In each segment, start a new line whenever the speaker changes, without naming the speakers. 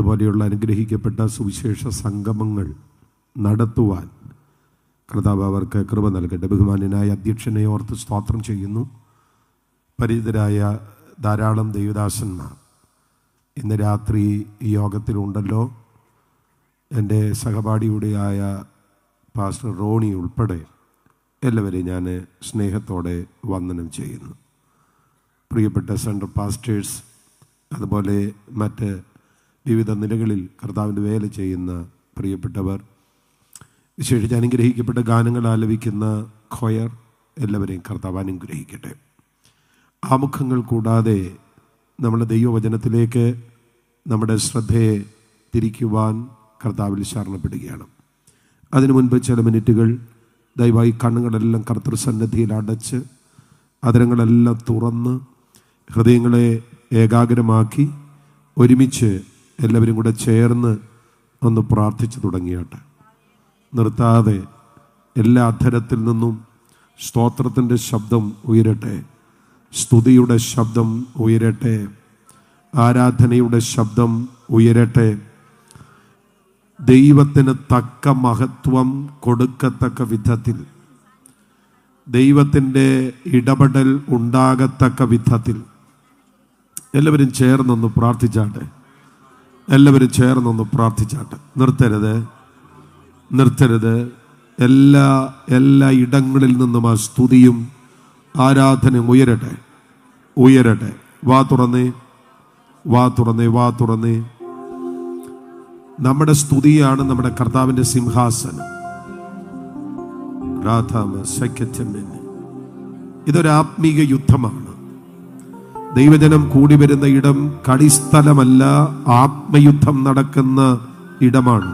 ഇതുപോലെയുള്ള അനുഗ്രഹിക്കപ്പെട്ട സുവിശേഷ സംഗമങ്ങൾ നടത്തുവാൻ കർത്താവ് അവർക്ക് കൃപ നൽകട്ടെ. ബഹുമാന്യനായ അധ്യക്ഷനെ ഓർത്ത് സ്തോത്രം ചെയ്യുന്നു. പരിചിതരായ ധാരാളം ദൈവദാസന്മാർ ഇന്ന് രാത്രി ഈ യോഗത്തിലുണ്ടല്ലോ. എൻ്റെ സഹപാഠിയുടെയായ പാസ്റ്റർ റോണി ഉൾപ്പെടെ എല്ലാവരെയും ഞാൻ സ്നേഹത്തോടെ വന്ദനം ചെയ്യുന്നു. പ്രിയപ്പെട്ട സെൻട്രൽ പാസ്റ്റേഴ്സ്, അതുപോലെ മറ്റ് വിവിധ നിലകളിൽ കർത്താവിൻ്റെ വേല ചെയ്യുന്ന പ്രിയപ്പെട്ടവർ, വിശേഷിച്ച് അനുഗ്രഹിക്കപ്പെട്ട ഗാനങ്ങൾ ആലപിക്കുന്ന ഖൊയർ, എല്ലാവരെയും കർത്താവ് അനുഗ്രഹിക്കട്ടെ. ആമുഖങ്ങൾ കൂടാതെ നമ്മുടെ ദൈവവചനത്തിലേക്ക് നമ്മുടെ ശ്രദ്ധയെ തിരിക്കുവാൻ കർത്താവിൽ ശരണപ്പെടുകയാണ്. അതിനു മുൻപ് ചില മിനിറ്റുകൾ ദയവായി കണ്ണുകളെല്ലാം കർത്തൃസന്നിധിയിൽ അടച്ച് അധരങ്ങളെല്ലാം തുറന്ന് ഹൃദയങ്ങളെ ഏകാഗ്രമാക്കി ഒരുമിച്ച് എല്ലാവരും കൂടെ ചേർന്ന് ഒന്ന് പ്രാർത്ഥിച്ചു തുടങ്ങിയാട്ടെ. നിർത്താതെ എല്ലാ അധരത്തിൽ നിന്നും സ്തോത്രത്തിൻ്റെ ശബ്ദം ഉയരട്ടെ, സ്തുതിയുടെ ശബ്ദം ഉയരട്ടെ, ആരാധനയുടെ ശബ്ദം ഉയരട്ടെ. ദൈവത്തിന് തക്ക മഹത്വം കൊടുക്കത്തക്ക വിധത്തിൽ, ദൈവത്തിൻ്റെ ഇടപെടൽ ഉണ്ടാകത്തക്ക വിധത്തിൽ എല്ലാവരും ചേർന്നൊന്ന് പ്രാർത്ഥിച്ചാട്ടെ. എല്ലാവരും ചേർന്നൊന്ന് പ്രാർത്ഥിച്ചാട്ടെ. നിർത്തരുത്. എല്ലാ ഇടങ്ങളിൽ നിന്നും ആ സ്തുതിയും ആരാധനയും ഉയരട്ടെ. വാ തുറന്നേ. നമ്മുടെ സ്തുതിയാണ് നമ്മുടെ കർത്താവിൻ്റെ സിംഹാസനം. ഇതൊരു ആത്മീക യുദ്ധമാണ്. ദൈവജനം കൂടി വരുന്ന ഇടം കളിസ്ഥലമല്ല, ആത്മയുദ്ധം നടക്കുന്ന ഇടമാണ്.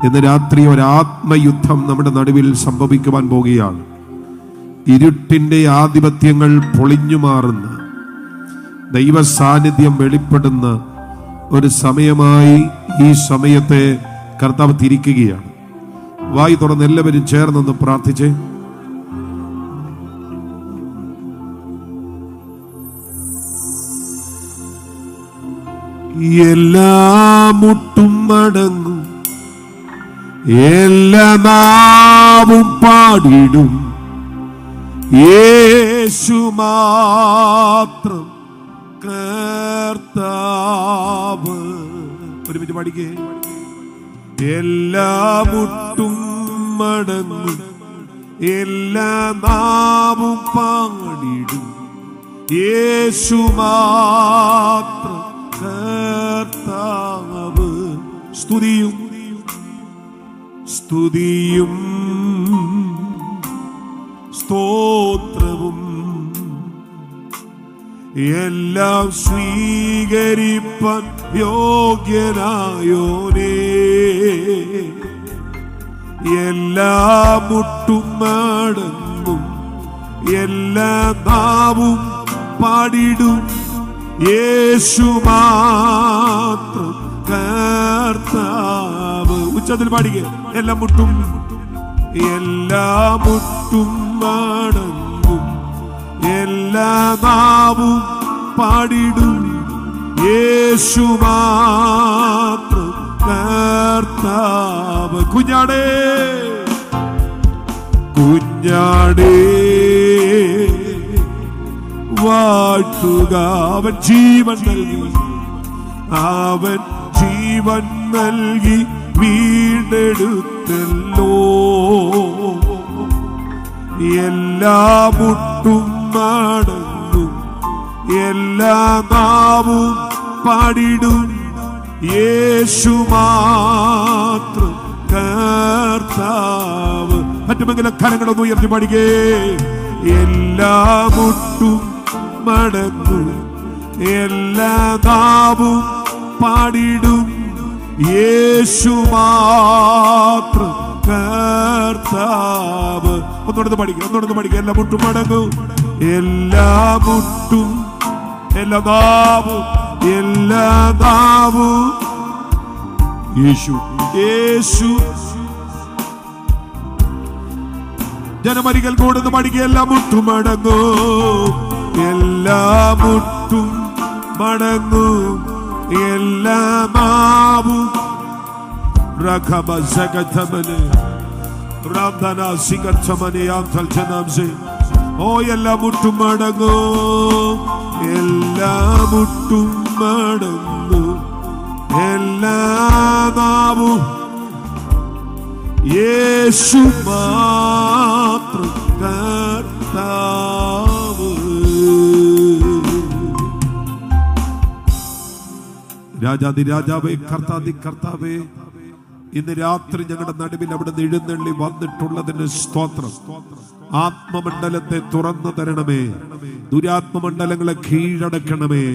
ഇന്ന് രാത്രി ഒരാത്മയുദ്ധം നമ്മുടെ നടുവിൽ സംഭവിക്കുവാൻ പോകുകയാണ്. ഇരുട്ടിൻ്റെ ആധിപത്യങ്ങൾ പൊളിഞ്ഞു മാറുന്ന, ദൈവ സാന്നിധ്യം വെളിപ്പെടുന്ന ഒരു സമയമായി ഈ സമയത്തെ കർത്താവ് തിരിക്കുകയാണ്. വായി തുറന്ന് എല്ലാവരും ചേർന്നൊന്ന് പ്രാർത്ഥിച്ചേ. എല്ലാ മുട്ടും മടങ്ങും, എല്ലാ നാവും പാടിടും, യേശു മാത്രം കർത്താവ്. ഒരുമിച്ച് പാടിക്കേ. എല്ലാ മുട്ടും മടങ്ങും, എല്ലാ നാവും പാടിടും, യേശു മാത്രം കർത്താവ്. സ്തുതിയും സ്തോത്രവും എല്ലാം സ്വീകരിപ്പാൻ യോഗ്യനായോനേ. എല്ലാ മുട്ടും മടങ്ങും, എല്ലാ നാവും പാടിടും, യേശു മാത്രം കർത്താവ്. ഉച്ചത്തിൽ പാടിക്കുക. എല്ലാ മുട്ടും മടങ്ങും, എല്ലാ നാവും പാടിടും, യേശു മാത്രം കർത്താവ്. കുഞ്ഞാടേ വാഴ്ത്തുക. അവൻ ജീവൻ നൽകി വീണ്ടെടുത്തല്ലോ. എല്ലാ മുട്ടും മടങ്ങും, എല്ലാ നാവും പാടിടും, യേശു മാത്രം കർത്താവ്. മറ്റുമെങ്കിലും കരങ്ങളൊന്ന് ഉയർത്തി പാടിക്കേ. എല്ലാ മുട്ടും മടങ്ങും, എല്ലാ നാവും പാടിടും, യേശു മാത്രം കർത്താവ്. ഒന്നുകൂടെ പഠിക്കുക. എല്ലാ മുട്ടും മടങ്ങും, എല്ലാ മുട്ടും, എല്ലാ നാവും യേശു. ജനമരികൾ കൂടുന്ന പഠിക്കുക. എല്ലാ മുട്ടും മടങ്ങും, എല്ലാ മുട്ടും മടങ്ങും, എല്ലാ നാവും രഖബ സഗതമനെ റാംദന സിഗർച്ചമനെയാം തൽജനാംസെ ഓ എല്ലാ മുട്ടും മടങ്ങും, എല്ലാ മുട്ടും മടങ്ങും, എല്ലാ നാവും യേശു മാത്രം കർത്താവ്. രാജാതി രാജാവേ, കർത്താതി കർത്താവേ, ഇന്ന് രാത്രി ഞങ്ങളുടെ നടുവിൽ അവിടെ എഴുന്നള്ളി വന്നിട്ടുള്ളതിന് സ്തോത്രം. ആത്മമണ്ഡലത്തെ തുറന്നു തരണമേ, ദുരാത്മമണ്ഡലങ്ങളെ കീഴടക്കണമേ.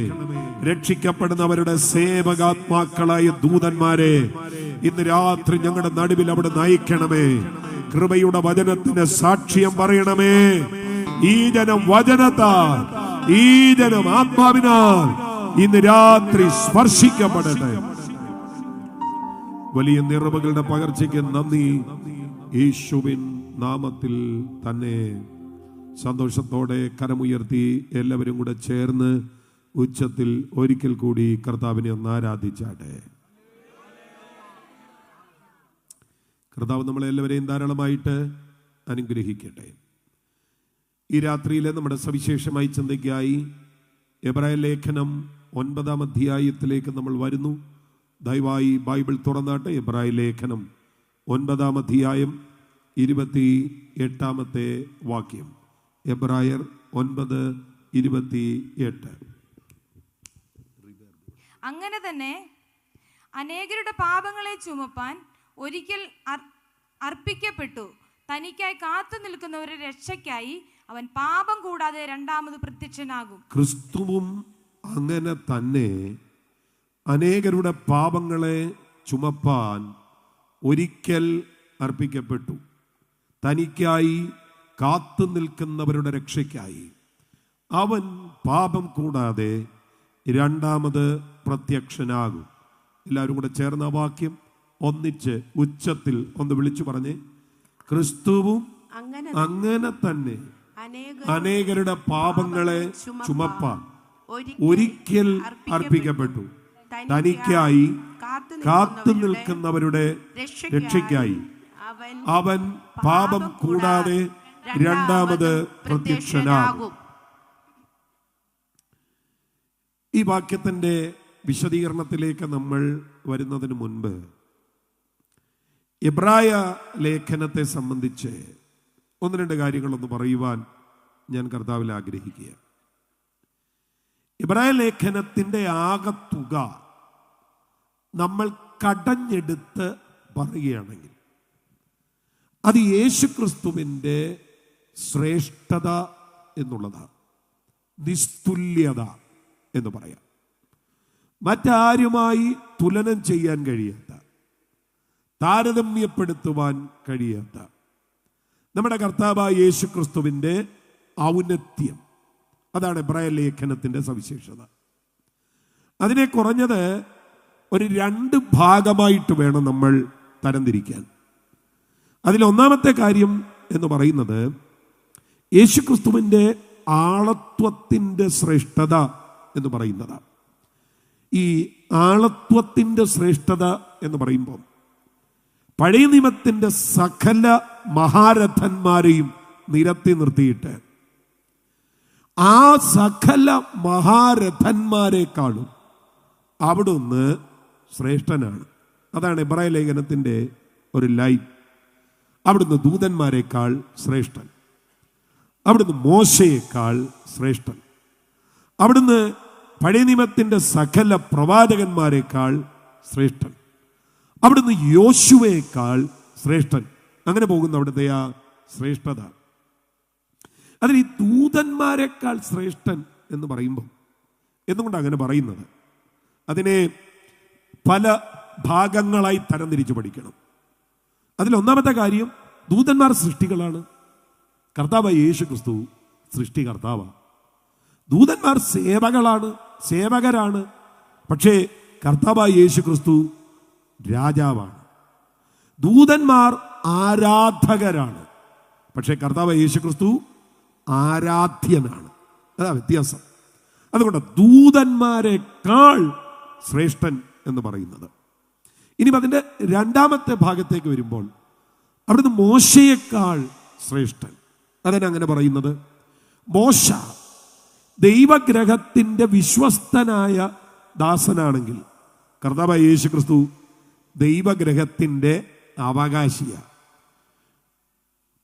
രക്ഷിക്കപ്പെടുന്നവരുടെ സേവകാത്മാക്കളായ ദൂതന്മാരെ ഇന്ന് രാത്രി ഞങ്ങളുടെ നടുവിൽ അവിടെ നയിക്കണമേ. കൃപയുടെ വചനത്തിന് സാക്ഷ്യം പറയണമേ. ഈ ജനം വചനത്താൽ, ഈ ജനം ആത്മാവിനാൽ ഇന്ന് രാത്രി സ്പർശിക്കപ്പെടട്ടെ. വലിയ നിറവുകളുടെ പകർച്ചയ്ക്ക് നന്ദി. യേശുവിൻ നാമത്തിൽ തന്നെ. സന്തോഷത്തോടെ കരമുയർത്തി എല്ലാവരും കൂടെ ചേർന്ന് ഉച്ചത്തിൽ ഒരിക്കൽ കൂടി കർത്താവിനെ ഒന്ന് ആരാധിച്ചാട്ടെ. കർത്താവ് നമ്മളെല്ലാവരെയും ധാരാളമായിട്ട് അനുഗ്രഹിക്കട്ടെ. ഈ രാത്രിയിലെ നമ്മുടെ സവിശേഷമായി ചിന്തയ്ക്കായി എബ്രായ ലേഖനം 9-ാം അധ്യായത്തിലേക്ക് നമ്മൾ വരുന്നു. ദയവായി ബൈബിൾ തുറന്നാട്ടെ. എബ്രായ ലേഖനം 9-ാം അധ്യായം 28-ാമത്തെ വാക്യം. എബ്രായർ 9:28.
അങ്ങനെ തന്നെ അനേകരുടെ പാപങ്ങളെ ചുമപ്പാൻ ഒരിക്കൽ അർപ്പിക്കപ്പെട്ടു. തനിക്കായി കാത്തു നിൽക്കുന്നവരുടെ രക്ഷയ്ക്കായി അവൻ പാപം കൂടാതെ രണ്ടാമത് പ്രത്യക്ഷനാകും.
ക്രിസ്തുവും അങ്ങനെ തന്നെ അനേകരുടെ പാപങ്ങളെ ചുമപ്പാൻ ഒരിക്കൽ അർപ്പിക്കപ്പെട്ടു. തനിക്കായി കാത്തു നിൽക്കുന്നവരുടെ രക്ഷയ്ക്കായി അവൻ പാപം കൂടാതെ രണ്ടാമത് പ്രത്യക്ഷനാകും. എല്ലാവരും കൂടെ ചേർന്ന വാക്യം ഒന്നിച്ച് ഉച്ചത്തിൽ ഒന്ന് വിളിച്ചു പറഞ്ഞേ. ക്രിസ്തുവും അങ്ങനെ തന്നെ അനേകരുടെ പാപങ്ങളെ ചുമപ്പാൻ ഒരിക്കൽ അർപ്പിക്കപ്പെട്ടു. തനിക്കായി കാത്തു നിൽക്കുന്നവരുടെ രക്ഷയ്ക്കായി അവൻ പാപം കൂടാതെ രണ്ടാമത് പ്രത്യക്ഷനാകും. ഈ വാക്യത്തിന്റെ വിശദീകരണത്തിലേക്ക് നമ്മൾ വരുന്നതിന് മുൻപ് എബ്രായ ലേഖനത്തെ സംബന്ധിച്ച് ഒന്ന് രണ്ട് കാര്യങ്ങളൊന്ന് പറയുവാൻ ഞാൻ കർത്താവിൽ ആഗ്രഹിക്കുക. എബ്രായ ലേഖനത്തിന്റെ ആകത്തുക നമ്മൾ കടഞ്ഞെടുത്ത് പറയുകയാണെങ്കിൽ അത് യേശുക്രിസ്തുവിൻ്റെ ശ്രേഷ്ഠത എന്നുള്ളതാണ്, നിസ്തുല്യത എന്ന് പറയാം. മറ്റാരുമായി തുലനം ചെയ്യാൻ കഴിയാത്ത, താരതമ്യപ്പെടുത്തുവാൻ കഴിയാത്ത നമ്മുടെ കർത്താവായ യേശുക്രിസ്തുവിൻ്റെ ഔന്നത്യം. അതാണ് എബ്രായ ലേഖനത്തിൻ്റെ സവിശേഷത. അതിനെ കുറഞ്ഞത് ഒരു 2 ഭാഗമായിട്ട് വേണം നമ്മൾ തരംതിരിക്കാൻ. അതിലൊന്നാമത്തെ കാര്യം എന്ന് പറയുന്നത് യേശുക്രിസ്തുവിൻ്റെ ആളത്വത്തിൻ്റെ ശ്രേഷ്ഠത എന്ന് പറയുന്നതാണ്. ഈ ആളത്വത്തിൻ്റെ ശ്രേഷ്ഠത എന്ന് പറയുമ്പോൾ പഴയ നിയമത്തിൻ്റെ സകല മഹാരഥന്മാരെയും നിരത്തി നിർത്തിയിട്ട് ആ സകല മഹാരഥന്മാരെക്കാളും അവിടുന്ന് ശ്രേഷ്ഠനാണ്. അതാണ് എബ്രായ ലേഖനത്തിൻ്റെ ഒരു ലൈൻ. അവിടുന്ന് ദൂതന്മാരെക്കാൾ ശ്രേഷ്ഠൻ, അവിടുന്ന് മോശയേക്കാൾ ശ്രേഷ്ഠൻ, അവിടുന്ന് പഴയ നിയമത്തിൻ്റെ സകല പ്രവാചകന്മാരെക്കാൾ ശ്രേഷ്ഠൻ, അവിടുന്ന് യോശുവയേക്കാൾ ശ്രേഷ്ഠൻ. അങ്ങനെ പോകുന്ന അവിടുത്തെ ആ ശ്രേഷ്ഠത. അതിന് ഈ ദൂതന്മാരെക്കാൾ ശ്രേഷ്ഠൻ എന്ന് പറയുമ്പോൾ എന്തുകൊണ്ടാണ് അങ്ങനെ പറയുന്നത്? അതിനെ പല ഭാഗങ്ങളായി തരംതിരിച്ച് പഠിക്കണം. അതിലൊന്നാമത്തെ കാര്യം, ദൂതന്മാർ സൃഷ്ടികളാണ്, കർത്താവായ യേശു ക്രിസ്തു സൃഷ്ടികർത്താവാണ്. ദൂതന്മാർ സേവകളാണ്, സേവകരാണ്. പക്ഷേ കർത്താവായ യേശു ക്രിസ്തു രാജാവാണ്. ദൂതന്മാർ ആരാധകരാണ്, പക്ഷേ കർത്താവായ യേശു ക്രിസ്തു ആരാധ്യനാണ്. അതാ വ്യത്യാസം. അതുകൊണ്ട് ദൂതന്മാരെക്കാൾ ശ്രേഷ്ഠൻ എന്ന് പറയുന്നത്. ഇനി അതിൻ്റെ രണ്ടാമത്തെ ഭാഗത്തേക്ക് വരുമ്പോൾ അവിടുന്ന് മോശയേക്കാൾ ശ്രേഷ്ഠൻ. അതിനങ്ങനെ പറയുന്നത്, മോശ ദൈവഗ്രഹത്തിൻ്റെ വിശ്വസ്തനായ ദാസനാണെങ്കിൽ കർത്താവായ യേശു ക്രിസ്തു ദൈവഗ്രഹത്തിൻ്റെ അവകാശിയാണ്.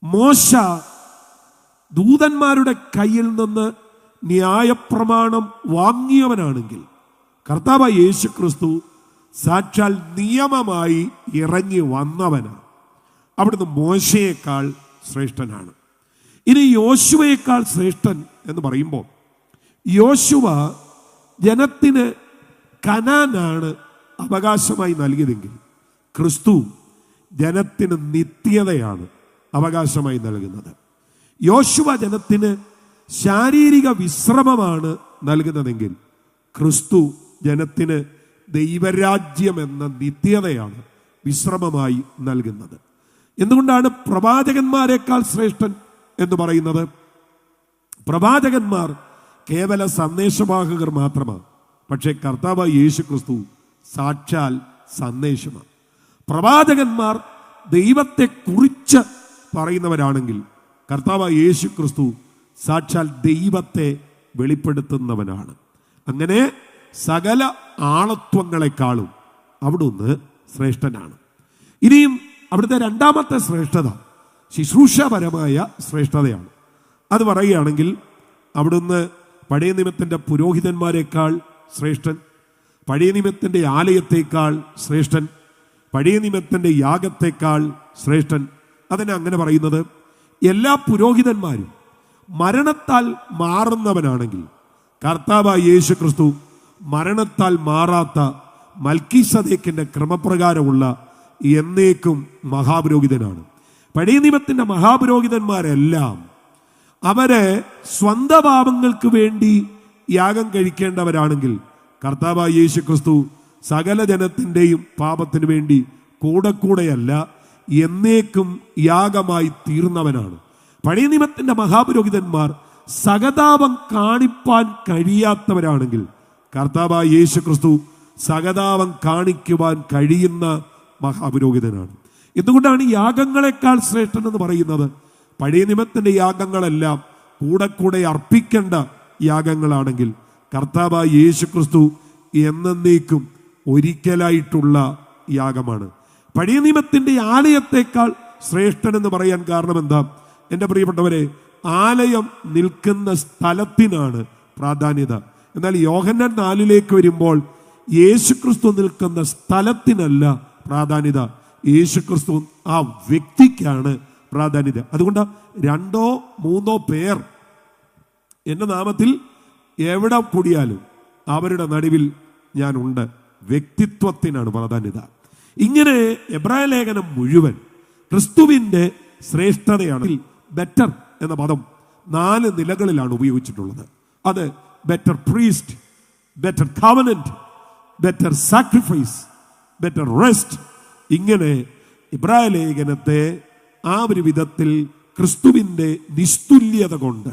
മോശ ദൂതന്മാരുടെ കയ്യിൽ നിന്ന് ന്യായപ്രമാണം വാങ്ങിയവനാണെങ്കിൽ കർത്താവായ യേശു ക്രിസ്തു സാക്ഷാൽ നിയമമായി ഇറങ്ങി വന്നവനാണ്. അവിടുന്ന് മോശയേക്കാൾ ശ്രേഷ്ഠനാണ്. ഇനി യോശുവയേക്കാൾ ശ്രേഷ്ഠൻ എന്ന് പറയുമ്പോൾ, യോശുവ ജനത്തിന് കനാനാണ് അവകാശമായി നൽകിയതെങ്കിൽ ക്രിസ്തു ജനത്തിന് നിത്യതയാണ് അവകാശമായി നൽകുന്നത്. യോശുവ ജനത്തിന് ശാരീരിക വിശ്രമമാണ് നൽകുന്നതെങ്കിൽ ക്രിസ്തു ജനത്തിന് ദൈവരാജ്യം എന്ന നിത്യതയാണ് വിശ്രമമായി നൽകുന്നത്. എന്തുകൊണ്ടാണ് പ്രവാചകന്മാരെക്കാൾ ശ്രേഷ്ഠൻ എന്ന് പറയുന്നത്? പ്രവാചകന്മാർ കേവല സന്ദേശവാഹകർ മാത്രമാണ്. പക്ഷേ കർത്താവായ യേശു ക്രിസ്തു സാക്ഷാൽ സന്ദേശമാണ്. പ്രവാചകന്മാർ ദൈവത്തെ കുറിച്ച് പറയുന്നവരാണെങ്കിൽ കർത്താവായ യേശു ക്രിസ്തു സാക്ഷാൽ ദൈവത്തെ വെളിപ്പെടുത്തുന്നവനാണ്. അങ്ങനെ സകല ആളത്വങ്ങളെക്കാളും അവിടുന്ന് ശ്രേഷ്ഠനാണ്. ഇനിയും അവിടുത്തെ രണ്ടാമത്തെ ശ്രേഷ്ഠത ശുശ്രൂഷപരമായ ശ്രേഷ്ഠതയാണ്. അത് പറയുകയാണെങ്കിൽ അവിടുന്ന് പഴയ നിയമത്തിൻ്റെ പുരോഹിതന്മാരെക്കാൾ ശ്രേഷ്ഠൻ, പഴയ നിയമത്തിൻ്റെ ആലയത്തേക്കാൾ ശ്രേഷ്ഠൻ, പഴയ നിയമത്തിൻ്റെ യാഗത്തേക്കാൾ ശ്രേഷ്ഠൻ. അതിനെ അങ്ങനെ പറയുന്നത്, എല്ലാ പുരോഹിതന്മാരും മരണത്താൽ മാറുന്നവനാണെങ്കിൽ കർത്താവായ യേശു ക്രിസ്തു മരണത്താൽ മാറാത്ത മൽക്കീസദേക്കിന്റെ ക്രമപ്രകാരമുള്ള എന്നേക്കും മഹാപുരോഹിതനാണ്. പഴയ നിയമത്തിന്റെ മഹാപുരോഹിതന്മാരെല്ലാം അവരെ സ്വന്തം പാപങ്ങൾക്ക് വേണ്ടി യാഗം കഴിക്കേണ്ടവരാണെങ്കിൽ കർത്താവായ യേശു ക്രിസ്തു സകല ജനത്തിൻ്റെയും പാപത്തിന് വേണ്ടി കൂടെയല്ല എന്നേക്കും യാഗമായി തീർന്നവനാണ്. പഴയ നിയമത്തിന്റെ മഹാപുരോഹിതന്മാർ സഹതാപം കാണിപ്പാൻ കഴിയാത്തവരാണെങ്കിൽ കർത്താവായ യേശു ക്രിസ്തു സഹതാപം കാണിക്കുവാൻ കഴിയുന്ന മഹാപുരോഹിതനാണ്. എന്തുകൊണ്ടാണ് യാഗങ്ങളെക്കാൾ ശ്രേഷ്ഠൻ എന്ന് പറയുന്നത്? പഴയ നിയമത്തിന്റെ യാഗങ്ങളെല്ലാം കൂടെ അർപ്പിക്കേണ്ട യാഗങ്ങളാണെങ്കിൽ കർത്താവായ യേശു ക്രിസ്തു എന്നേക്കും ഒരിക്കലായിട്ടുള്ള യാഗമാണ്. പഴയ നിയമത്തിന്റെ ആലയത്തേക്കാൾ ശ്രേഷ്ഠൻ എന്ന് പറയാൻ കാരണം എന്താ? എൻ്റെ പ്രിയപ്പെട്ടവരെ, ആലയം നിൽക്കുന്ന സ്ഥലത്തിനാണ് പ്രാധാന്യത. എന്നാൽ യോഹന്നാൻ 4 വരുമ്പോൾ യേശുക്രിസ്തു നിൽക്കുന്ന സ്ഥലത്തിനല്ല പ്രാധാന്യത, യേശുക്രിസ്തു ആ വ്യക്തിക്കാണ് പ്രാധാന്യത. അതുകൊണ്ട് 2-3 പേർ എൻ്റെ നാമത്തിൽ എവിടെ കൂടിയാലും അവരുടെ നടുവിൽ ഞാനുണ്ട്. വ്യക്തിത്വത്തിനാണ് പ്രാധാന്യത. ഇങ്ങനെ എബ്രായ ലേഖനം മുഴുവൻ ക്രിസ്തുവിൻ്റെ ശ്രേഷ്ഠതയാണ്. ബെറ്റർ എന്ന പദം 4 നിലകളിലാണ് ഉപയോഗിച്ചിട്ടുള്ളത്. അത് better priest, better covenant, better sacrifice, better rest. ഇങ്ങനെ എബ്രായ ലേഖനത്തെ ആ ഒരു വിധത്തിൽ ക്രിസ്തുവിൻ്റെ നിസ്തുല്യത കൊണ്ട്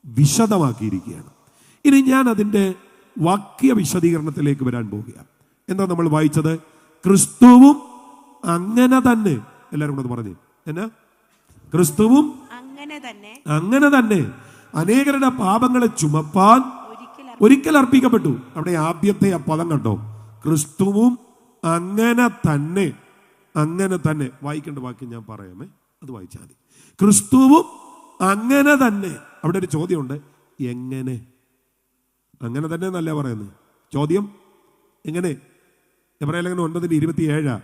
വിശദമാക്കിയിരിക്കുകയാണ്. ഇനി ഞാൻ അതിൻ്റെ വാക്യ വിശദീകരണത്തിലേക്ക് വരാൻ പോവുകയാണ്. എന്താ നമ്മൾ വായിച്ചത്? ക്രിസ്തുവും അങ്ങനെ തന്നെ. എല്ലാവരും കൂടെ പറഞ്ഞേ, എന്നാ? ക്രിസ്തുവും അങ്ങനെ തന്നെ അനേകരുടെ പാപങ്ങളെ ചുമപ്പാൻ ഒരിക്കൽ അർപ്പിക്കപ്പെട്ടു. അവിടെ ആദ്യത്തെ ആ പദം കണ്ടോ? ക്രിസ്തുവും അങ്ങനെ തന്നെ. അങ്ങനെ തന്നെ വായിക്കേണ്ട വാക്യം ഞാൻ പറയാമേ, അത് വായിച്ചാൽ മതി. ക്രിസ്തുവും അങ്ങനെ തന്നെ. അവിടെ ഒരു ചോദ്യമുണ്ട്, എങ്ങനെ? അങ്ങനെ തന്നെ എന്നല്ല പറയുന്നത്. ചോദ്യം എങ്ങനെ? എബ്രായ ലേഖനം 9:27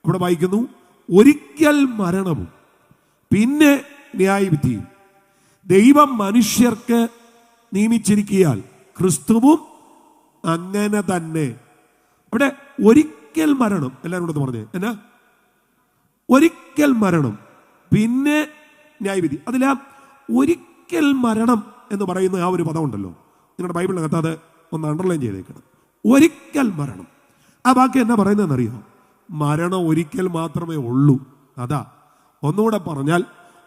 അവിടെ വായിക്കുന്നു, ഒരിക്കൽ മരണവും പിന്നെ ന്യായവിധിയും ദൈവം മനുഷ്യർക്ക് നിയമിച്ചിരിക്കയാൽ ക്രിസ്തുവും അങ്ങനെ തന്നെ. അവിടെ ഒരിക്കൽ മരണം. എല്ലാവരും കൂടെ പറഞ്ഞേ, എന്നാ? ഒരിക്കൽ മരണം പിന്നെ ന്യായവിധി. അതിലാ ഒരിക്കൽ മരണം എന്ന് പറയുന്ന ആ ഒരു പദം ഉണ്ടല്ലോ, നിങ്ങളുടെ ബൈബിളിനകത്ത് അത് ഒന്ന് അണ്ടർലൈൻ ചെയ്തേക്കണം. ഒരിക്കൽ മരണം. ആ വാക്ക് എന്നാ പറയുന്നതെന്നറിയാം? മരണം ഒരിക്കൽ മാത്രമേ ഉള്ളൂ. അതാ. ഒന്നുകൂടെ പറഞ്ഞാൽ,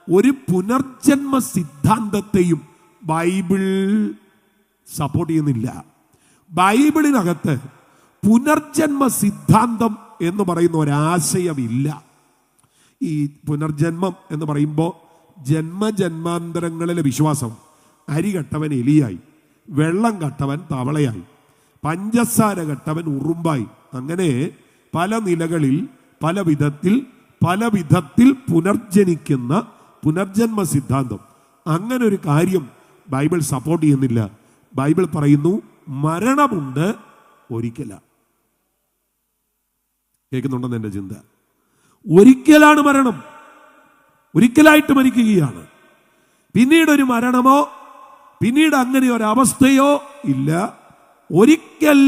ഒരു പുനർജന്മ സിദ്ധാന്തത്തെയും ബൈബിൾ സപ്പോർട്ട് ചെയ്യുന്നില്ല. ബൈബിളിനകത്ത് പുനർജന്മ സിദ്ധാന്തം എന്ന് പറയുന്ന ഒരാശയമില്ല. ഈ പുനർജന്മം എന്ന് പറയുമ്പോൾ ജന്മജന്മാന്തരങ്ങളിലെ വിശ്വാസം, അരി കട്ടവൻ എലിയായി, വെള്ളം കട്ടവൻ തവളയായി, പഞ്ചസാര കട്ടവൻ ഉറുമ്പായി, അങ്ങനെ പല നിലകളിൽ പല വിധത്തിൽ പുനർജനിക്കുന്ന പുനർജന്മ സിദ്ധാന്തം, അങ്ങനെ ഒരു കാര്യം ബൈബിൾ സപ്പോർട്ട് ചെയ്യുന്നില്ല. ബൈബിൾ പറയുന്നു മരണമുണ്ട്, ഒരിക്കല. കേൾക്കുന്നുണ്ടെന്ന് എൻ്റെ ചിന്ത. ഒരിക്കലാണ് മരണം, ഒരിക്കലായിട്ട് മരിക്കുകയാണ്. പിന്നീട് ഒരു മരണമോ പിന്നീട് അങ്ങനെ ഒരു അവസ്ഥയോ ഇല്ല. ഒരിക്കൽ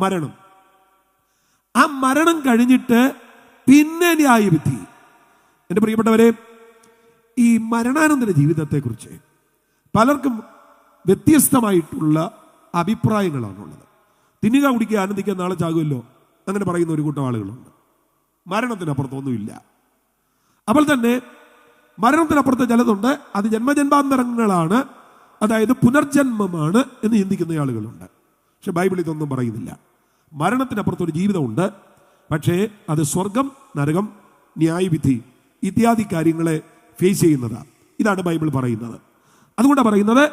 മരണം. ആ മരണം കഴിഞ്ഞിട്ട് പിന്നെ ന്യായവിധി. എൻ്റെ പ്രിയപ്പെട്ടവരെ, ഈ മരണാനന്തര ജീവിതത്തെക്കുറിച്ച് പലർക്കും വ്യത്യസ്തമായിട്ടുള്ള അഭിപ്രായങ്ങളാണുള്ളത്. തിന്നുക, കുടിക്കുക, ആനന്ദിക്കുക, നാളെ ചാകുമല്ലോ, അങ്ങനെ പറയുന്ന ഒരു കൂട്ടം ആളുകളുണ്ട്. മരണത്തിനപ്പുറത്തൊന്നുമില്ല. അപ്പോൾ തന്നെ മരണത്തിനപ്പുറത്ത് ചിലതുണ്ട്, അത് ജന്മജന്മാന്തരങ്ങളാണ്, അതായത് പുനർജന്മമാണ് എന്ന് ചിന്തിക്കുന്ന ആളുകളുണ്ട്. പക്ഷെ ബൈബിൾ ഇതൊന്നും പറയുന്നില്ല. മരണത്തിനപ്പുറത്തൊരു ജീവിതമുണ്ട്, പക്ഷേ അത് സ്വർഗം, നരകം, ന്യായവിധി ഇത്യാദി കാര്യങ്ങളെ ഫേസ് ചെയ്യുന്നതാണ്. ഇതാണ് ബൈബിൾ പറയുന്നത്. അതുകൊണ്ടാണ് പറയുന്നത്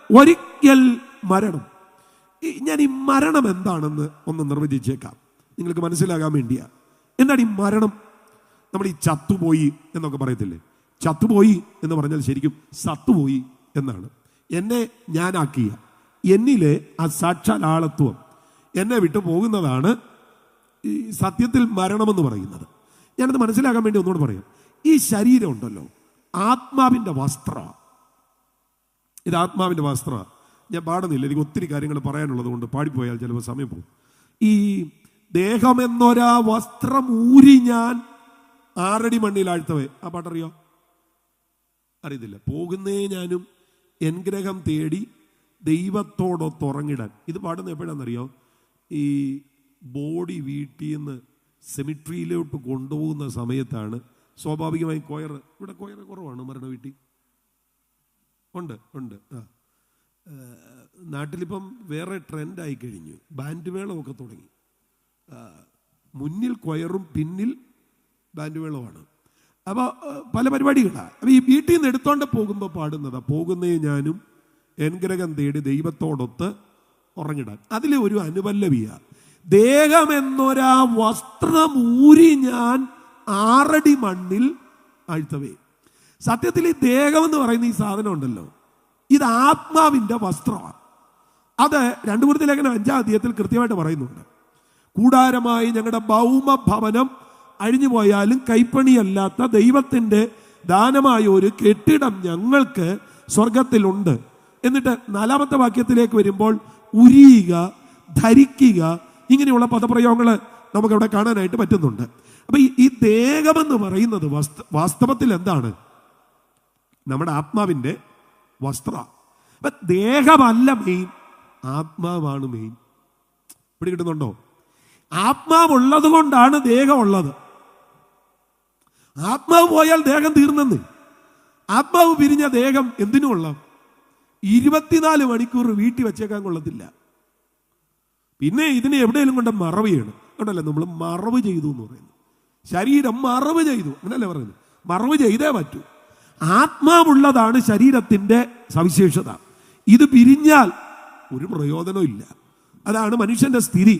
ഒരിക്കൽ മരണം. ഞാൻ ഈ മരണം എന്താണെന്ന് ഒന്ന് നിർവചിച്ചേക്കാം, നിങ്ങൾക്ക് മനസ്സിലാകാൻ വേണ്ടിയാ. എന്താണ് ഈ മരണം? നമ്മൾ ഈ ചത്തുപോയി എന്നൊക്കെ പറയത്തില്ലേ? ചത്തുപോയി എന്ന് പറഞ്ഞാൽ ശരിക്കും സത്തുപോയി എന്നാണ്. എന്നെ ഞാനാക്കിയ എന്നിലെ ആ സാക്ഷാൽ ആളത്വം എന്നെ വിട്ടു പോകുന്നതാണ് ഈ സത്യത്തിൽ മരണമെന്ന് പറയുന്നത്. ഞാനത് മനസ്സിലാക്കാൻ വേണ്ടി ഒന്നുകൂടെ പറയാം. ഈ ശരീരം ഉണ്ടല്ലോ, ആത്മാവിൻ്റെ വസ്ത്രമാണ്. ഇത് ആത്മാവിൻ്റെ വസ്ത്രമാണ്. ഞാൻ പാടുന്നില്ല, എനിക്ക് ഒത്തിരി കാര്യങ്ങൾ പറയാനുള്ളത് കൊണ്ട് പാടിപ്പോയാൽ ചിലപ്പോൾ സമയം പോകും. ഈ ദേഹമെന്നൊരാ വസ്ത്രം ഊരി ഞാൻ 6 അടി മണ്ണിലാഴ്ത്തവേ, ആ പാട്ടറിയോ? അറിയത്തില്ല. പോകുന്നേ ഞാനും എൻ ഗ്രഹം തേടി ദൈവത്തോടൊത്തുറങ്ങിടാൻ. ഇത് പാടുന്ന എപ്പോഴാണെന്നറിയോ? ഈ ബോഡി വീട്ടിൽ നിന്ന് സെമിട്രിയിലോട്ട് കൊണ്ടുപോകുന്ന സമയത്താണ്. സ്വാഭാവികമായി ഇവിടെ കൊയർ കുറവാണ് മരണ വീട്ടിൽ. ഉണ്ട്. നാട്ടിലിപ്പം വേറെ ട്രെൻഡായി കഴിഞ്ഞു. ബാൻഡ് മേളമൊക്കെ തുടങ്ങി. മുന്നിൽ കൊയറും പിന്നിൽ ബാൻഡ് മേളമാണ്. അപ്പോൾ പല പരിപാടികളാണ്. അപ്പോൾ ഈ വീട്ടിൽ നിന്ന് എടുത്തോണ്ട് പോകുമ്പോൾ പാടുന്നതാ, പോകുന്നേ ഞാനും എൻ ഗ്രഹം തേടി ദൈവത്തോടൊത്ത് ഉറങ്ങിടാൻ. അതിലെ ഒരു അനുപല്ലവിയ, ദേഹമെന്നൊരാ വസ്ത്രം ഊരി ഞാൻ 6 അടി മണ്ണിൽ ആഴ്ത്തവേ. സത്യത്തിൽ ഈ ദേഹം എന്ന് പറയുന്ന ഈ സാധനം ഉണ്ടല്ലോ, ഇത് ആത്മാവിൻ്റെ വസ്ത്രമാണ്. അത് 2 കൊരിന്ത്യർ ലേഖനം 5-ാം അധ്യായത്തിൽ കൃത്യമായിട്ട് പറയുന്നുണ്ട്. കൂടാരമായി ഞങ്ങളുടെ ഭൗമഭവനം അഴിഞ്ഞു പോയാലും കൈപ്പണിയല്ലാത്ത ദൈവത്തിൻ്റെ ദാനമായ ഒരു കെട്ടിടം ഞങ്ങൾക്ക് സ്വർഗത്തിലുണ്ട്. എന്നിട്ട് 4-ാമത്തെ വാക്യത്തിലേക്ക് വരുമ്പോൾ ഉരിയുക, ധരിക്കുക, ഇങ്ങനെയുള്ള പദപ്രയോഗങ്ങൾ നമുക്കവിടെ കാണാനായിട്ട് പറ്റുന്നുണ്ട്. അപ്പൊ ഈ ദേഹമെന്ന് പറയുന്നത് വാസ്തവത്തിൽ എന്താണ്? നമ്മുടെ ആത്മാവിൻ്റെ വസ്ത്ര. അപ്പൊ ദേഹമല്ല മെയിൻ, ആത്മാവാണ് മെയിൻ. ഇവിടെ കിട്ടുന്നുണ്ടോ? ആത്മാവുള്ളത് കൊണ്ടാണ് ദേഹമുള്ളത്. ആത്മാവ് പോയാൽ ദേഹം തീർന്നെന്ന്. ആത്മാവ് പിരിഞ്ഞ ദേഹം എന്തിനുമുള്ള? 24 മണിക്കൂർ വീട്ടിൽ വെച്ചേക്കാൻ കൊള്ളത്തില്ല. പിന്നെ ഇതിനെ എവിടെയെങ്കിലും കൊണ്ട് മറവ് ചെയ്യണം. അതുകൊണ്ടല്ലേ നമ്മൾ മറവ് ചെയ്തു എന്ന് പറയുന്നത്. ശരീരം മറവ് ചെയ്തു, അങ്ങനല്ലേ പറയുന്നത്? മറവ് ചെയ്തേ പറ്റൂ. ആത്മാവുള്ളതാണ് ശരീരത്തിൻ്റെ സവിശേഷത. ഇത് പിരിഞ്ഞാൽ ഒരു പ്രയോജനവും ഇല്ല. അതാണ് മനുഷ്യന്റെ സ്ഥിതി.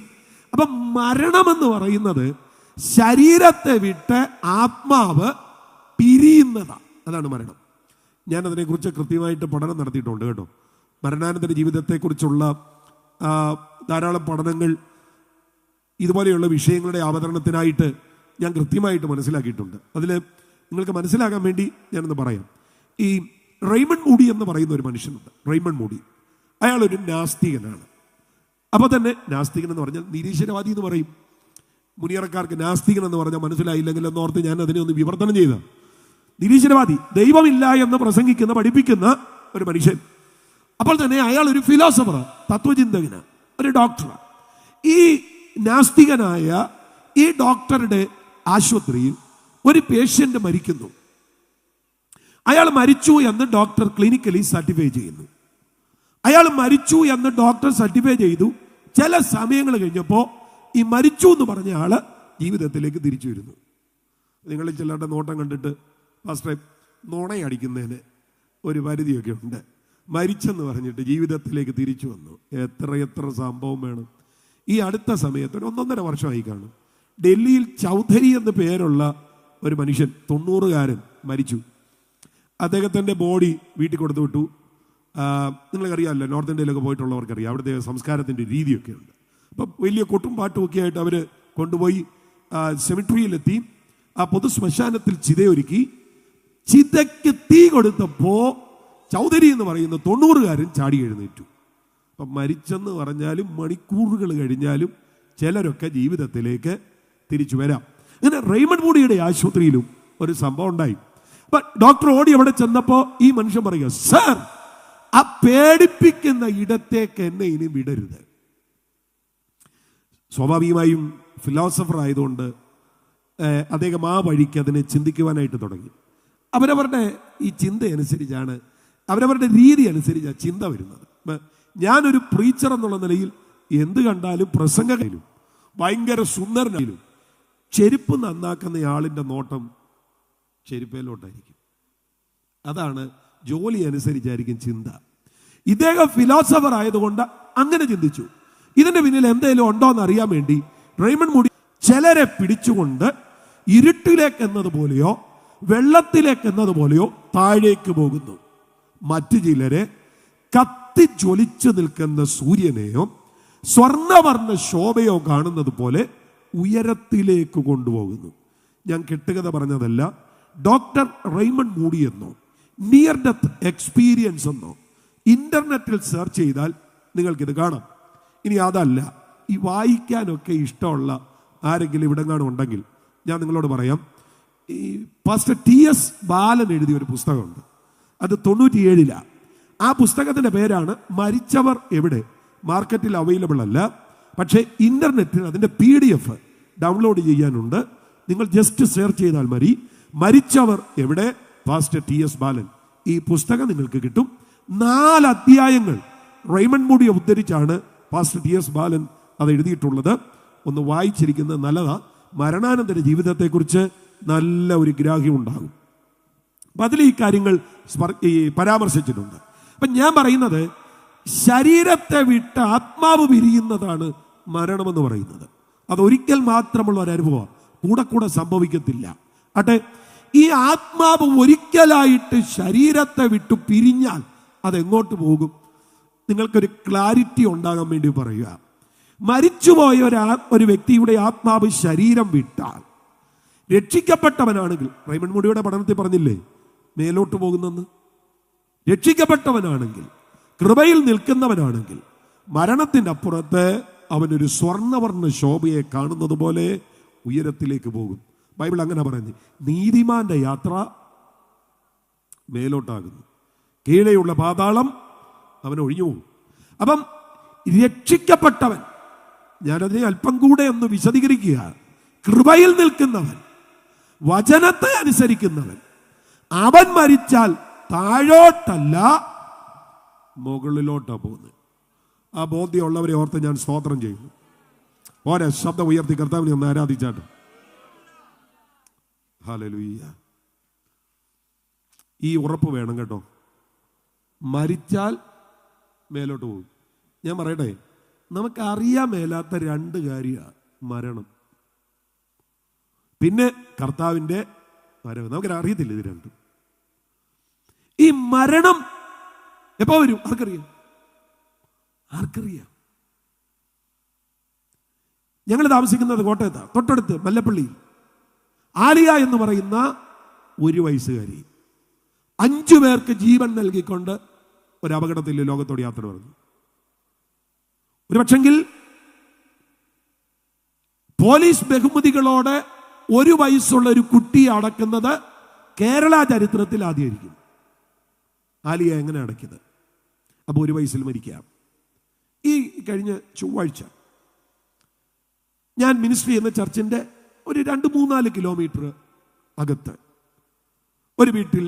അപ്പൊ മരണമെന്ന് പറയുന്നത് ശരീരത്തെ വിട്ട് ആത്മാവ് പിരിയുന്നതാണ്. അതാണ് മരണം. ഞാൻ അതിനെക്കുറിച്ച് കൃത്യമായിട്ട് പഠനം നടത്തിയിട്ടുണ്ട് കേട്ടോ. മരണാനന്തര ജീവിതത്തെക്കുറിച്ചുള്ള ധാരാളം പഠനങ്ങൾ ഇതുപോലെയുള്ള വിഷയങ്ങളുടെ അവതരണത്തിനായിട്ട് ഞാൻ കൃത്യമായിട്ട് മനസ്സിലാക്കിയിട്ടുണ്ട്. അതിൽ നിങ്ങൾക്ക് മനസ്സിലാകാൻ വേണ്ടി ഞാനൊന്ന് പറയാം. ഈ റെയ്മണ്ട് മൂഡി എന്ന് പറയുന്ന ഒരു മനുഷ്യനുണ്ട്. റെയ്മണ്ട് മൂഡി അയാളൊരു നാസ്തികനാണ്. അപ്പോൾ തന്നെ നാസ്തികൻ എന്ന് പറഞ്ഞാൽ നിരീശ്വരവാദി എന്ന് പറയും. മുനിയറക്കാർക്ക് നാസ്തികൻ എന്ന് പറഞ്ഞാൽ മനസ്സിലായില്ലെങ്കിൽ എന്നോർത്ത് ഞാൻ അതിനെ ഒന്ന് വിവർത്തനം ചെയ്ത നിരീശ്വരവാദി, ദൈവമില്ല എന്ന് പ്രസംഗിക്കുന്ന പഠിപ്പിക്കുന്ന ഒരു മനുഷ്യൻ. അപ്പോൾ തന്നെ അയാൾ ഒരു ഫിലോസഫർ, തത്വചിന്തകന്, ഒരു ഡോക്ടറാണ്. ഈ നാസ്തികനായ ഈ ഡോക്ടറുടെ ആശുപത്രിയിൽ ഒരു പേഷ്യന്റ് മരിക്കുന്നു. അയാൾ മരിച്ചു എന്ന് ഡോക്ടർ ക്ലിനിക്കലി സർട്ടിഫൈ ചെയ്യുന്നു. അയാൾ മരിച്ചു എന്ന് ഡോക്ടർ സർട്ടിഫൈ ചെയ്തു. ചില സമയങ്ങൾ കഴിഞ്ഞപ്പോൾ ഈ മരിച്ചു എന്ന് പറഞ്ഞ ആള് ജീവിതത്തിലേക്ക് തിരിച്ചു വരുന്നു. നിങ്ങൾ ചിലരുടെ നോട്ടം കണ്ടിട്ട് ഫസ്റ്റ് നുണയടിക്കുന്നതിന് ഒരു പരിധിയൊക്കെ ഉണ്ട്. മരിച്ചെന്ന് പറഞ്ഞിട്ട് ജീവിതത്തിലേക്ക് തിരിച്ചു വന്നു. എത്ര സംഭവം വേണം. ഈ അടുത്ത സമയത്ത് ഒരു 1.5 വർഷമായി കാണും, ഡൽഹിയിൽ ചൗധരി എന്ന് പേരുള്ള ഒരു മനുഷ്യൻ 90-കാരൻ മരിച്ചു. അദ്ദേഹത്തിൻ്റെ ബോഡി വീട്ടിൽ കൊടുത്തു വിട്ടു. നിങ്ങൾക്കറിയാമല്ലോ, നോർത്ത് ഇന്ത്യയിലൊക്കെ പോയിട്ടുള്ളവർക്കറിയാം, അവിടുത്തെ സംസ്കാരത്തിൻ്റെ രീതിയൊക്കെ ഉണ്ട്. അപ്പം വലിയ കൊട്ടും പാട്ടും ഒക്കെ ആയിട്ട് അവർ കൊണ്ടുപോയി സെമിട്രിയിലെത്തി. ആ പൊതു ശ്മശാനത്തിൽ ചിതയൊരുക്കി. ചിതയ്ക്ക് തീ കൊടുത്തപ്പോൾ ചൗധരി എന്ന് പറയുന്ന 90-കാരൻ ചാടി എഴുന്നേറ്റു. അപ്പം മരിച്ചെന്ന് പറഞ്ഞാലും മണിക്കൂറുകൾ കഴിഞ്ഞാലും ചിലരൊക്കെ ജീവിതത്തിലേക്ക് തിരിച്ചു വരാം. ഇങ്ങനെ റെയ്മണ്ട് മൂഡിയുടെ ആശുപത്രിയിലും ഒരു സംഭവം ഉണ്ടായി. അപ്പൊ ഡോക്ടർ ഓടി അവിടെ ചെന്നപ്പോൾ ഈ മനുഷ്യൻ പറയുക, സർ, ആ പേടിപ്പിക്കുന്ന ഇടത്തേക്ക് എന്നെ ഇനി വിടരുത്. സ്വാഭാവികമായും ഫിലോസഫർ ആയതുകൊണ്ട് അദ്ദേഹം ആ വഴിക്ക് അതിനെ ചിന്തിക്കുവാനായിട്ട് തുടങ്ങി. അവരവരുടെ ഈ ചിന്ത അനുസരിച്ചാണ്, അവരവരുടെ രീതി അനുസരിച്ചാണ് ചിന്ത വരുന്നത്. ഞാനൊരു പ്രീച്ചർ എന്നുള്ള നിലയിൽ എന്ത് കണ്ടാലും, പ്രസംഗയിലും ഭയങ്കര സുന്ദരനായാലും ചെരുപ്പ് നന്നാക്കുന്ന ആളിൻ്റെ നോട്ടം ചെരുപ്പയിലോട്ടായിരിക്കും. അതാണ് ജോലി അനുസരിച്ചായിരിക്കും ചിന്ത. ഇദ്ദേഹം ഫിലോസഫർ ആയതുകൊണ്ട് അങ്ങനെ ചിന്തിച്ചു. ഇതിന്റെ പിന്നിൽ എന്തെങ്കിലും ഉണ്ടോ എന്ന് അറിയാൻ വേണ്ടി റെയ്മണ്ട് മൂഡി ചിലരെ പിടിച്ചുകൊണ്ട് ഇരുട്ടിലേക്ക് എന്നതുപോലെയോ വെള്ളത്തിലേക്ക് എന്നതുപോലെയോ താഴേക്ക് പോകുന്നു. മറ്റു ചിലരെ കത്തിജ്വലിച്ചു നിൽക്കുന്ന സൂര്യനെയോ സ്വർണ്ണവർണ്ണ ശോഭയോ കാണുന്നത് പോലെ ഉയരത്തിലേക്ക് കൊണ്ടുപോകുന്നു. ഞാൻ കെട്ടുകഥ പറഞ്ഞതല്ല. ഡോക്ടർ റെയ്മണ്ട് മൂഡി എന്നോ നിയർ ഡെത്ത് എക്സ്പീരിയൻസ് എന്നോ ഇന്റർനെറ്റിൽ സെർച്ച് ചെയ്താൽ നിങ്ങൾക്കിത് കാണാം. ഇനി അതല്ല, ഈ വായിക്കാനൊക്കെ ഇഷ്ടമുള്ള ആരെങ്കിലും ഇവിടെങ്ങാനും ഉണ്ടെങ്കിൽ ഞാൻ നിങ്ങളോട് പറയാം. ഈ പാസ്റ്റർ TS ബാലൻ എഴുതിയ ഒരു പുസ്തകമുണ്ട്. അത് 97-ലാണ്. ആ പുസ്തകത്തിന്റെ പേരാണ് മരിച്ചവർ എവിടെ. മാർക്കറ്റിൽ അവൈലബിൾ അല്ല, പക്ഷേ ഇന്റർനെറ്റിൽ അതിന്റെ PDF ഡൗൺലോഡ് ചെയ്യാനുണ്ട്. നിങ്ങൾ ജസ്റ്റ് സെർച്ച് ചെയ്താൽ മതി, മരിച്ചവർ എവിടെ, പാസ്റ്റർ TS ബാലൻ. ഈ പുസ്തകം നിങ്ങൾക്ക് കിട്ടും. 4 അധ്യായങ്ങൾ റെയ്മണ്ട് മൂഡിയെ ഉദ്ധരിച്ചാണ് പാസ്റ്റർ TS ബാലൻ അത് എഴുതിയിട്ടുള്ളത്. ഒന്ന് വായിച്ചിരിക്കുന്നത് നല്ലതാ. മരണാനന്തര ജീവിതത്തെക്കുറിച്ച് നല്ല ഒരു ഗ്രാഹ്യം ഉണ്ടാകും. അപ്പം അതിൽ ഈ കാര്യങ്ങൾ പരാമർശിച്ചിട്ടുണ്ട്. അപ്പം ഞാൻ പറയുന്നത്, ശരീരത്തെ വിട്ട് ആത്മാവ് പിരിയുന്നതാണ് മരണമെന്ന് പറയുന്നത്. അതൊരിക്കൽ മാത്രമുള്ള ഒരു അനുഭവമാണ്, കൂടെ സംഭവിക്കത്തില്ല. അട്ടെ, ഈ ആത്മാവ് ഒരിക്കലായിട്ട് ശരീരത്തെ വിട്ടു പിരിഞ്ഞാൽ അതെങ്ങോട്ട് പോകും? നിങ്ങൾക്കൊരു ക്ലാരിറ്റി ഉണ്ടാകാൻ വേണ്ടി പറയുക. മരിച്ചുപോയ ഒരു വ്യക്തിയുടെ ആത്മാവ് ശരീരം വിട്ടാൽ, രക്ഷിക്കപ്പെട്ടവനാണെങ്കിൽ, റെയ്മണ്ട് മൂഡിയുടെ പഠനത്തിൽ പറഞ്ഞില്ലേ മേലോട്ട് പോകുന്നെന്ന്. രക്ഷിക്കപ്പെട്ടവനാണെങ്കിൽ, കൃപയിൽ നിൽക്കുന്നവനാണെങ്കിൽ, മരണത്തിൻ്റെ അപ്പുറത്ത് അവനൊരു സ്വർണ്ണവർണ്ണ ശോഭയെ കാണുന്നത് പോലെ ഉയരത്തിലേക്ക് പോകും. ബൈബിൾ അങ്ങനെ പറഞ്ഞു, നീതിമാന്റെ യാത്ര മേലോട്ടാകുന്നു, കീഴെയുള്ള പാതാളം അവൻ ഒഴിഞ്ഞു പോകും. അപ്പം രക്ഷിക്കപ്പെട്ടവൻ, ഞാനതിനെ അല്പം കൂടെ ഒന്ന് വിശദീകരിക്കുക, കൃപയിൽ നിൽക്കുന്നവൻ, വചനത്തെ അനുസരിക്കുന്നവൻ, അവൻ മരിച്ചാൽ താഴോട്ടല്ല മുകളിലോട്ടാ പോകുന്നത്. ആ ബോധ്യമുള്ളവരെ ഓർത്ത് ഞാൻ സ്തോത്രം ചെയ്യുന്നു. ഓരോ ശബ്ദം ഉയർത്തി കർത്താവിനെ ഒന്ന് ആരാധിച്ചാട്ട്. ഹല്ലേലൂയ. ഈ ഉറപ്പ് വേണം കേട്ടോ. മരിച്ചാൽ മേലോട്ട് പോകും. ഞാൻ പറയട്ടെ, നമുക്കറിയാൻ മേലാത്ത 2 കാര്യമാണ് മരണം, പിന്നെ കർത്താവിൻ്റെ വരവ്. നമുക്കറിയത്തില്ല ഇത് രണ്ടും. ഈ മരണം എപ്പോ വരും ആർക്കറിയാം? ഞങ്ങൾ താമസിക്കുന്നത് കോട്ടയത്താണ്, തൊട്ടടുത്ത് മല്ലപ്പള്ളിയിൽ ആലിയ എന്ന് പറയുന്ന 1 വയസ്സുകാരി 5 പേർക്ക് ജീവൻ നൽകിക്കൊണ്ട് ഒരു അപകടത്തിൽ ലോകത്തോട് യാത്ര പറഞ്ഞു. ഒരു പക്ഷെങ്കിൽ പോലീസ് ബഹുമതികളോടെ 1 വയസ്സുള്ള ഒരു കുട്ടിയെ അടക്കുന്നത് കേരള ചരിത്രത്തിൽ ആദ്യമായിരിക്കും. ആലിയ എങ്ങനെ അടയ്ക്കുന്നത്? അപ്പോൾ 1 വയസ്സിൽ മരിക്കാം. ഈ കഴിഞ്ഞ ചൊവ്വാഴ്ച ഞാൻ മിനിസ്ട്രി എന്ന ചർച്ചിൻ്റെ ഒരു 2-3-4 കിലോമീറ്റർ അകത്ത് ഒരു വീട്ടിൽ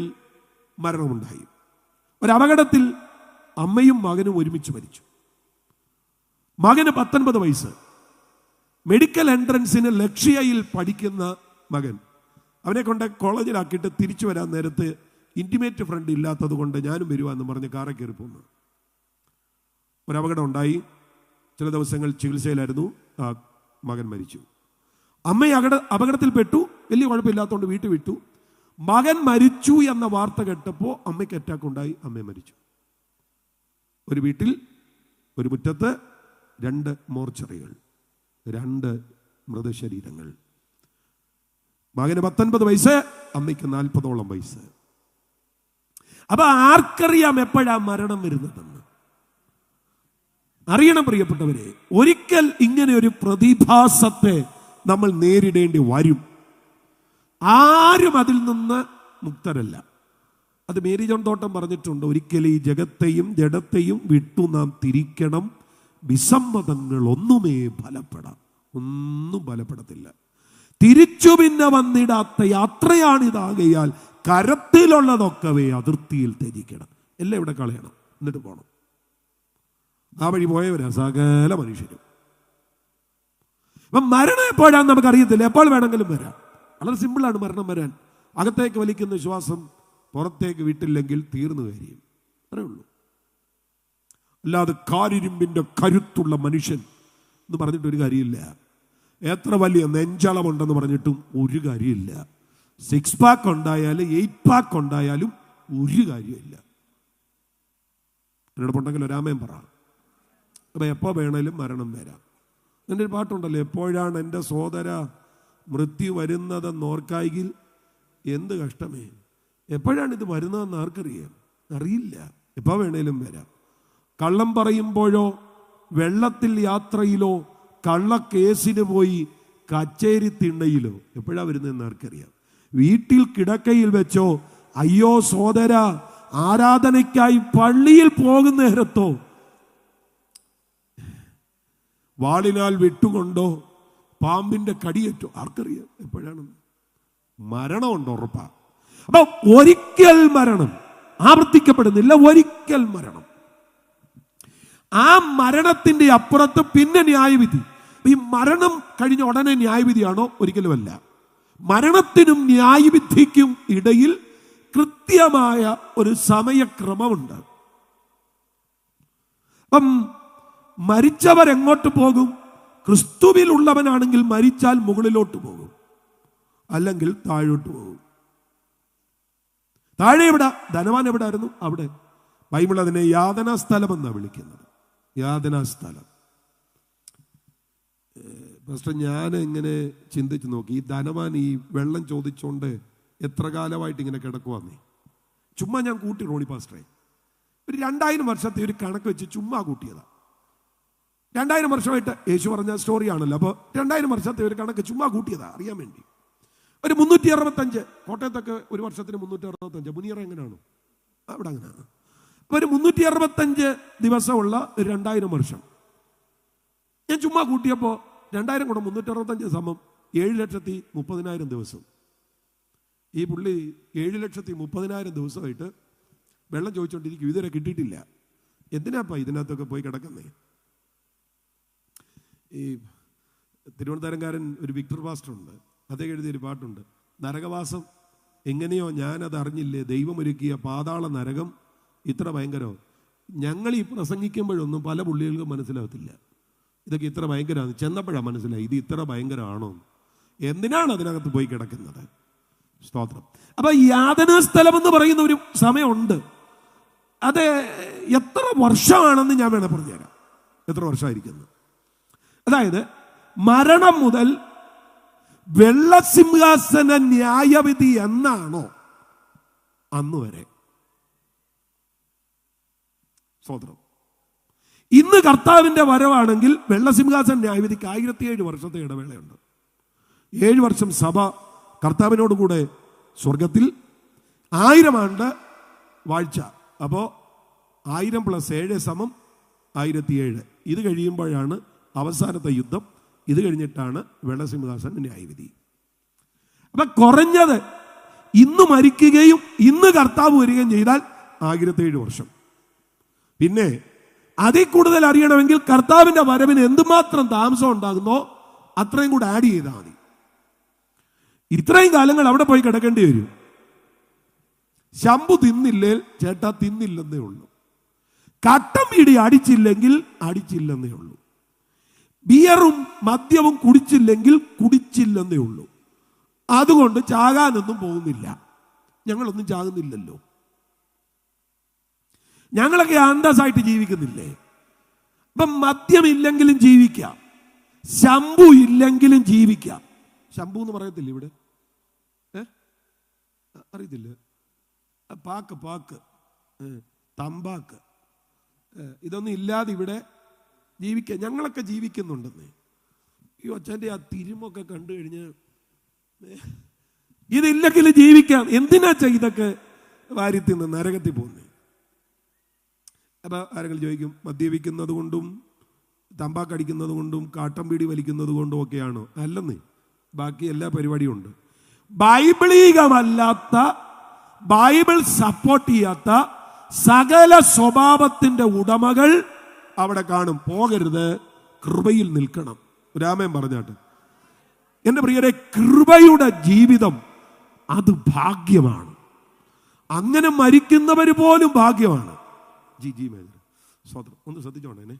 മരണമുണ്ടായി. ഒരു അപകടത്തിൽ അമ്മയും മകനും ഒരുമിച്ച് മരിച്ചു. മകന് 19 വയസ്സ്, മെഡിക്കൽ എൻട്രൻസിന് ലക്ഷ്യയിൽ പഠിക്കുന്ന മകൻ, അവനെ കൊണ്ട് കോളേജിലാക്കിയിട്ട് തിരിച്ചു വരാൻ നേരത്ത് ഇൻറ്റിമേറ്റ് ഫ്രണ്ട് ഇല്ലാത്തത് കൊണ്ട് ഞാനും വരുവാന്ന് പറഞ്ഞ് കാറെ കയറി പോന്നു. ഒരപകടം ഉണ്ടായി. ചില ദിവസങ്ങൾ ചികിത്സയിലായിരുന്നു. ആ മകൻ മരിച്ചു. അമ്മ അപകടത്തിൽപ്പെട്ടു. വലിയ കുഴപ്പമില്ലാത്തതുകൊണ്ട് വീട്ടിൽ വിട്ടു. മകൻ മരിച്ചു എന്ന വാർത്ത കേട്ടപ്പോൾ അമ്മയ്ക്ക് അറ്റാക്ക് ഉണ്ടായി. അമ്മ മരിച്ചു. ഒരു വീട്ടിൽ ഒരു മുറ്റത്ത് 2 മോർച്ചറികൾ, 2 മൃതശരീരങ്ങൾ. മകന് 19 വയസ്സ്, അമ്മയ്ക്ക് 40ഓളം വയസ്സ്. അപ്പൊ ആർക്കറിയാം എപ്പോഴാ മരണം വരുന്നതെന്ന്? അറിയണം പ്രിയപ്പെട്ടവരെ. ഒരിക്കൽ ഇങ്ങനെ ഒരു പ്രതിഭാസത്തെ നമ്മൾ നേരിടേണ്ടി വരും. ആരും അതിൽ നിന്ന് മുക്തരല്ല. അത് മേരി ജോൺ തോട്ടം പറഞ്ഞിട്ടുണ്ട്. ഒരിക്കൽ ഈ ജഗത്തെയും ജഡത്തെയും വിട്ടു നാം തിരിക്കണം. വിസമ്മതങ്ങൾ ഒന്നുമേ ഒന്നും ഫലപ്പെടത്തില്ല. തിരിച്ചു പിന്നെ വന്നിടാത്ത യാത്രയാണിതാകയാൽ കരത്തിലുള്ളതൊക്കവേ അതിർത്തിയിൽ ത്യജിക്കണം. എല്ലാം ഇവിടെ കളയണം, എന്നിട്ട് പോകണം. ആ വഴി പോയവരാ സകല മനുഷ്യരും. അപ്പം മരണം എപ്പോഴാന്ന് നമുക്കറിയത്തില്ല. എപ്പോൾ വേണമെങ്കിലും വരാം. വളരെ സിമ്പിളാണ് മരണം വരാൻ. അകത്തേക്ക് വലിക്കുന്ന ശ്വാസം പുറത്തേക്ക് വിട്ടില്ലെങ്കിൽ തീർന്നു കാര്യം. അത്രേ ഉള്ളൂ. അല്ലാതെ കാരിരുമ്പിന്റെ കരുത്തുള്ള മനുഷ്യൻ എന്ന് പറഞ്ഞിട്ട് ഒരു കാര്യമില്ല. എത്ര വലിയ നെഞ്ചളമുണ്ടെന്ന് പറഞ്ഞിട്ടും ഒരു കാര്യമില്ല. 6 പാക്ക് ഉണ്ടായാലും 8 പാക്ക് ഉണ്ടായാലും ഒരു കാര്യമില്ല. എന്നോടൊപ്പുണ്ടെങ്കിൽ ഒരാമയും പറ. അപ്പം എപ്പോൾ വേണേലും മരണം വരാം. എൻ്റെ ഒരു പാട്ടുണ്ടല്ലോ, എപ്പോഴാണ് എൻ്റെ സോദര മൃത്യു വരുന്നതെന്ന് ഓർക്കായെങ്കിൽ എന്ത് കഷ്ടമേ. എപ്പോഴാണ് ഇത് വരുന്നതെന്ന് ആർക്കറിയാം? അറിയില്ല. എപ്പോൾ വേണേലും വരാം. കള്ളം പറയുമ്പോഴോ വെള്ളത്തിൽ യാത്രയിലോ കള്ളക്കേസിന് പോയി കച്ചേരി തിണ്ണയിലോ എപ്പോഴാണ് വരുന്നതെന്ന് ആർക്കറിയാം? വീട്ടിൽ കിടക്കയിൽ വെച്ചോ അയ്യോ സോദര ആരാധനയ്ക്കായി പള്ളിയിൽ പോകുന്ന നേരത്തോ വാളിനാൽ വിട്ടുകൊണ്ടോ പാമ്പിന്റെ കടിയേറ്റോ ആർക്കറിയാം എപ്പോഴാണ്? മരണമുണ്ടോ? ഉറപ്പാ. അപ്പൊ ഒരിക്കൽ മരണം ആവർത്തിക്കപ്പെടുന്നില്ല. ഒരിക്കൽ മരണം. ആ മരണത്തിന്റെ അപ്പുറത്ത് പിന്നെ ന്യായവിധി. ഈ മരണം കഴിഞ്ഞ ഉടനെ ന്യായവിധിയാണോ? ഒരിക്കലുമല്ല. മരണത്തിനും ന്യായവിധിക്കും ഇടയിൽ കൃത്യമായ ഒരു സമയക്രമമുണ്ട്. അപ്പം മരിച്ചവരെങ്ങോട്ട് പോകും? ക്രിസ്തുവിൽ ഉള്ളവനാണെങ്കിൽ മരിച്ചാൽ മുകളിലോട്ട് പോകും, അല്ലെങ്കിൽ താഴോട്ട് പോകും. താഴെ എവിടെ? ധനവാൻ എവിടെ ആയിരുന്നു? അവിടെ. ബൈബിൾ അതിനെ യാതനാ സ്ഥലം എന്നാണ് വിളിക്കുന്നത്. യാതനാ സ്ഥലം. ഫസ്റ്റ് ഞാൻ ഇങ്ങനെ ചിന്തിച്ച് നോക്കി, ഈ ധനവാൻ ഈ വെള്ളം ചോദിച്ചോണ്ട് എത്ര കാലമായിട്ട് ഇങ്ങനെ കിടക്കുവാന്നേ. ചുമ്മാ ഞാൻ കൂട്ടി റോണി പാസ്റ്ററെ, ഒരു 2000 വർഷത്തെ ഒരു കണക്ക് വെച്ച് ചുമ്മാ കൂട്ടിയതാ. 2000 വർഷമായിട്ട് യേശു പറഞ്ഞ സ്റ്റോറിയാണല്ലോ. അപ്പോൾ 2000 വർഷത്തെ ഒരു കണക്ക് ചുമ്മാ കൂട്ടിയതാ അറിയാൻ വേണ്ടി. ഒരു 365. കോട്ടയത്തൊക്കെ ഒരു വർഷത്തിന് 365. മുനിയറ എങ്ങനെയാണോ? അവിടെ അങ്ങനെയാണ്. അപ്പോൾ ഒരു 365 ദിവസമുള്ള 2000 വർഷം ഞാൻ ചുമ്മാ കൂട്ടിയപ്പോൾ 2000 കൂടെ 365 സമം 7,30,000 ദിവസം. ഈ പുള്ളി 7,30,000 ദിവസമായിട്ട് വെള്ളം ചോദിച്ചുകൊണ്ടിരിക്കും. ഇതുവരെ കിട്ടിയിട്ടില്ല. എന്തിനാപ്പാ ഇതിനകത്തൊക്കെ പോയി കിടക്കുന്നേ? ഈ തിരുവനന്തപുരംകാരൻ ഒരു വിക്ടർ പാസ്റ്റർ ഉണ്ട്. അതേ എഴുതിയൊരു പാട്ടുണ്ട്, നരകവാസം എങ്ങനെയോ ഞാനത് അറിഞ്ഞില്ലേ, ദൈവമൊരുക്കിയ പാതാള നരകം ഇത്ര ഭയങ്കരോ. ഞങ്ങൾ ഈ പ്രസംഗിക്കുമ്പോഴൊന്നും പല പുള്ളികൾക്കും മനസ്സിലാകത്തില്ല ഇതൊക്കെ ഇത്ര ഭയങ്കരമാണ്. ചെന്നപ്പോഴാണ് മനസ്സിലായി ഇത് ഇത്ര ഭയങ്കരമാണോ, എന്തിനാണ് അതിനകത്ത് പോയി കിടക്കുന്നത്. സ്തോത്രം. അപ്പൊ യാതനാ സ്ഥലം എന്ന് പറയുന്ന ഒരു സമയമുണ്ട്. അത് എത്ര വർഷമാണെന്ന് ഞാൻ വേണേൽ പറഞ്ഞുതരാം. എത്ര വർഷമായിരിക്കുന്നു? അതായത് മരണം മുതൽ വെള്ളസിംഹാസന ന്യായവിധി എന്നാണോ അന്ന് വരെ. സ്തോത്രം. ഇന്ന് കർത്താവിന്റെ വരവാണെങ്കിൽ വെള്ളസിംഹാസന ന്യായവിധിക്ക് 1007 വർഷത്തെ ഇടവേളയുണ്ട്. 7 വർഷം സഭ കർത്താവിനോട് കൂടെ സ്വർഗത്തിൽ, 1000 ആണ്ട് വാഴ്ച. അപ്പോൾ 1000 + 7 = 1007. ഇത് കഴിയുമ്പോഴാണ് അവസാനത്തെ യുദ്ധം. ഇത് കഴിഞ്ഞിട്ടാണ് വെള്ളസിംഹാസന ന്യായവിധി. അപ്പൊ കുറഞ്ഞത് ഇന്ന് മരിക്കുകയും ഇന്ന് കർത്താവ് വരികയും ചെയ്താൽ 1007 വർഷം. പിന്നെ അതിൽ കൂടുതൽ അറിയണമെങ്കിൽ കർത്താവിന്റെ വരവിന് എന്തുമാത്രം താമസം ഉണ്ടാകുന്നോ അത്രയും കൂടെ ആഡ് ചെയ്താൽ മതി. ഇത്രയും കാലങ്ങൾ അവിടെ പോയി കിടക്കേണ്ടി വരും. ശംഭു തിന്നില്ലേ ചേട്ടാ, തിന്നില്ലെന്നേ ഉള്ളൂ. കട്ടൻ ബീഡി അടിച്ചില്ലെങ്കിൽ അടിച്ചില്ലെന്നേ ഉള്ളൂ. ബിയറും മദ്യവും കുടിച്ചില്ലെങ്കിൽ കുടിച്ചില്ലെന്നേ ഉള്ളൂ. അതുകൊണ്ട് ചാകാനൊന്നും പോകുന്നില്ല. ഞങ്ങളൊന്നും ചാകുന്നില്ലല്ലോ. ഞങ്ങളൊക്കെ അന്തസ്സായിട്ട് ജീവിക്കുന്നില്ലേ? ഇപ്പം മദ്യമില്ലെങ്കിലും ജീവിക്കാം, ശംഭു ഇല്ലെങ്കിലും ജീവിക്കാം. ശംഭു എന്ന് പറയത്തില്ല ഇവിടെ? അറിയത്തില്ല. പാക്ക് തമ്പാക്ക് ഇതൊന്നും ഇല്ലാതെ ഇവിടെ ജീവിക്കാം. ഞങ്ങളൊക്കെ ജീവിക്കുന്നുണ്ടെന്നേ. ഈ ഒച്ചൻ്റെ ആ തിരുമൊക്കെ കണ്ടു കഴിഞ്ഞ് ഇതില്ലെങ്കിലും ജീവിക്കാം. എന്തിനാച്ചാ ഇതൊക്കെ വാരിത്തിന്ന് നരകത്തിൽ പോകുന്നേ? അപ്പൊ ആരെങ്കിലും ചോദിക്കും, മദ്യപിക്കുന്നത് കൊണ്ടും തമ്പാക്കടിക്കുന്നത് കൊണ്ടും കാട്ടം ബീഡി വലിക്കുന്നത് കൊണ്ടും ഒക്കെയാണോ? അല്ലെന്നേ, ബാക്കി എല്ലാ പരിപാടിയും ഉണ്ട്. ബൈബിളീകമല്ലാത്ത, ബൈബിൾ സപ്പോർട്ട് ചെയ്യാത്ത സകല സ്വഭാവത്തിന്റെ ഉടമകൾ അവിടെ കാണും. പോകരുത്, കൃപയിൽ നിൽക്കണം. രാമൻ പറഞ്ഞാട്ട്. എന്റെ പ്രിയരെ, കൃപയുടെ ജീവിതം അത് ഭാഗ്യമാണ്. അങ്ങനെ മരിക്കുന്നവർ പോലും ഭാഗ്യമാണ്. ജി മേജർ സ്തോത്രം. ഒന്ന് ശ്രദ്ധിച്ചോണേ.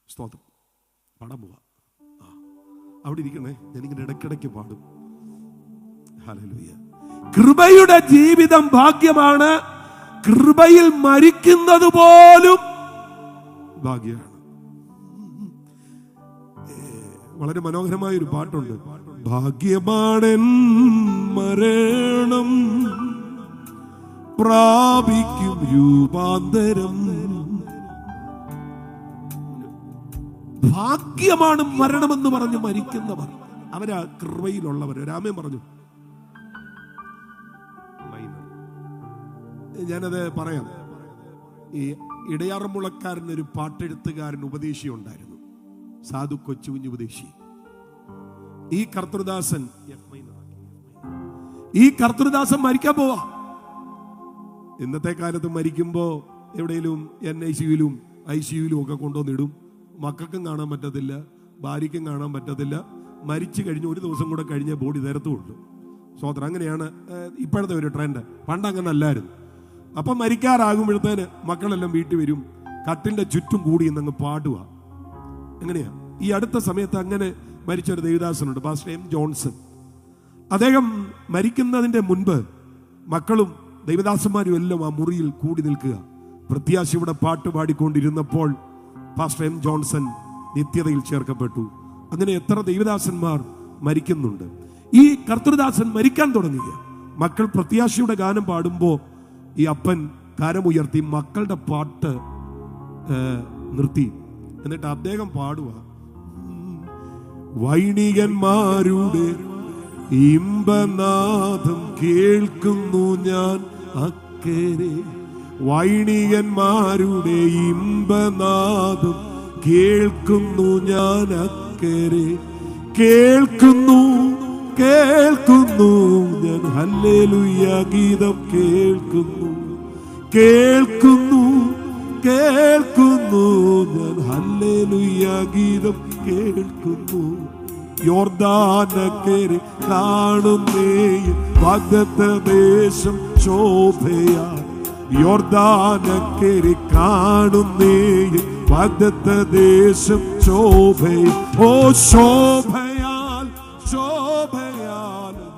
സ്തോത്രം. പാടാൻ പോവാ. അവിടെ ഇരിക്കണേ, ഞാനിങ്ങനെ ഇടയ്ക്കിടയ്ക്ക് പാടും. ഹല്ലേലൂയ. കൃപയുടെ ജീവിതം ഭാഗ്യമാണ്. കൃപയിൽ മരിക്കുന്നത് പോലും ഭാഗ്യമാണ്. വളരെ മനോഹരമായ ഒരു പാട്ടുണ്ട്. ഭാഗ്യമാണെൻ മരണം, പ്രാപിക്കും രൂപാന്തരം. ഭാഗ്യമാണ് മരണമെന്ന് പറഞ്ഞ് മരിക്കുന്നവർ. അവരാ കൃപയിലുള്ളവർ. രാമൻ പറഞ്ഞു. ഞാനത് പറയാം. ഈ ഇടയാറന്മുളക്കാരനൊരു പാട്ടെഴുത്തുകാരൻ ഉപദേശി ഉണ്ടായിരുന്നു, സാധു കൊച്ചുകുഞ്ഞ് ഉപദേശി. ഈ കർത്തൃദാസൻ മരിക്കാൻ പോവാ. ഇന്നത്തെ കാലത്ത് മരിക്കുമ്പോ എവിടെയും NICUയിലും ICUയിലും ഒക്കെ കൊണ്ടുവന്നിടും. മക്കൾക്കും കാണാൻ പറ്റത്തില്ല, ഭാര്യയ്ക്കും കാണാൻ പറ്റത്തില്ല. മരിച്ചു കഴിഞ്ഞ് ഒരു ദിവസം കൂടെ കഴിഞ്ഞ ബോഡി നിരത്തുള്ളൂ. സ്വതന്ത്രം. അങ്ങനെയാണ് ഇപ്പോഴത്തെ ഒരു ട്രെൻഡ്. പണ്ട് അങ്ങനെ അല്ലായിരുന്നു. അപ്പം മരിക്കാറാകുമ്പോഴത്തേന് മക്കളെല്ലാം വീട്ടിൽ വരും, കട്ടിന്റെ ചുറ്റും കൂടി എന്നങ്ങ് പാടുക. എങ്ങനെയാ? ഈ അടുത്ത സമയത്ത് അങ്ങനെ മരിച്ചൊരു ദേവദാസനുണ്ട്, പാസ്റ്റർ M. ജോൺസൺ. അദ്ദേഹം മരിക്കുന്നതിന്റെ മുൻപ് മക്കളും ദൈവദാസന്മാരും എല്ലാം ആ മുറിയിൽ കൂടി നിൽക്കുക. പ്രത്യാശയുടെ പാട്ട് പാടിക്കൊണ്ടിരുന്നപ്പോൾ പാസ്റ്റർ M. ജോൺസൺ നിത്യതയിൽ ചേർക്കപ്പെട്ടു. അങ്ങനെ എത്ര ദൈവദാസന്മാർ മരിക്കുന്നുണ്ട്. ഈ കർത്തൃദാസൻ മരിക്കാൻ തുടങ്ങുക. മക്കൾ പ്രത്യാശയുടെ ഗാനം പാടുമ്പോൾ ഈ അപ്പൻ കരമുയർത്തി മക്കളുടെ പാട്ട് നിർത്തി. എന്നിട്ട് അദ്ദേഹം പാടുക, വൈണികന്മാരുടെ ഇമ്പനാദം കേൾക്കുന്നു ഞാൻ അക്കരെ. വൈണികന്മാരുടെ ഇമ്പനാദം കേൾക്കുന്നു ഞാൻ അക്കരെ. കേൾക്കുന്നു ഞാൻ ഹല്ലേലൂയ ഗീതം കേൾക്കുന്നു. കേൾക്കുന്നു ഞാൻ ഹല്ലേലൂയ ഗീതം കേൾക്കുന്നു. യോർദാനക്കരെ കാണുന്നേ വാഗ്ദത്ത ദേശം ശോഭയാൽ. യോർദാനക്കരെ കാണുന്നേ വാഗ്ദത്ത ദേശം ശോഭയാൽ. ഓ ശോഭയാൽ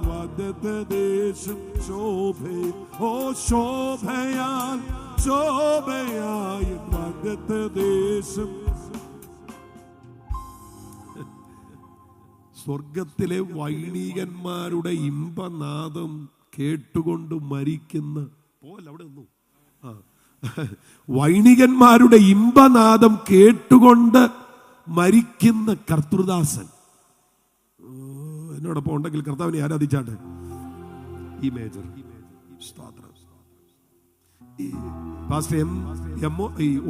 വാഗ്ദത്ത ദേശം ശോഭയാൽ. ഓ ശോഭയാൽ വാഗ്ദത്ത ദേശം. സ്വർഗത്തിലെ വൈണികന്മാരുടെ ഇമ്പനാദം കേട്ടുകൊണ്ട് മരിക്കുന്ന പോലെ അവിടെ ഒന്നും വൈണികന്മാരുടെ ഇമ്പനാദം കേട്ടുകൊണ്ട് മരിക്കുന്ന കർത്തൃദാസൻ എന്നോടൊപ്പം ഉണ്ടെങ്കിൽ കർത്താവിനെ ആരാധിച്ചാട്ടെ. ഈ major pastor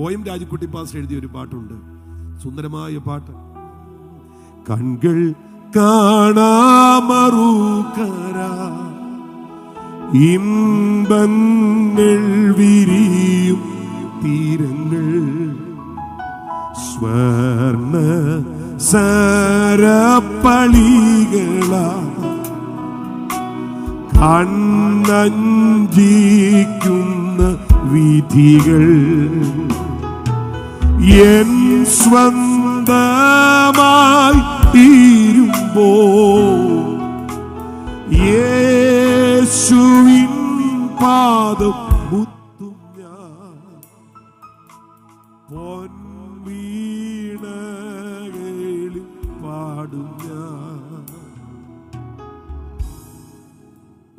OM Rajukutty pastor എഴുതിയ ഒരു പാട്ടുണ്ട്, സുന്ദരമായ പാട്ട്. കൺകൾ കാണാമറുകര ഇമ്പങ്ങൾ വിരിയും തീരങ്ങൾ സ്വർണ്ണ അവസരപ്പളികള കണ്ണഞ്ചിക്കുന്ന വിധികൾ എൻ സ്വന്തമായി തീരുമ്പോ യേശുവിൻ പാദം മുത്തും ഞാൻ പൊൻവീണകളിൽ പാടും ഞാൻ.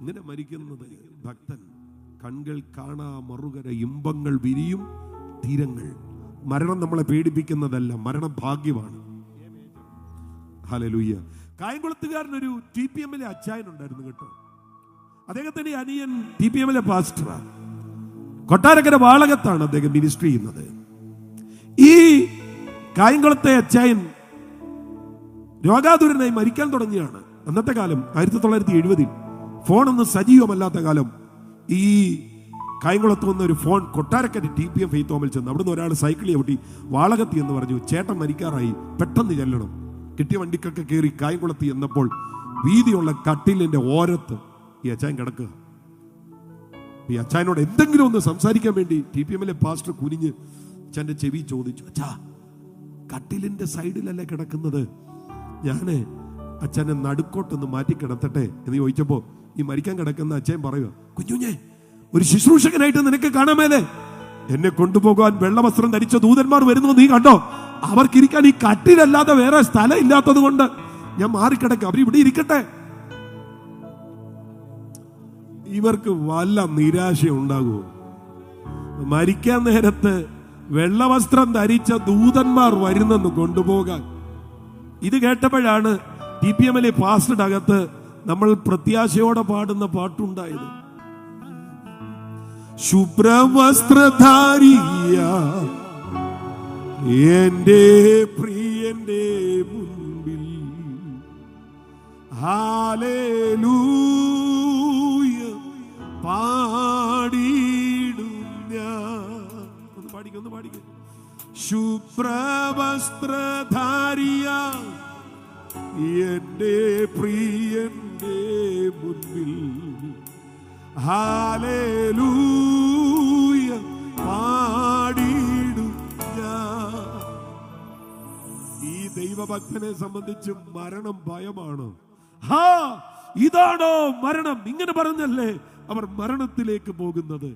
ഇങ്ങനെ മരിക്കുന്നത് ഭക്തൻ. കൺകൾ കാണാ മറുകര ഇമ്പങ്ങൾ വിരിയും തീരങ്ങൾ. മരണം നമ്മളെ പേടിപ്പിക്കുന്നതല്ല, മരണം ഭാഗ്യമാണ്. ഹല്ലേലൂയ. കായംകുളത്തുകാരനൊരു TPM അച്ചായനുണ്ടായിരുന്നു കേട്ടോ. അദ്ദേഹത്തിന്റെ അനിയൻ TPM പാസ്റ്ററാണ്. കൊട്ടാരക്കര വാളകത്താണ് അദ്ദേഹം മിനിസ്ട്രി ചെയ്യുന്നത്. ഈ കായംകുളത്തെ അച്ചായൻ രോഗാതുരനായി മരിക്കാൻ തുടങ്ങിയാണ്. അന്നത്തെ കാലം 1970 ഫോണൊന്നും സജീവമല്ലാത്ത കാലം. ഈ കായംകുളത്ത് വന്ന ഒരു ഫോൺ കൊട്ടാരക്കര TPM ഫെയ്ത്ത് ഹോമിൽ ചെന്ന് അവിടുന്ന് ഒരാൾ സൈക്കിൾ ചവിട്ടി വാളകത്തി എന്ന് പറഞ്ഞു, ചേട്ടൻ മരിക്കാറായി, പെട്ടെന്ന് ചെല്ലണം. കിട്ടിയ വണ്ടിക്കൊക്കെ കയറി കായംകുളത്ത് എന്നപ്പോൾ വീതിയുള്ള കട്ടിലിന്റെ ഓരത്ത് ഈ അച്ചായൻ കിടക്കുക. ഈ അച്ചായനോട് എന്തെങ്കിലും ഒന്ന് സംസാരിക്കാൻ വേണ്ടി TPM പാസ്റ്റർ കുനിഞ്ഞ് അച്ഛൻ്റെ ചെവി ചോദിച്ചു, അച്ഛാ കട്ടിലിന്റെ സൈഡിലല്ലേ കിടക്കുന്നത്, ഞാന് അച്ഛനെ നടുക്കോട്ടൊന്ന് മാറ്റി കിടത്തട്ടെ എന്ന് ചോദിച്ചപ്പോ ഈ മരിക്കാൻ കിടക്കുന്ന അച്ഛൻ പറയുക, കുഞ്ഞുഞ്ഞേ ഒരു ശുശ്രൂഷകനായിട്ട് നിനക്ക് കാണാമേലേ, എന്നെ കൊണ്ടുപോകാൻ വെള്ളവസ്ത്രം ധരിച്ച ദൂതന്മാർ വരുന്നത് നീ കണ്ടോ? അവർക്കിരിക്കാൻ ഈ കട്ടിലല്ലാതെ വേറെ സ്ഥലം ഇല്ലാത്തത് കൊണ്ട് ഞാൻ മാറിക്കിടക്കാം, അവർ ഇവിടെ ഇരിക്കട്ടെ. ഇവർക്ക് വല്ല നിരാശ ഉണ്ടാകുമോ? മരിക്കാൻ നേരത്ത് വെള്ളവസ്ത്രം ധരിച്ച ദൂതന്മാർ വരുന്നെന്ന് കൊണ്ടുപോകാൻ. ഇത് കേട്ടപ്പോഴാണ് TPM പാസ്റ്ററുടെ അകത്ത് നമ്മൾ പ്രത്യാശയോടെ പാടുന്ന പാട്ടുണ്ടായത്. ശുഭ്രവസ്ത്രധാരിയ എന്റെ പ്രിയന്റെ മുൻപിൽ ഹല്ലേലൂയ പാടിടും ഞാൻ. ഒന്ന് പാടിക്ക. ശുഭ്രവസ്ത്രധാരിയ എന്റെ പ്രിയന്റെ മുൻപിൽ ഹല്ലേലൂയ പാടിടും ഞാൻ. ഈ ദൈവഭക്തനെ സംബന്ധിച്ച് മരണം ഭയമാണ്. ഇതാണോ മരണം? ഇങ്ങനെ പറഞ്ഞല്ലേ അവർ മരണത്തിലേക്ക് പോകുന്നത്.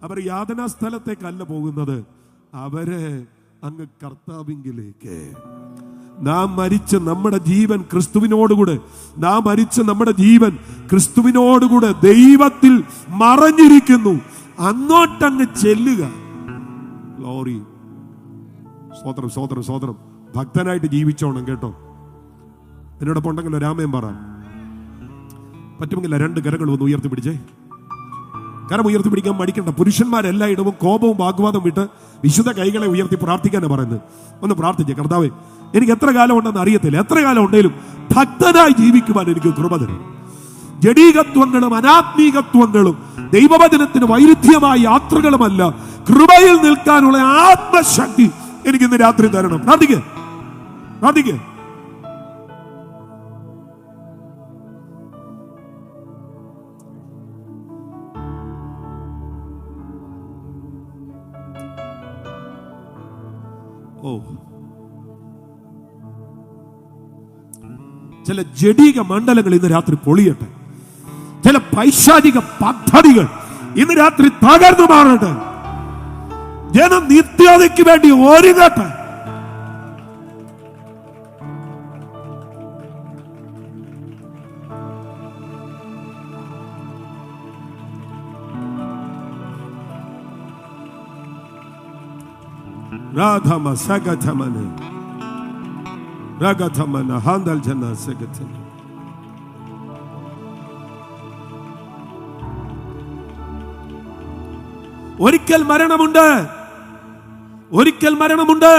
അവർ യാതനാ സ്ഥലത്തേക്കല്ല പോകുന്നത്, അവര് അങ്ങ് കർത്താവിങ്കിലേക്ക്. നാം മരിച്ച നമ്മുടെ ജീവൻ ക്രിസ്തുവിനോടുകൂടെ, നാം മരിച്ച നമ്മുടെ ജീവൻ ക്രിസ്തുവിനോടുകൂടെ ദൈവത്തിൽ മറഞ്ഞിരിക്കുന്നു. അങ്ങോട്ടങ്ങ് ചെല്ലുക. ഗ്ലോറി. സ്തോത്രം സ്തോത്രം സ്തോത്രം. ഭക്തനായിട്ട് ജീവിച്ചോണം കേട്ടോ. എന്നോടൊപ്പം ഉണ്ടെങ്കിലോ രാമയം പറ. പറ്റുമെങ്കില്ല 2 കരങ്ങൾ ഒന്ന് ഉയർത്തിപ്പിടിച്ചേ. കരം ഉയർത്തിപ്പിടിക്കാൻ മടിക്കണ്ട. പുരുഷന്മാരെല്ലായിടവും കോപവും വാഗ്വാദം വിട്ട് വിശുദ്ധ കൈകളെ ഉയർത്തി പ്രാർത്ഥിക്കാനാണ് പറയുന്നത്. ഒന്ന് പ്രാർത്ഥിച്ചേ, കർത്താവേ എനിക്ക് എത്ര കാലം ഉണ്ടെന്ന് അറിയത്തില്ല, എത്ര കാലം ഉണ്ടെങ്കിലും ഭക്തനായി ജീവിക്കുവാൻ എനിക്ക് കൃപ തരും. ജഡീകത്വങ്ങളും അനാത്മീകത്വങ്ങളും ദൈവവചനത്തിന് വൈരുദ്ധ്യമായ യാത്രകളുമല്ല, കൃപയിൽ നിൽക്കാനുള്ള ആത്മശക്തി എനിക്ക് ഇന്ന് രാത്രി തരണം. പ്രാർത്ഥിക്കേ. ചില ജഡീക മണ്ഡലങ്ങൾ ഇന്ന് രാത്രി പൊളിയട്ടെ. ചില പൈശാചിക പദ്ധതികൾ ഇന്ന് രാത്രി തകർന്നു മാറട്ടെ. ജനം നിത്യതയ്ക്ക് വേണ്ടി ഒരുങ്ങട്ടെ. രാധമ സഗതമന രഗതമന ഹാന്ദൽ ജന സഗതമന. ഒരിക്കൽ മരണമുണ്ട്, ഒരിക്കൽ മരണമുണ്ട്.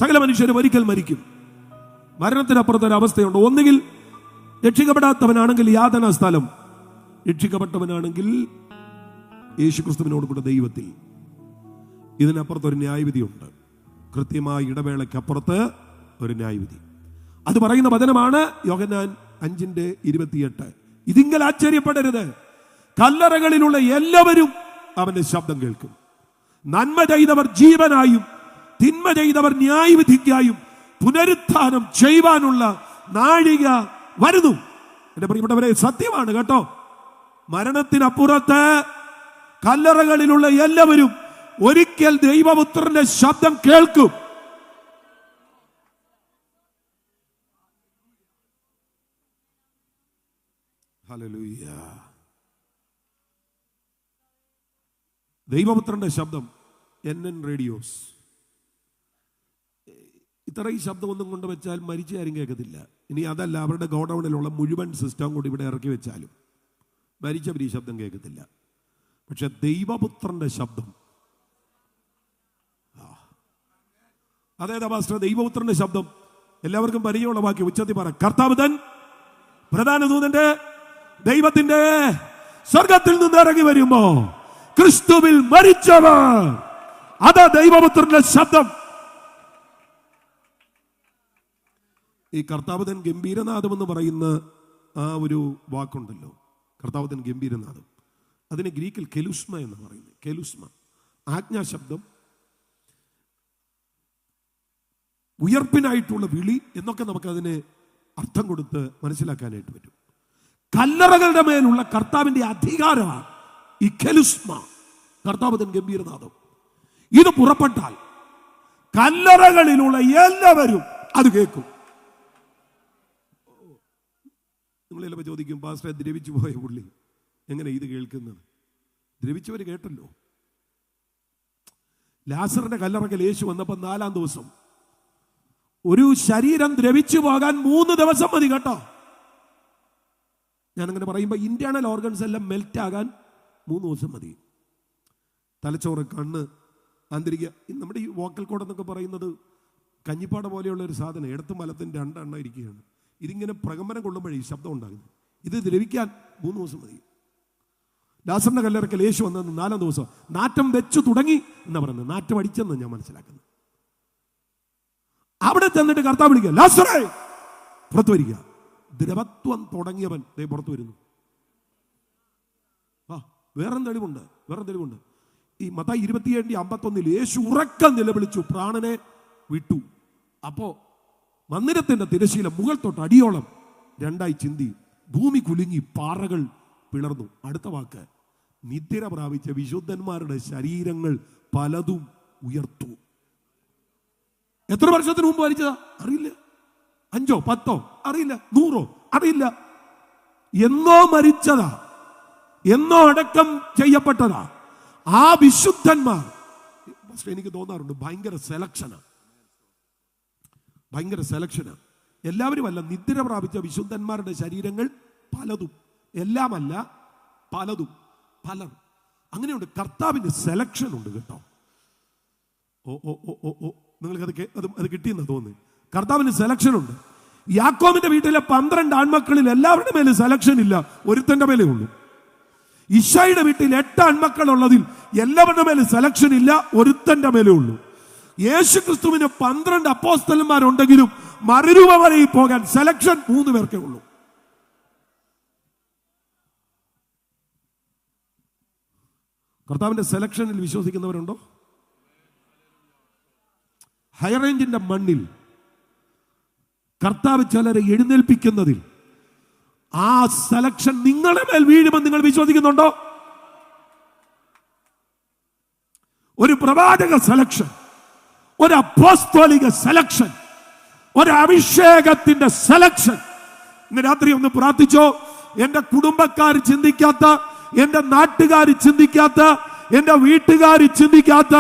സകല മനുഷ്യരും ഒരിക്കൽ മരിക്കും. മരണത്തിനപ്പുറത്തൊരു അവസ്ഥയുണ്ട്. ഒന്നുകിൽ രക്ഷിക്കപ്പെടാത്തവനാണെങ്കിൽ യാതനാ സ്ഥലം, രക്ഷിക്കപ്പെട്ടവനാണെങ്കിൽ യേശുക്രിസ്തുവിനോട് കൂടെ ദൈവത്തിൽ. ഇതിനപ്പുറത്തൊരു ന്യായവിധിയുണ്ട്. കൃത്യമായ ഇടവേളയ്ക്കപ്പുറത്ത് ഒരു ന്യായവിധി. അത് പറയുന്ന വചനമാണ് യോഹന്നാൻ 5:28. ഇതിങ്കൽ ആശ്ചര്യപ്പെടരുത്, കല്ലറകളിലുള്ള എല്ലാവരും അവന്റെ ശബ്ദം കേൾക്കും. നന്മ ചെയ്തവർ ജീവനായും തിന്മ ചെയ്തവർ ന്യായവിധിക്കായും പുനരുത്ഥാനം ചെയ്യുവാനുള്ള നാഴിക വരുന്നു. എന്റെ പ്രിയപ്പെട്ടവരെ, സത്യമാണ് കേട്ടോ. മരണത്തിനപ്പുറത്ത് കല്ലറകളിലുള്ള എല്ലാവരും ഒരിക്കൽ ദൈവപുത്രന്റെ ശബ്ദം കേൾക്കും. ഹല്ലേലൂയ. ദൈവപുത്രന്റെ ശബ്ദം NN റേഡിയോസ്. ഇത്രയും ശബ്ദം ഒന്നും കൊണ്ടുവച്ചാൽ മരിച്ച ആരും കേൾക്കത്തില്ല. ഇനി അതല്ല, അവരുടെ ഗോഡൌണിലുള്ള മുഴുവൻ സിസ്റ്റം കൂടി ഇവിടെ ഇറക്കി വെച്ചാലും മരിച്ചവർ ഈ ശബ്ദം കേൾക്കത്തില്ല. പക്ഷെ ദൈവപുത്രന്റെ ശബ്ദം, അതേതാ പാസ്റ്റർ? ദൈവപുത്രന്റെ ശബ്ദം എല്ലാവർക്കും പരിചയമുള്ള വാക്യം ഉച്ചത്തിൽ പറ. കർത്താവ് തൻ പ്രധാന ദൂതന്റെ ദൈവത്തിന്റെ സ്വർഗത്തിൽ നിന്ന് ഇറങ്ങി വരുമ്പോ ക്രിസ്തുവിൽ മരിച്ചവർ, അതാ ദൈവപുത്രന്റെ ശബ്ദം. ഈ കർത്താവതൻ ഗംഭീരനാദം എന്ന് പറയുന്ന ആ ഒരു വാക്കുണ്ടല്ലോ, കർത്താവതൻ ഗംഭീരനാദം, അതിന് ഗ്രീക്കിൽ കെലുസ്മ എന്ന് പറയുന്നത്. കെലുസ്മ ആജ്ഞാശബ്ദം, ഉയർപ്പിനായിട്ടുള്ള വിളി എന്നൊക്കെ നമുക്കതിന് അർത്ഥം കൊടുത്ത് മനസ്സിലാക്കാനായിട്ട് പറ്റും. കല്ലറകളുടെ മേലുള്ള കർത്താവിന്റെ അധികാരമാണ് ഈ കെലുസ്മ, കർത്താവതൻ ഗംഭീരനാദം. ഇത് പുറപ്പെട്ടാൽ കല്ലറകളിലുള്ള എല്ലാവരും അത് കേൾക്കും. നിങ്ങൾ ചിലപ്പോൾ ചോദിക്കും, പാസ്റ്ററെ ദ്രവിച്ചു പോയ പുള്ളി എങ്ങനെ ഇത് കേൾക്കുന്നത്? ദ്രവിച്ചവർ കേട്ടല്ലോ. ലാസറിന്റെ കല്ലറക്കൽ യേശു വന്നപ്പോൾ 4-ാം ദിവസം ഒരു ശരീരം ദ്രവിച്ചു പോകാൻ 3 ദിവസം മതി കേട്ടോ. ഞാനങ്ങനെ പറയുമ്പോൾ ഇന്റേണൽ ഓർഗൻസ് എല്ലാം മെൽറ്റ് ആകാൻ 3 ദിവസം മതി. തലച്ചോറ്, കണ്ണ്, ആന്തരിക, നമ്മുടെ ഈ വോക്കൽ കോഡ് എന്നൊക്കെ പറയുന്നത് കഞ്ഞിപ്പാട പോലെയുള്ള ഒരു സാധനം, ഇടത്തും വലത്തും 2 എണ്ണം ഇരിക്കുകയാണ്. ഇതിങ്ങനെ പ്രകമ്പനം കൊള്ളുമ്പോഴേ ഈ ശബ്ദം ഉണ്ടാകുന്നത്. ഇത് ദ്രവിക്കാൻ 3 ദിവസം മതി. ലാസറിന്റെ കല്ലറക്കൽ യേശു വന്നത് 4-ാം ദിവസം. നാറ്റം വെച്ചു തുടങ്ങി എന്നാ പറയുന്നത്, നാറ്റം അടിച്ചെന്ന് ഞാൻ മനസ്സിലാക്കുന്നത്. അവിടെ ചെന്നിട്ട് കർത്താവ് വിളിക്കുക, ലാസറേ പുറത്തു വരിക. ദ്രവത്വം തുടങ്ങിയവൻ പുറത്തു വരുന്നു. വേറെ തെളിവുണ്ട്. ഈ മത്തായി 27:51 യേശു ഉറക്കം നിലവിളിച്ചു, പ്രാണനെ വിട്ടു. അപ്പോ മന്ദിരത്തിന്റെ തിരശീല മുകൾ തൊട്ട് അടിയോളം 2ആയി ചിന്തി, ഭൂമി കുലുങ്ങി, പാറകൾ പിളർന്നു. അടുത്ത വാക്ക്, നിദ്ര പ്രാപിച്ച വിശുദ്ധന്മാരുടെ ശരീരങ്ങൾ പലതും ഉയർത്തു. എത്ര വർഷത്തിന് മുമ്പ് മരിച്ചതാ അറിയില്ല. 5 10 അറിയില്ല, 100 അറിയില്ല. എന്നോ മരിച്ചതാ, എന്നോ അടക്കം ചെയ്യപ്പെട്ടതാ. ആ വിശുദ്ധന്മാർ, എനിക്ക് തോന്നാറുണ്ട് ഭയങ്കര സെലക്ഷനാ. എല്ലാവരും അല്ല, നിദ്ര പ്രാപിച്ച വിശുദ്ധന്മാരുടെ ശരീരങ്ങൾ പലതും, എല്ലാമല്ല പലതും, പലർ. അങ്ങനെയുണ്ട്. കർത്താവിന്റെ സെലക്ഷൻ ഉണ്ട് കേട്ടോ. നിങ്ങൾക്ക് അത് കിട്ടിയെന്ന് തോന്നുന്നു. കർത്താവിന് സെലക്ഷൻ ഉണ്ട്. യാക്കോബിന്റെ വീട്ടിലെ 12 ആൺമക്കളിൽ എല്ലാവരുടെ മേലും സെലക്ഷൻ ഇല്ല, ഒരുത്തന്റെ മേലേ ഉള്ളൂ. ഇശായിയുടെ വീട്ടിൽ 8 ആൺമക്കൾ ഉള്ളതിൽ എല്ലാവരുടെ മേലും സെലക്ഷൻ ഇല്ല, ഒരുത്തന്റെ മേലേ ഉള്ളൂ. യേശു ക്രിസ്തുവിന് 12 അപ്പോസ്തലന്മാരുണ്ടെങ്കിലും മറുരൂപ വരെ പോകാൻ സെലക്ഷൻ 3 പേർക്കേ ഉള്ളൂ. കർത്താവിന്റെ സെലക്ഷനിൽ വിശ്വസിക്കുന്നവരുണ്ടോ? ഹൈറേഞ്ചിന്റെ മണ്ണിൽ കർത്താവ് ചിലരെ എഴുന്നേൽപ്പിക്കുന്നതിൽ ആ സെലക്ഷൻ നിങ്ങളുടെ മേൽ വീഴുമെന്ന് നിങ്ങൾ വിശ്വസിക്കുന്നുണ്ടോ? ഒരു പ്രവാചക സെലക്ഷൻ, ഒരു അപ്പോസ്തോലിക സെലക്ഷൻ, ഒരു അഭിഷേകത്തിന്റെ സെലക്ഷൻ. ഇന്ന് രാത്രി ഒന്ന് പ്രാർത്ഥിച്ചോ. എന്റെ കുടുംബക്കാർ ചിന്തിക്കാത്ത, എന്റെ നാട്ടുകാർ ചിന്തിക്കാത്ത, എന്റെ വീട്ടുകാർ ചിന്തിക്കാത്ത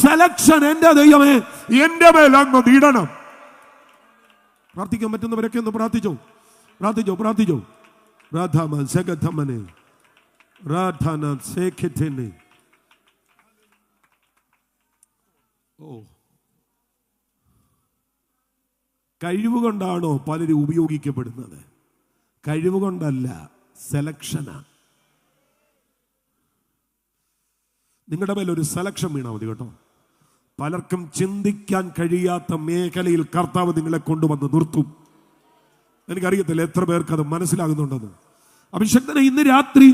സെലക്ഷൻ എന്റെ ദൈവമേ എന്റെ മേൽ അങ്ങ് നീടണം. പ്രാർത്ഥിക്കാൻ പറ്റുന്നവരൊക്കെ ഒന്ന് പ്രാർത്ഥിച്ചോ. കഴിവുകൊണ്ടാണോ പലരും ഉപയോഗിക്കപ്പെടുന്നത്? കഴിവുകൊണ്ടല്ല, സെലക്ഷനാ. നിങ്ങളുടെ മേലൊരു സെലക്ഷൻ വീണാൽ മതി കേട്ടോ. പലർക്കും ചിന്തിക്കാൻ കഴിയാത്ത മേഖലയിൽ കർത്താവ് നിങ്ങളെ കൊണ്ടുവന്ന് നിർത്തും. എനിക്കറിയത്തില്ല എത്ര പേർക്ക് അത് മനസ്സിലാകുന്നുണ്ടെന്ന്. അഭിഷക്തനെ ഇന്ന് രാത്രി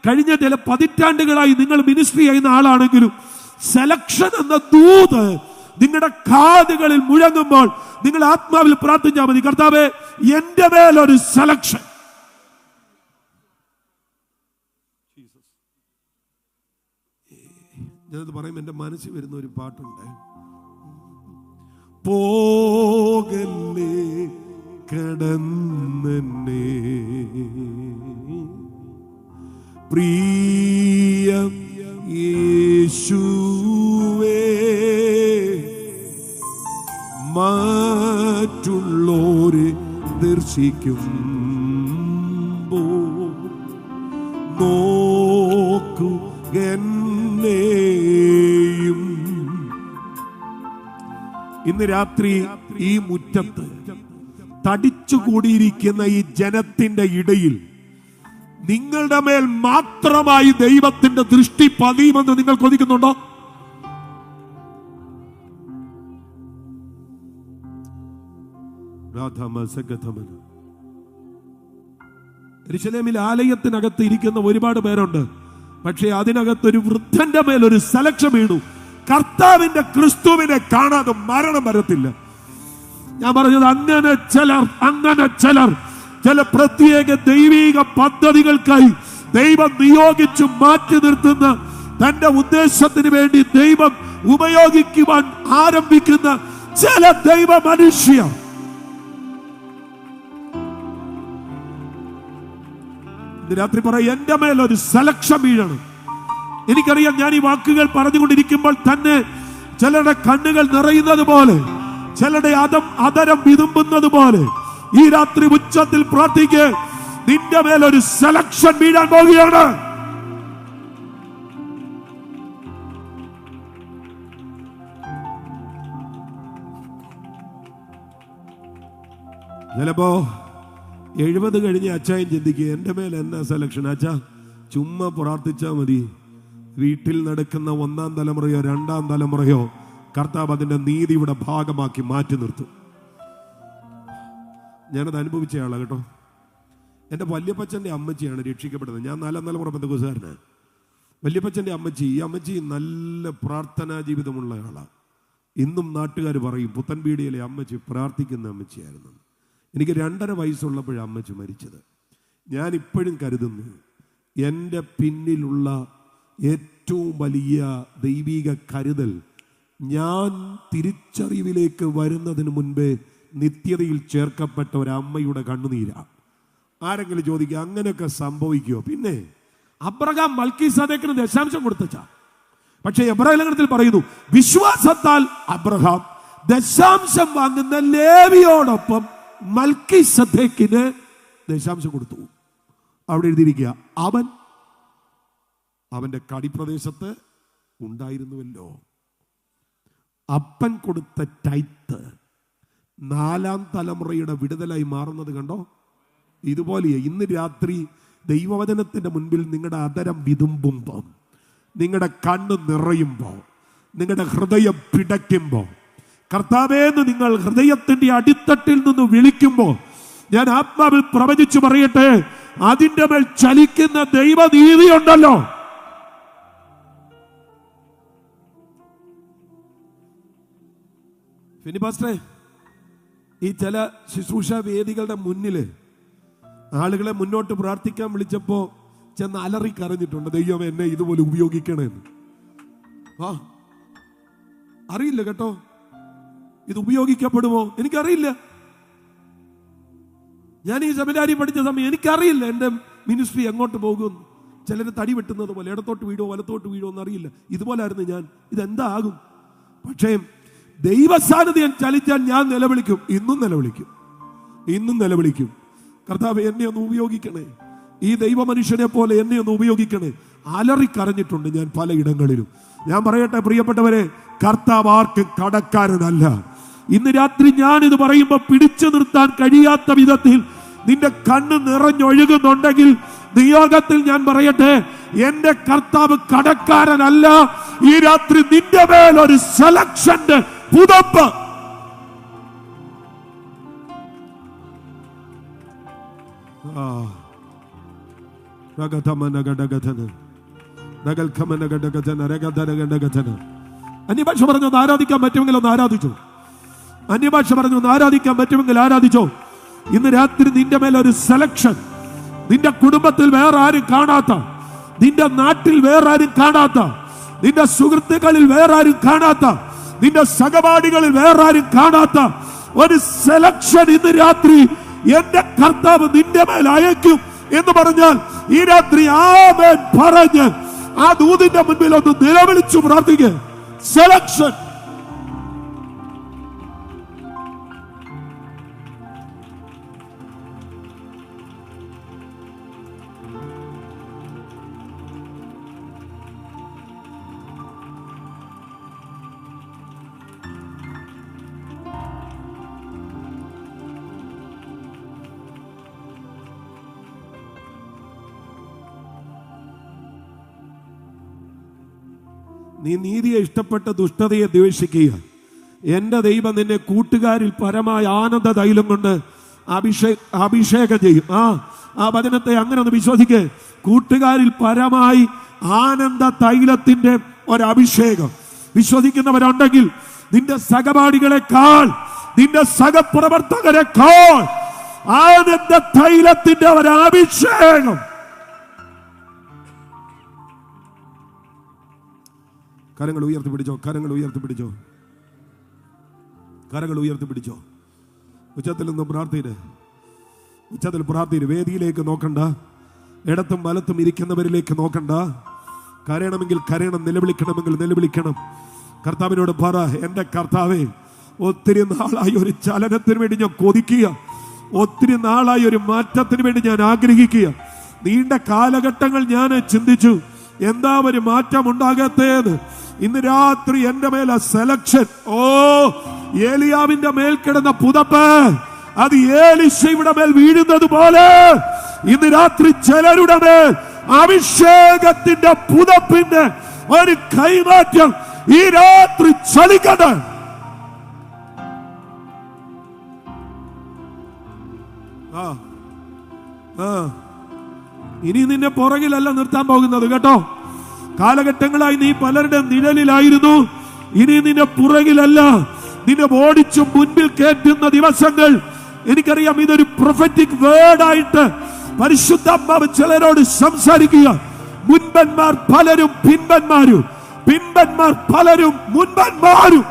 കഴിഞ്ഞ ചില പതിറ്റാണ്ടുകളായി നിങ്ങൾ മിനിസ്ട്രി ചെയ്യുന്ന ആളാണെങ്കിലും സെലക്ഷൻ എന്ന ദൂത് നിങ്ങളുടെ കാതുകളിൽ മുഴങ്ങുമ്പോൾ നിങ്ങൾ ആത്മാവിൽ പ്രാർത്ഥിച്ചാൽ മതി, കർത്താവേ എന്റെ മേലൊരു സെലക്ഷൻ. ഞാനത് പറയും, എന്റെ മനസ്സിൽ വരുന്ന ഒരു പാട്ടുണ്ട്, പോകല്ലേ കടന്നെ പ്രിയ യേശുവേ, മറ്റുള്ളോരെ ദർശിക്കുമ്പോ നോക്കു എന്നെയും. ഇന്ന് രാത്രി ഈ മുറ്റത്ത് തടിച്ചുകൂടിയിരിക്കുന്ന ഈ ജനത്തിന്റെ ഇടയിൽ നിങ്ങളുടെ മേൽ മാത്രമായി ദൈവത്തിന്റെ ദൃഷ്ടി പതിയുമെന്ന് നിങ്ങൾ കൊതിക്കുന്നുണ്ടോ? യെരൂശലേമിൽ ആലയത്തിനകത്ത് ഇരിക്കുന്ന ഒരുപാട് പേരുണ്ട്. പക്ഷേ അതിനകത്തൊരു വൃദ്ധന്റെ മേൽ ഒരു സെലക്ഷൻ വീണു. കർത്താവിന്റെ ക്രിസ്തുവിനെ കാണാതെ മരണം വരത്തില്ല. ഞാൻ പറഞ്ഞത് അങ്ങനെ ചിലർ ചില പ്രത്യേക ദൈവിക പദ്ധതികൾക്കായി ദൈവം നിയോഗിച്ചു മാറ്റി നിർത്തുന്ന, തന്റെ ഉദ്ദേശത്തിന് വേണ്ടി ദൈവം ഉപയോഗിക്കുവാൻ ആരംഭിക്കുന്ന ചില ദൈവ മനുഷ്യർ. രാത്രി പറയും, എന്റെ മേലൊരു സെലക്ഷൻ വീഴണം. എനിക്കറിയാം, ഞാൻ ഈ വാക്കുകൾ പറഞ്ഞുകൊണ്ടിരിക്കുമ്പോൾ തന്നെ ചിലരുടെ കണ്ണുകൾ നിറയുന്നത് പോലെ, ചിലരുടെ അതരം വിതുമ്പുന്നത് പോലെ ഈ രാത്രി ഉച്ചത്തിൽ പ്രാർത്ഥിക്ക്, നിന്റെ മേലൊരു സെലക്ഷൻ വീഴാൻ പോകുകയാണ്. ചിലപ്പോ 70 കഴിഞ്ഞ് അച്ചായൻ ചിന്തിക്കുക, എന്റെ മേൽ എന്നാ സെലക്ഷൻ അച്ഛാ? ചുമ്മാ പ്രാർത്ഥിച്ചാ മതി. വീട്ടിൽ നടക്കുന്ന 1-ാം തലമുറയോ 2-ാം തലമുറയോ കർത്താവ് അതിന്റെ നീതിയുടെ ഭാഗമാക്കി മാറ്റി നിർത്തും. ഞാനത് അനുഭവിച്ചയാളാ കേട്ടോ. എൻ്റെ വല്യപ്പച്ചൻ്റെ അമ്മച്ചിയാണ് രക്ഷിക്കപ്പെടുന്നത്. ഞാൻ 4-ാം തലമുറ പെന്തക്കോസ്തുകാരനാണ്. വല്യപ്പച്ചൻ്റെ അമ്മച്ചി, ഈ അമ്മച്ചി നല്ല പ്രാർത്ഥനാ ജീവിതമുള്ള ആളാണ്. ഇന്നും നാട്ടുകാർ പറയും പുത്തൻപീടിയിലെ അമ്മച്ചി പ്രാർത്ഥിക്കുന്ന അമ്മച്ചിയായിരുന്നു. എനിക്ക് 2.5 വയസ്സുള്ളപ്പോഴാണ് അമ്മച്ചി മരിച്ചത്. ഞാൻ ഇപ്പോഴും കരുതുന്നു എൻ്റെ പിന്നിലുള്ള ഏറ്റവും വലിയ ദൈവിക കരുതൽ ഞാൻ തിരിച്ചറിവിലേക്ക് വരുന്നതിന് മുൻപേ നിത്യതയിൽ ചേർക്കപ്പെട്ട ഒരമ്മയുടെ കണ്ണുനീരാണ്. ആരെങ്കിലും ചോദിക്കുക, അങ്ങനെയൊക്കെ സംഭവിക്കുമോ? പിന്നെ അബ്രഹാം മൽക്കീസദേക്കിന് ദശാംശം കൊടുത്തച്ചാ. പക്ഷേ എബ്രായ ലേഖനത്തിൽ പറയുന്നു, വിശ്വാസത്താൽ അബ്രഹാം ദശാംശം വാങ്ങുന്ന ലേവിയോടൊപ്പം മൽക്കീസദേക്കിന് ദശാംശം കൊടുത്തു. അവിടെ എഴുതിയിരിക്കുക, അവന്റെ കടിപ്രദേശത്ത് ഉണ്ടായിരുന്നുവല്ലോ. അപ്പൻ കൊടുത്ത ടൈത്ത് 4-ാം തലമുറയുടെ വിടുതലായി മാറുന്നത് കണ്ടോ? ഇതുപോലെ ഇന്ന് രാത്രി ദൈവവചനത്തിന്റെ മുൻപിൽ നിങ്ങളുടെ അതരം വിതുമ്പുമ്പോൾ, നിങ്ങളുടെ കണ്ണ് നിറയുമ്പോൾ, നിങ്ങളുടെ ഹൃദയം പിടയ്ക്കുമ്പോൾ, കർത്താവേന്ന് നിങ്ങൾ ഹൃദയത്തിന്റെ അടിത്തട്ടിൽ നിന്ന് വിളിക്കുമ്പോൾ, ഞാൻ ആത്മാവിൽ പ്രവചിച്ചു പറയട്ടെ, അതിന്റെ മേൽ ചലിക്കുന്ന ദൈവനീതി ഉണ്ടല്ലോ. ഫിനി പാസ്റ്ററെ, ഈ ചില ശുശ്രൂഷ വേദികളുടെ മുന്നിൽ ആളുകളെ മുന്നോട്ട് പ്രാർത്ഥിക്കാൻ വിളിച്ചപ്പോ ചെന്ന് അലറി കരഞ്ഞിട്ടുണ്ട്, ദൈവം എന്നെ ഇതുപോലെ ഉപയോഗിക്കണമെന്ന്. അറിയില്ല കേട്ടോ, ഇത് ഉപയോഗിക്കപ്പെടുമോ എനിക്കറിയില്ല. ഞാൻ ഈ സെമിനാരി പഠിച്ച സമയം എനിക്കറിയില്ല എൻ്റെ മിനിസ്ട്രി എങ്ങോട്ട് പോകുമെന്ന്. ചിലർ തടി വെട്ടുന്നത് പോലെ ഇടത്തോട്ട് വീഴുമോ വലത്തോട്ട് വീഴുമോ എന്നറിയില്ല. ഇതുപോലായിരുന്നു ഞാൻ. ഇതെന്താകും? പക്ഷേ ദൈവസാന്നിധ്യം ചലിച്ചാൽ ഞാൻ നിലവിളിക്കും. ഇന്നും നിലവിളിക്കും, കർത്താവ് എന്നെ ഒന്ന് ഉപയോഗിക്കണേ, ഈ ദൈവ മനുഷ്യനെ പോലെ എന്നെ ഒന്ന് ഉപയോഗിക്കണേ. അലറിക്കരഞ്ഞിട്ടുണ്ട് ഞാൻ പലയിടങ്ങളിലും. ഞാൻ പറയട്ടെ പ്രിയപ്പെട്ടവരെ, കർത്താവ് ആർക്കും കടക്കാരനല്ല. ഇന്ന് രാത്രി ഞാൻ ഇത് പറയുമ്പോൾ പിടിച്ചു നിർത്താൻ കഴിയാത്ത വിധത്തിൽ നിന്റെ കണ്ണ് നിറഞ്ഞൊഴുകുന്നുണ്ടെങ്കിൽ നിയോഗത്തിൽ ഞാൻ പറയട്ടെ, എന്റെ കർത്താവ് കടക്കാരനല്ല. ഈ രാത്രി നിന്റെ മേൽ ഒരു സെലക്ഷന്റെ പുതപ്പ്. അന്യഭാഷ പറഞ്ഞു ഒന്ന് ആരാധിക്കാൻ പറ്റുമെങ്കിൽ ഒന്ന് ആരാധിച്ചു. അന്യഭാഷ പറഞ്ഞു ഒന്ന് ആരാധിക്കാൻ പറ്റുമെങ്കിൽ ആരാധിച്ചോ. ഇന്ന് രാത്രി നിന്റെ മേലെ ഒരു സെലക്ഷൻ. നിന്റെ കുടുംബത്തിൽ വേറെ ആരും കാണാത്ത, നിന്റെ നാട്ടിൽ വേറെ ആരും കാണാത്ത, നിന്റെ സുഹൃത്തുക്കളിൽ വേറെ ആരും കാണാത്ത, നിന്റെ സഹപാഠികളിൽ വേറെ ആരും കാണാത്ത ഒരു സെലക്ഷൻ ഇന്ന് രാത്രി എന്റെ കർത്താവ് നിന്റെ മേൽ അയക്കും എന്ന് പറഞ്ഞാൽ ഈ രാത്രി ആമേൻ പറഞ്ഞ് ആ ദൂതിന്റെ മുൻപിൽ ഒന്ന് നിലവിളിച്ചു പ്രാർത്ഥിക്കുക. സെലക്ഷൻ. നീ നീതിയെ ഇഷ്ടപ്പെട്ട ദുഷ്ടതയെ ദ്വേഷിക്കുക. എന്റെ ദൈവം നിന്നെ കൂട്ടുകാരിൽ പരമായ ആനന്ദ തൈലം കൊണ്ട് അഭിഷേകം ചെയ്യും. ആ വചനത്തെ അങ്ങനെ ഒന്ന് വിശ്വസിക്കുക. കൂട്ടുകാരിൽ പരമായി ആനന്ദ തൈലത്തിന്റെ ഒരഭിഷേകം വിശ്വസിക്കുന്നവരുണ്ടെങ്കിൽ നിന്റെ സഹപാഠികളെക്കാൾ, നിന്റെ സഹപ്രവർത്തകരെക്കാൾ ആനന്ദ തൈലത്തിന്റെ ഒരഭിഷേകം. കരങ്ങൾ ഉയർത്തിപ്പിടിച്ചോ, കരങ്ങൾ ഉയർത്തിപ്പിടിച്ചോ, കരങ്ങൾ ഉയർത്തിപ്പിടിച്ചോ. ഉച്ചത്തിൽ നിന്നും പ്രാർത്ഥന, ഉച്ചത്തിൽ പ്രാർത്ഥന. വേദിയിലേക്ക് നോക്കണ്ട, ഇടത്തും വലത്തും ഇരിക്കുന്നവരിലേക്ക് നോക്കണ്ട. കരയണമെങ്കിൽ കരയണം, നിലവിളിക്കണമെങ്കിൽ നിലവിളിക്കണം. കർത്താവിനോട് പറ, എൻ്റെ കർത്താവേ, ഒത്തിരി നാളായി ഒരു ചലനത്തിന് വേണ്ടി ഞാൻ കൊതിക്കുക, ഒത്തിരി നാളായി ഒരു മാറ്റത്തിന് വേണ്ടി ഞാൻ ആഗ്രഹിക്കുക. നീണ്ട കാലഘട്ടങ്ങൾ ഞാൻ ചിന്തിച്ചു, എന്താ ഒരു മാറ്റം ഉണ്ടാകത്തേന്ന്. ഇന്ന് രാത്രി എന്റെ മേല സെലക്ഷൻ. ഏലിയാവിന്റെ മേൽ കിടന്ന പുതപ്പ് അത് എലീശയുടെ മേൽ വീഴുന്നത് പോലെ ഇന്ന് രാത്രി ചിലരുടെ മേൽ അഭിഷേകത്തിന്റെ പുതപ്പിന്റെ ഒരു കൈമാറ്റം ഈ രാത്രി ചലിക്കട്ടെ. ഇനി നിന്റെ പുറകിലല്ല നിർത്താൻ പോകുന്നത് കേട്ടോ. കാലഘട്ടങ്ങളായി നീ പലരുടെ നിഴലിലായിരുന്നു. ഇനി നിന്റെ പുറകിലല്ല, നിന്നെ ഓടിച്ചു മുൻപിൽ കയറ്റുന്ന ദിവസങ്ങൾ. എനിക്കറിയാം ഇതൊരു പ്രൊഫറ്റിക് വേർഡായിട്ട് പരിശുദ്ധാത്മാവ് ചിലരോട് സംസാരിക്കുക. മുൻപന്മാർ പലരും പിൻപന്മാരും, പിൻപന്മാർ പലരും മുൻപന്മാരും.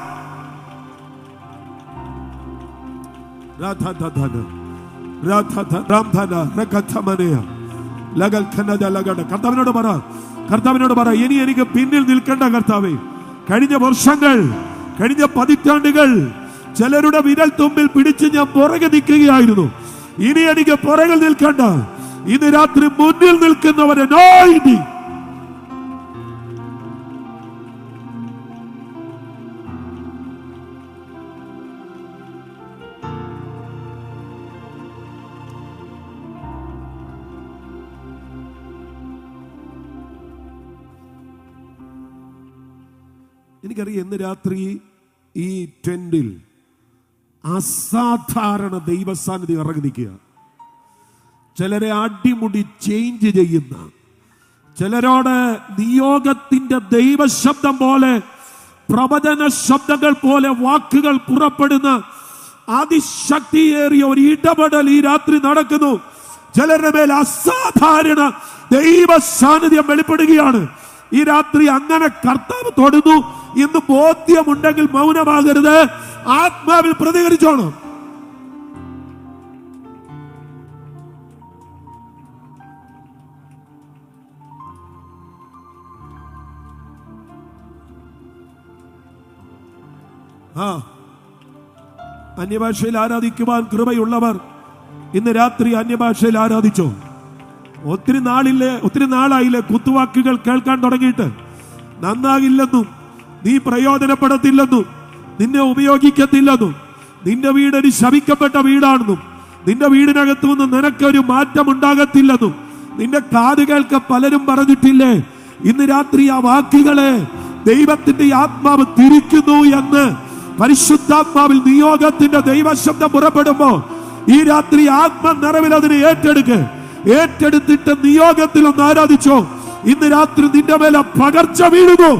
കർത്താവിനോട് പറ, കർത്താവിനോട് പറ, ഇനി എനിക്ക് പിന്നിൽ നിൽക്കേണ്ട കർത്താവേ. കഴിഞ്ഞ വർഷങ്ങൾ, കഴിഞ്ഞ പതിറ്റാണ്ടുകൾ ചിലരുടെ വിരൽ തുമ്പിൽ പിടിച്ച് ഞാൻ പുറകെ നിൽക്കുകയായിരുന്നു. ഇനി എനിക്ക് പുറകിൽ നിൽക്കണ്ട. ഇന്ന് രാത്രി മുന്നിൽ നിൽക്കുന്നവരെ നോയിനി. എനിക്കറിയാം ഇന്ന് രാത്രി ഈ ടെന്റിൽ അസാധാരണ ദൈവസാന്നിധ്യം ഇറങ്ങി നിൽക്കുക. ചിലരെ അടിമുടി ചേഞ്ച് ചെയ്യുന്ന, ചിലരോട് നിയോഗത്തിന്റെ ദൈവശബ്ദം പോലെ, പ്രവചന ശബ്ദങ്ങൾ പോലെ വാക്കുകൾ പുറപ്പെടുന്ന അതിശക്തിയേറിയ ഒരു ഇടപെടൽ ഈ രാത്രി നടക്കുന്നു. ചിലരുടെ മേൽ അസാധാരണ ദൈവ സാന്നിധ്യം വെളിപ്പെടുകയാണ് ഈ രാത്രി. അങ്ങനെ കർത്താവ് തൊടുന്നു എന്ന് ബോധ്യമുണ്ടെങ്കിൽ മൗനമാകരുത്, ആത്മാവിൽ പ്രതികരിച്ചോണം. അന്യഭാഷയിൽ ആരാധിക്കുവാൻ കൃപയുള്ളവർ ഇന്ന് രാത്രി അന്യഭാഷയിൽ ആരാധിച്ചോ. ഒത്തിരി നാളായില്ലേ കുത്തുവാക്കുകൾ കേൾക്കാൻ തുടങ്ങിയിട്ട്. നന്നാകില്ലെന്നും, നീ പ്രയോജനപ്പെടത്തില്ലെന്നും, നിന്നെ ഉപയോഗിക്കത്തില്ലെന്നും, നിന്റെ വീടൊരു ശപിക്കപ്പെട്ട വീടാണെന്നും, നിന്റെ വീടിനകത്തു നിന്ന് നിനക്കൊരു മാറ്റം ഉണ്ടാകത്തില്ലെന്നും നിന്റെ കാതുകൾക്ക് പലരും പറഞ്ഞിട്ടില്ലേ? ഇന്ന് രാത്രി ആ വാക്കുകളെ ദൈവത്തിന്റെ ആത്മാവ് തിരിക്കുന്നു എന്ന് പരിശുദ്ധാത്മാവിൽ നിയോഗത്തിന്റെ ദൈവശബ്ദം പുറപ്പെടുമ്പോ ഈ രാത്രി ആത്മ നിറവിൽ അതിനെ ഏറ്റെടുത്തിട്ട് നിയോഗത്തിൽ ഒന്ന് ആരാധിച്ചോ. ഇന്ന് രാത്രി നിന്റെ മേലെ പകർച്ച വീഴുന്നു.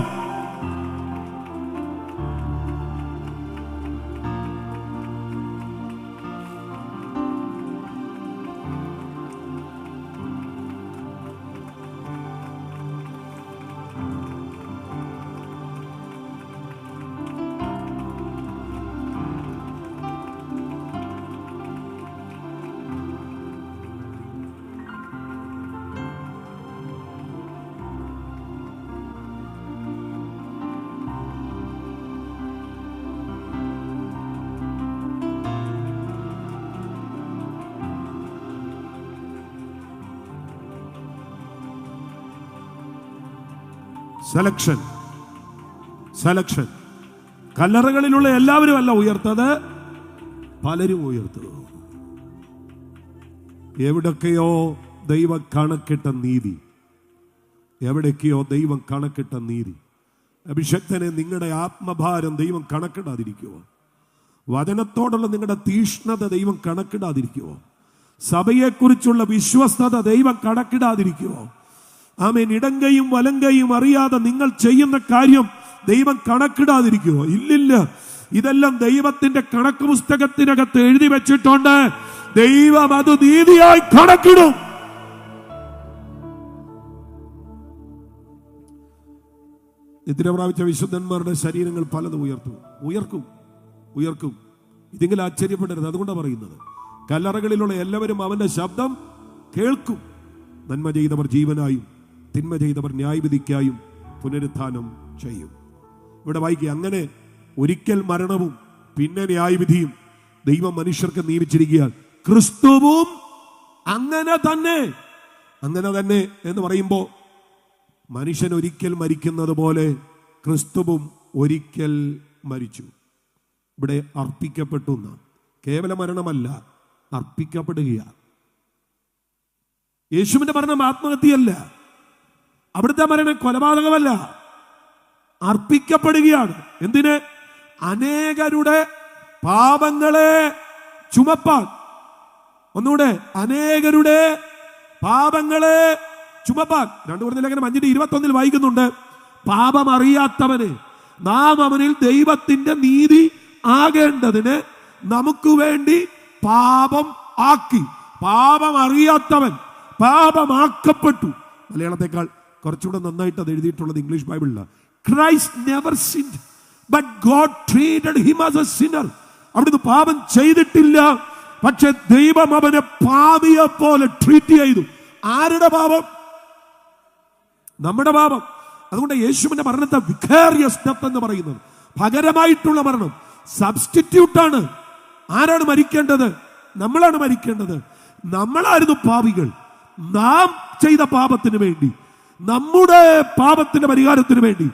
സെലക്ഷൻ കല്ലറകളിലുള്ള എല്ലാവരും അല്ല ഉയർത്തത്, പലരും ഉയർത്തു. എവിടൊക്കെയോ ദൈവം കണക്കിട്ട നീതി, എവിടൊക്കെയോ ദൈവം കണക്കിട്ട നീതി. അഭിഷക്തനെ, നിങ്ങളുടെ ആത്മഭാരം ദൈവം കണക്കിടാതിരിക്കുവോ? വചനത്തോടുള്ള നിങ്ങളുടെ തീഷ്ണത ദൈവം കണക്കിടാതിരിക്കുവോ? സഭയെക്കുറിച്ചുള്ള വിശ്വസ്തത ദൈവം കണക്കിടാതിരിക്കുവോ? ആമേൻ. ഇടങ്കയും വലങ്കയും അറിയാതെ നിങ്ങൾ ചെയ്യുന്ന കാര്യം ദൈവം കണക്കിടാതിരിക്കുവോ? ഇല്ലില്ല. ഇതെല്ലാം ദൈവത്തിന്റെ കണക്ക് പുസ്തകത്തിനകത്ത് എഴുതി വെച്ചിട്ടുണ്ട്. ദൈവം അത് നീതിയായി കണക്കിടും. നിദ്ര പ്രാപിച്ച വിശുദ്ധന്മാരുടെ ശരീരങ്ങൾ പലതും ഉയർക്കും. ഇതെങ്കിലും ആശ്ചര്യപ്പെടരുത്. അതുകൊണ്ടാണ് പറയുന്നത്, കല്ലറകളിലുള്ള എല്ലാവരും അവന്റെ ശബ്ദം കേൾക്കും. നന്മ ചെയ്തവർ ജീവനായും തിന്മ ചെയ്തവർ ന്യായവിധിക്കായും പുനരുത്ഥാനം ചെയ്യും. ഇവിടെ വായിക്കുക, അങ്ങനെ ഒരിക്കൽ മരണവും പിന്നെ ന്യായവിധിയും ദൈവം മനുഷ്യർക്ക് നിയമിച്ചിരിക്കുകയാൽ ക്രിസ്തുവും അങ്ങനെ തന്നെ എന്ന് പറയുമ്പോൾ മനുഷ്യൻ ഒരിക്കൽ മരിക്കുന്നത് പോലെ ക്രിസ്തുവും ഒരിക്കൽ മരിച്ചു. ഇവിടെ അർപ്പിക്കപ്പെട്ടു എന്നാണ്. കേവല മരണമല്ല, അർപ്പിക്കപ്പെടുകയാണ്. യേശുവിന്റെ മരണം ആത്മഹത്യയല്ല, അവിടുത്തെ മരണം കൊലപാതകമല്ല, അർപ്പിക്കപ്പെടുകയാണ്. എന്തിന്? അനേകരുടെ പാപങ്ങളെ ചുമപ്പാൻ. ഒന്നുകൂടെ, അനേകരുടെ പാപങ്ങളെ ചുമപ്പാൻ. 2 Corinthians 5:21 വായിക്കുന്നുണ്ട്, പാപം അറിയാത്തവന് നാം അവനിൽ ദൈവത്തിന്റെ നീതി ആകേണ്ടതിന് നമുക്ക് വേണ്ടി പാപം ആക്കി. പാപം അറിയാത്തവൻ പാപമാക്കപ്പെട്ടു. മലയാളത്തെക്കാൾ കുറച്ചുകൂടെ നന്നായിട്ട് അത് എഴുതിയിട്ടുള്ളത് ഇംഗ്ലീഷ് ബൈബിളിലാണ്. Christ never sinned but God treated him as a sinner. അവിടുന്ന് പാപം ചെയ്തിട്ടില്ല, പക്ഷെ ദൈവം അവനെ പാപിയെ പോലെ ട്രീറ്റ് ചെയ്തു. ആരുടെ പാപം? നമ്മുടെ പാപം. അതുകൊണ്ട് യേശുവിന്റെ മരണത്തെ വികാരിയസ് ഡെത്ത് എന്ന് പറയുന്നത്, പകരമായിട്ടുള്ള മരണം, സബ്സ്റ്റിറ്റ്യൂട്ടാണ്. ആരാണ് മരിക്കേണ്ടത്? നമ്മളാണ് മരിക്കേണ്ടത്. നമ്മളായിരുന്നു പാപികൾ. നാം ചെയ്ത പാപത്തിന് വേണ്ടി, നമ്മുടെ പാപത്തിന്റെ പരിഹാരത്തിന് വേണ്ടി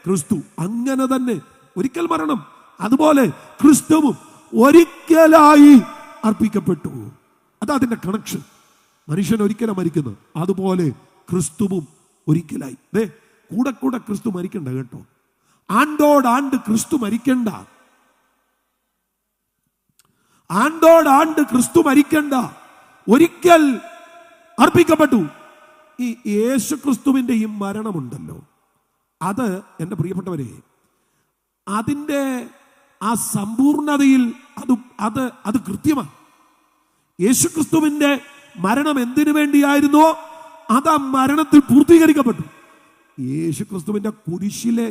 ക്രിസ്തു അങ്ങനെ തന്നെ ഒരിക്കൽ മരണം. അതുപോലെ ക്രിസ്തുവും ഒരിക്കലായി അർപ്പിക്കപ്പെട്ടു. അതാ അതിന്റെ കണക്ഷൻ. മനുഷ്യൻ ഒരിക്കലും മരിക്കുന്നത്, അതുപോലെ ക്രിസ്തുവും ഒരിക്കലായി. കൂടെ കൂടെ ക്രിസ്തു മരിക്കണ്ട കേട്ടോ. ആണ്ടോടാണ്ട് ക്രിസ്തു മരിക്കണ്ട. ആണ്ടോടാണ്ട് ക്രിസ്തു മരിക്കണ്ട. ഒരിക്കൽ അർപ്പിക്കപ്പെട്ടു. ഈ യേശു ക്രിസ്തുവിന്റെ ഈ മരണമുണ്ടല്ലോ, അത് എൻ്റെ പ്രിയപ്പെട്ടവരെ, അതിൻ്റെ ആ സമ്പൂർണതയിൽ അത് കൃത്യമാണ്. യേശു ക്രിസ്തുവിന്റെ മരണം എന്തിനു വേണ്ടിയായിരുന്നോ അത് ആ മരണത്തിൽ പൂർത്തീകരിക്കപ്പെട്ടു. യേശു ക്രിസ്തുവിന്റെ കുരിശിലെ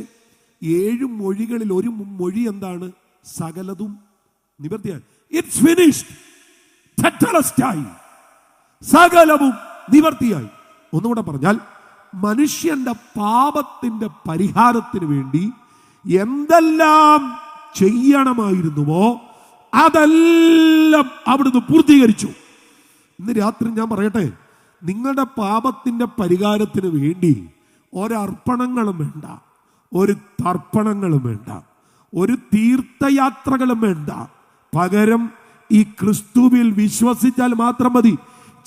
7 മൊഴികളിൽ ഒരു മൊഴി എന്താണ്? സകലതും നിവർത്തിയായി. It's finished. തെറ്റലസ്റ്റായി. സകലവും നിവർത്തിയായി. ഒന്നുകൂടെ പറഞ്ഞാൽ, മനുഷ്യന്റെ പാപത്തിന്റെ പരിഹാരത്തിന് വേണ്ടി എന്തെല്ലാം ചെയ്യണമായിരുന്നുവോ അതെല്ലാം അവിടുന്ന് പൂർത്തീകരിച്ചു. ഇന്ന് രാത്രി ഞാൻ പറയട്ടെ, നിങ്ങളുടെ പാപത്തിന്റെ പരിഹാരത്തിന് വേണ്ടി ഒരർപ്പണങ്ങളും വേണ്ട, ഒരു തർപ്പണങ്ങളും വേണ്ട, ഒരു തീർത്ഥയാത്രകളും വേണ്ട. പകരം ഈ ക്രിസ്തുവിൽ വിശ്വസിച്ചാൽ മാത്രം മതി.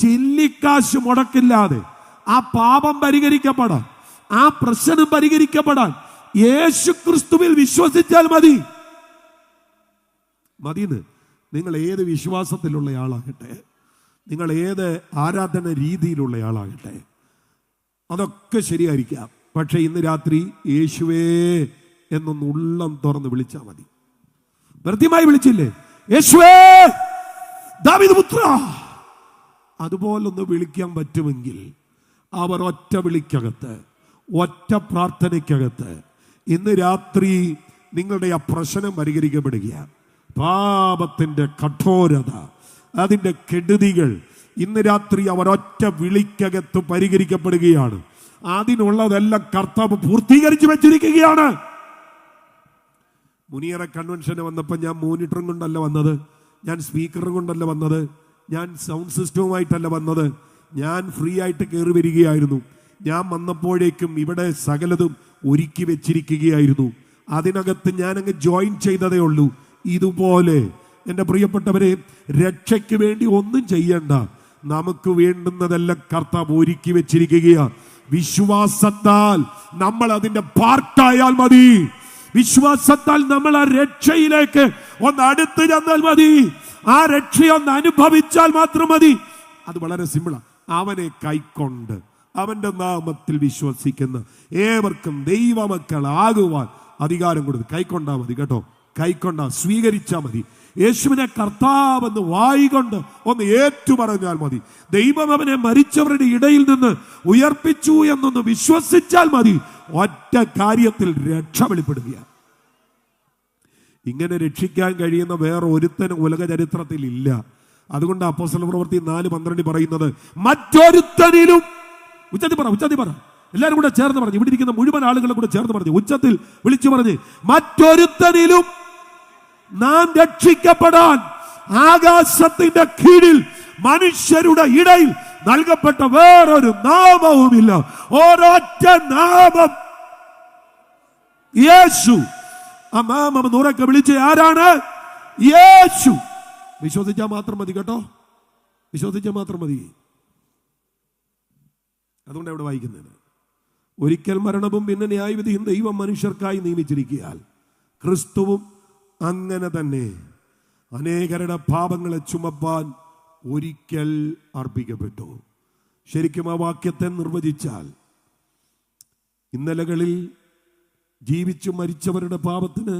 ചില്ലിക്കാശ് മുടക്കില്ലാതെ ആ പാപം പരിഹരിക്കപ്പെടാൻ, ആ പ്രശ്നം പരിഹരിക്കപ്പെടാൻ യേശുക്രിസ്തുവിൽ വിശ്വസിച്ചാൽ മതി. മതിന്ന്. നിങ്ങൾ ഏത് വിശ്വാസത്തിലുള്ള ആളാകട്ടെ, നിങ്ങൾ ഏത് ആരാധന രീതിയിലുള്ള ആളാകട്ടെ, അതൊക്കെ ശരിയായിരിക്കാം. പക്ഷെ ഇന്ന് രാത്രി യേശുവേ എന്നൊന്ന് ഉള്ളം തുറന്ന് വിളിച്ചാൽ മതി. കൃത്യമായി വിളിച്ചില്ലേ? യേശുവേ ദാവീദ് പുത്ര, അതുപോലൊന്ന് വിളിക്കാൻ പറ്റുമെങ്കിൽ അവർ ഒറ്റ വിളിക്കകത്ത്, ഒറ്റ പ്രാർത്ഥനയ്ക്കകത്ത് ഇന്ന് രാത്രി നിങ്ങളുടെ ആ പ്രശ്നം പരിഹരിക്കപ്പെടുകയാണ്. പാപത്തിന്റെ കഠോരത, അതിന്റെ കെടുതികൾ ഇന്ന് രാത്രി അവർ ഒറ്റ വിളിക്കകത്ത് പരിഹരിക്കപ്പെടുകയാണ്. അതിനുള്ളതെല്ലാം കർത്താവ് പൂർത്തീകരിച്ചു വെച്ചിരിക്കുകയാണ്. മുനിയറ കൺവെൻഷന് വന്നപ്പോൾ ഞാൻ മോണിറ്ററും കൊണ്ടല്ല വന്നത്, ഞാൻ സ്പീക്കറും കൊണ്ടല്ല വന്നത്, ഞാൻ സൗണ്ട് സിസ്റ്റവുമായിട്ടല്ല വന്നത്. ഞാൻ ഫ്രീ ആയിട്ട് കയറി വരികയായിരുന്നു. ഞാൻ വന്നപ്പോഴേക്കും ഇവിടെ സകലതും ഒരുക്കി വെച്ചിരിക്കുകയായിരുന്നു. അതിനകത്ത് ഞാനങ്ങ് ജോയിൻ ചെയ്തതേ ഉള്ളൂ. ഇതുപോലെ എൻ്റെ പ്രിയപ്പെട്ടവരെ, രക്ഷയ്ക്ക് വേണ്ടി ഒന്നും ചെയ്യണ്ട, നമുക്ക് വേണ്ടുന്നതെല്ലാം കർത്താവ് ഒരുക്കി വെച്ചിരിക്കുകയാണ്. വിശ്വാസത്താൽ നമ്മൾ അതിന്റെ പാർട്ടായാൽ മതി. വിശ്വാസത്താൽ നമ്മൾ ആ രക്ഷയിലേക്ക് ഒന്ന് അടുത്ത് ചെന്നാൽ മതി. ആ രക്ഷയൊന്ന് അനുഭവിച്ചാൽ മാത്രം മതി. അത് വളരെ സിമ്പിളാണ്. അവനെ കൈക്കൊണ്ട് അവന്റെ നാമത്തിൽ വിശ്വസിക്കുന്ന ഏവർക്കും ദൈവമക്കൾ ആകുവാൻ അധികാരം കൊടുത്ത് കൈക്കൊണ്ടാ മതി കേട്ടോ. കൈക്കൊണ്ടാ, സ്വീകരിച്ചാൽ മതി. യേശുവിനെ കർത്താവെന്ന് വായികൊണ്ട് ഒന്ന് ഏറ്റുപറഞ്ഞാൽ മതി. ദൈവം അവനെ മരിച്ചവരുടെ ഇടയിൽ നിന്ന് ഉയർപ്പിച്ചു എന്നൊന്ന് വിശ്വസിച്ചാൽ മതി. ഒറ്റ കാര്യത്തിൽ രക്ഷ വെളിപ്പെടുകയാണ്. ഇങ്ങനെ രക്ഷിക്കാൻ കഴിയുന്ന വേറെ ഒരുത്തനും ഉലക ചരിത്രത്തിൽ ഇല്ല. അതുകൊണ്ട് അപ്പോസ്തല പ്രവൃത്തി 4:12 പറയുന്നത്, മറ്റൊരുത്തനിലും, ഉച്ചത്തിൽ പറ, എല്ലാവരും കൂടെ ചേർന്ന് പറഞ്ഞു, ഇവിടെ ഇരിക്കുന്ന മുഴുവൻ ആളുകളും കൂടെ ചേർന്ന് പറഞ്ഞു, ഉച്ചത്തിൽ വിളിച്ചു പറഞ്ഞ്, മറ്റൊരുത്തനിലും നാം രക്ഷിക്കപ്പെടാൻ ആകാശത്തിന്റെ കീഴിൽ മനുഷ്യരുടെ ഇടയിൽ നൽകപ്പെട്ട വേറൊരു നാമവുമില്ല. ഒരൊറ്റ നാമം, യേശു. ആ നാമം ഉറക്കെ വിളിച്ച് ആരാണ്? യേശു. വിശ്വസിച്ചാൽ മാത്രം മതി കേട്ടോ, വിശ്വസിച്ചാൽ മാത്രം മതി. അതുകൊണ്ട് അവിടെ വായിക്കുന്നത്, ഒരിക്കൽ മരണവും പിന്നെ ന്യായവിധിയും ദൈവം മനുഷ്യർക്കായി നിയമിച്ചിരിക്കുകയാൽ ക്രിസ്തുവും അങ്ങനെ തന്നെ അനേകരുടെ പാപങ്ങളെ ചുമപ്പാൻ ഒരിക്കൽ അർപ്പിക്കപ്പെട്ടു. ശരിക്കും ആ വാക്യത്തെ നിർവചിച്ചാൽ, ഇന്നലകളിൽ ജീവിച്ചു മരിച്ചവരുടെ പാപത്തിന്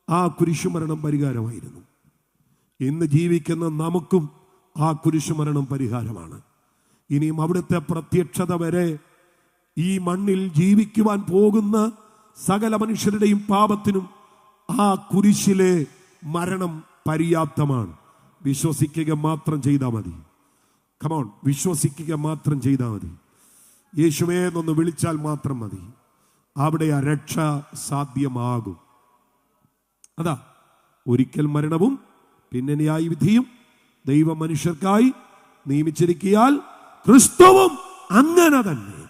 ആ കുരിശുമരണം പരിഹാരമായിരുന്നു. ഇന്ന് ജീവിക്കുന്ന നമുക്കും ആ കുരിശുമരണം പരിഹാരമാണ്. ഇനിയും അവിടുത്തെ പ്രത്യക്ഷത വരെ ഈ മണ്ണിൽ ജീവിക്കുവാൻ പോകുന്ന സകല മനുഷ്യരുടെയും പാപത്തിനും ആ കുരിശിലെ മരണം പര്യാപ്തമാണ്. വിശ്വസിക്കുക മാത്രം ചെയ്താൽ മതി. കമോൺ, വിശ്വസിക്കുക മാത്രം ചെയ്താൽ മതി. യേശുവേ എന്നൊന്ന് വിളിച്ചാൽ മാത്രം മതി. അവിടെ ആ രക്ഷ സാധ്യമാകും. അതാ, ഒരിക്കൽ മരണവും പിന്നെ ന്യായവിധിയും ദൈവം മനുഷ്യർക്കായി നിയമിച്ചിരിക്കയാൽ ക്രിസ്തുവും അങ്ങനെ തന്നെ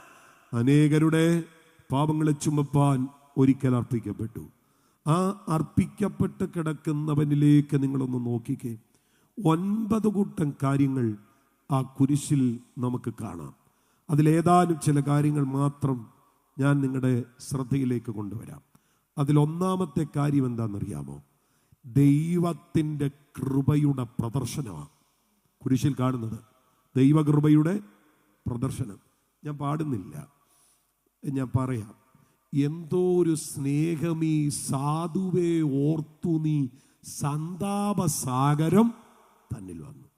അനേകരുടെ പാപങ്ങളെ ചുമപ്പാൻ ഒരിക്കൽ അർപ്പിക്കപ്പെട്ടു. ആ അർപ്പിക്കപ്പെട്ട് കിടക്കുന്നവനിലേക്ക് നിങ്ങളൊന്ന് നോക്കിക്കേ. 9 കൂട്ടം കാര്യങ്ങൾ ആ കുരിശിൽ നമുക്ക് കാണാം. അതിലേതാനും ചില കാര്യങ്ങൾ മാത്രം ഞാൻ നിങ്ങളുടെ ശ്രദ്ധയിലേക്ക് കൊണ്ടുവരാം. അതിലൊന്നാമത്തെ കാര്യം എന്താണെന്നറിയാമോ? ദൈവത്തിൻ്റെ കൃപയുടെ പ്രദർശനമാണ് കുരിശിൽ കാണുന്നത്. ദൈവകൃപയുടെ പ്രദർശനം. ഞാൻ പാടുന്നില്ല, ഞാൻ പറയാം. എന്തോ ഒരു സ്നേഹമീ സാധുവേ ഓർത്തു നീ സന്താപസാഗരം തന്നിൽ വന്നു.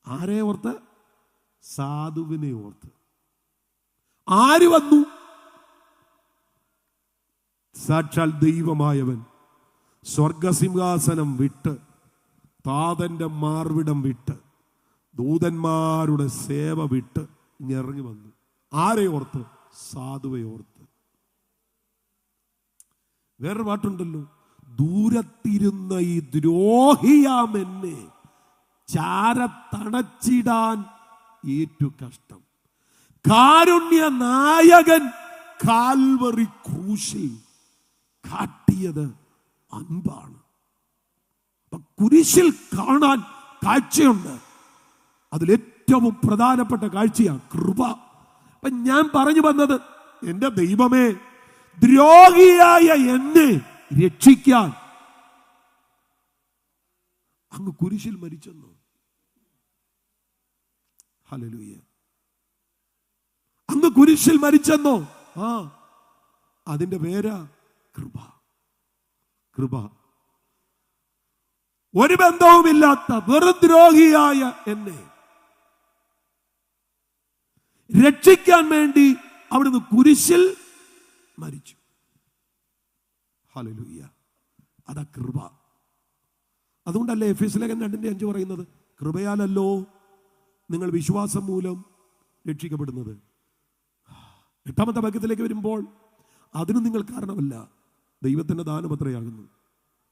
ആരെ ഓർത്ത്? സാധുവിനെ ഓർത്ത്. ആര് വന്നു? സാക്ഷാൽ ദൈവമായവൻ സ്വർഗസിംഹാസനം വിട്ട്, താതന്റെ മാർവിടം വിട്ട്, ദൂതന്മാരുടെ സേവ വിട്ട് ഇറങ്ങി വന്നു. ആരെ ഓർത്ത്? സാധുവെ ഓർത്ത്. വേറൊരു പാട്ടുണ്ടല്ലോ, ദൂരത്തിരുന്ന ഈ ദ്രോഹിയാം എന്നെ ചാരത്തണച്ചിടാൻ ഏറ്റു കഷ്ടം. കാരുണ്യ നായകൻ കാൽവറി ക്രൂശിൽ കാട്ടിയത് അൻപാണ്. കുരിശിൽ കാണാൻ കാഴ്ചയുണ്ട്. അതിലേറ്റവും ഏറ്റവും പ്രധാനപ്പെട്ട കാഴ്ചയാണ് കൃപ. അപ്പൊ ഞാൻ പറഞ്ഞു വന്നത്, എന്റെ ദൈവമേ, ദ്രോഹിയായ എന്നെ രക്ഷിക്കാൻ അങ്ങ് കുരിശിൽ മരിച്ചെന്നു. ഹല്ലേലൂയ. അങ്ങ് കുരിശിൽ മരിച്ചെന്നോ? ആ, അതിന്റെ പേരാ കൃപ. കൃപ. ഒരു ബന്ധവുമില്ലാത്ത വെറുദ്രോഹിയായ എന്നെ രക്ഷിക്കാൻ വേണ്ടി അവിടുന്ന് കുരിശിൽ മരിച്ചു. ഹല്ലേലൂയ. അതാ കൃപ. അതുകൊണ്ടല്ലേ എഫേസ്യ ലേഖനം 2:5 പറയുന്നത്, കൃപയാലല്ലോ നിങ്ങൾ വിശ്വാസം മൂലം രക്ഷിക്കപ്പെടുന്നത്. 8-ാമത്തെ വാക്യത്തിലേക്ക് വരുമ്പോൾ, അതിന് നിങ്ങൾ കാരണമല്ല, ദൈവത്തിന്റെ ദാനമത്രയാകുന്നു.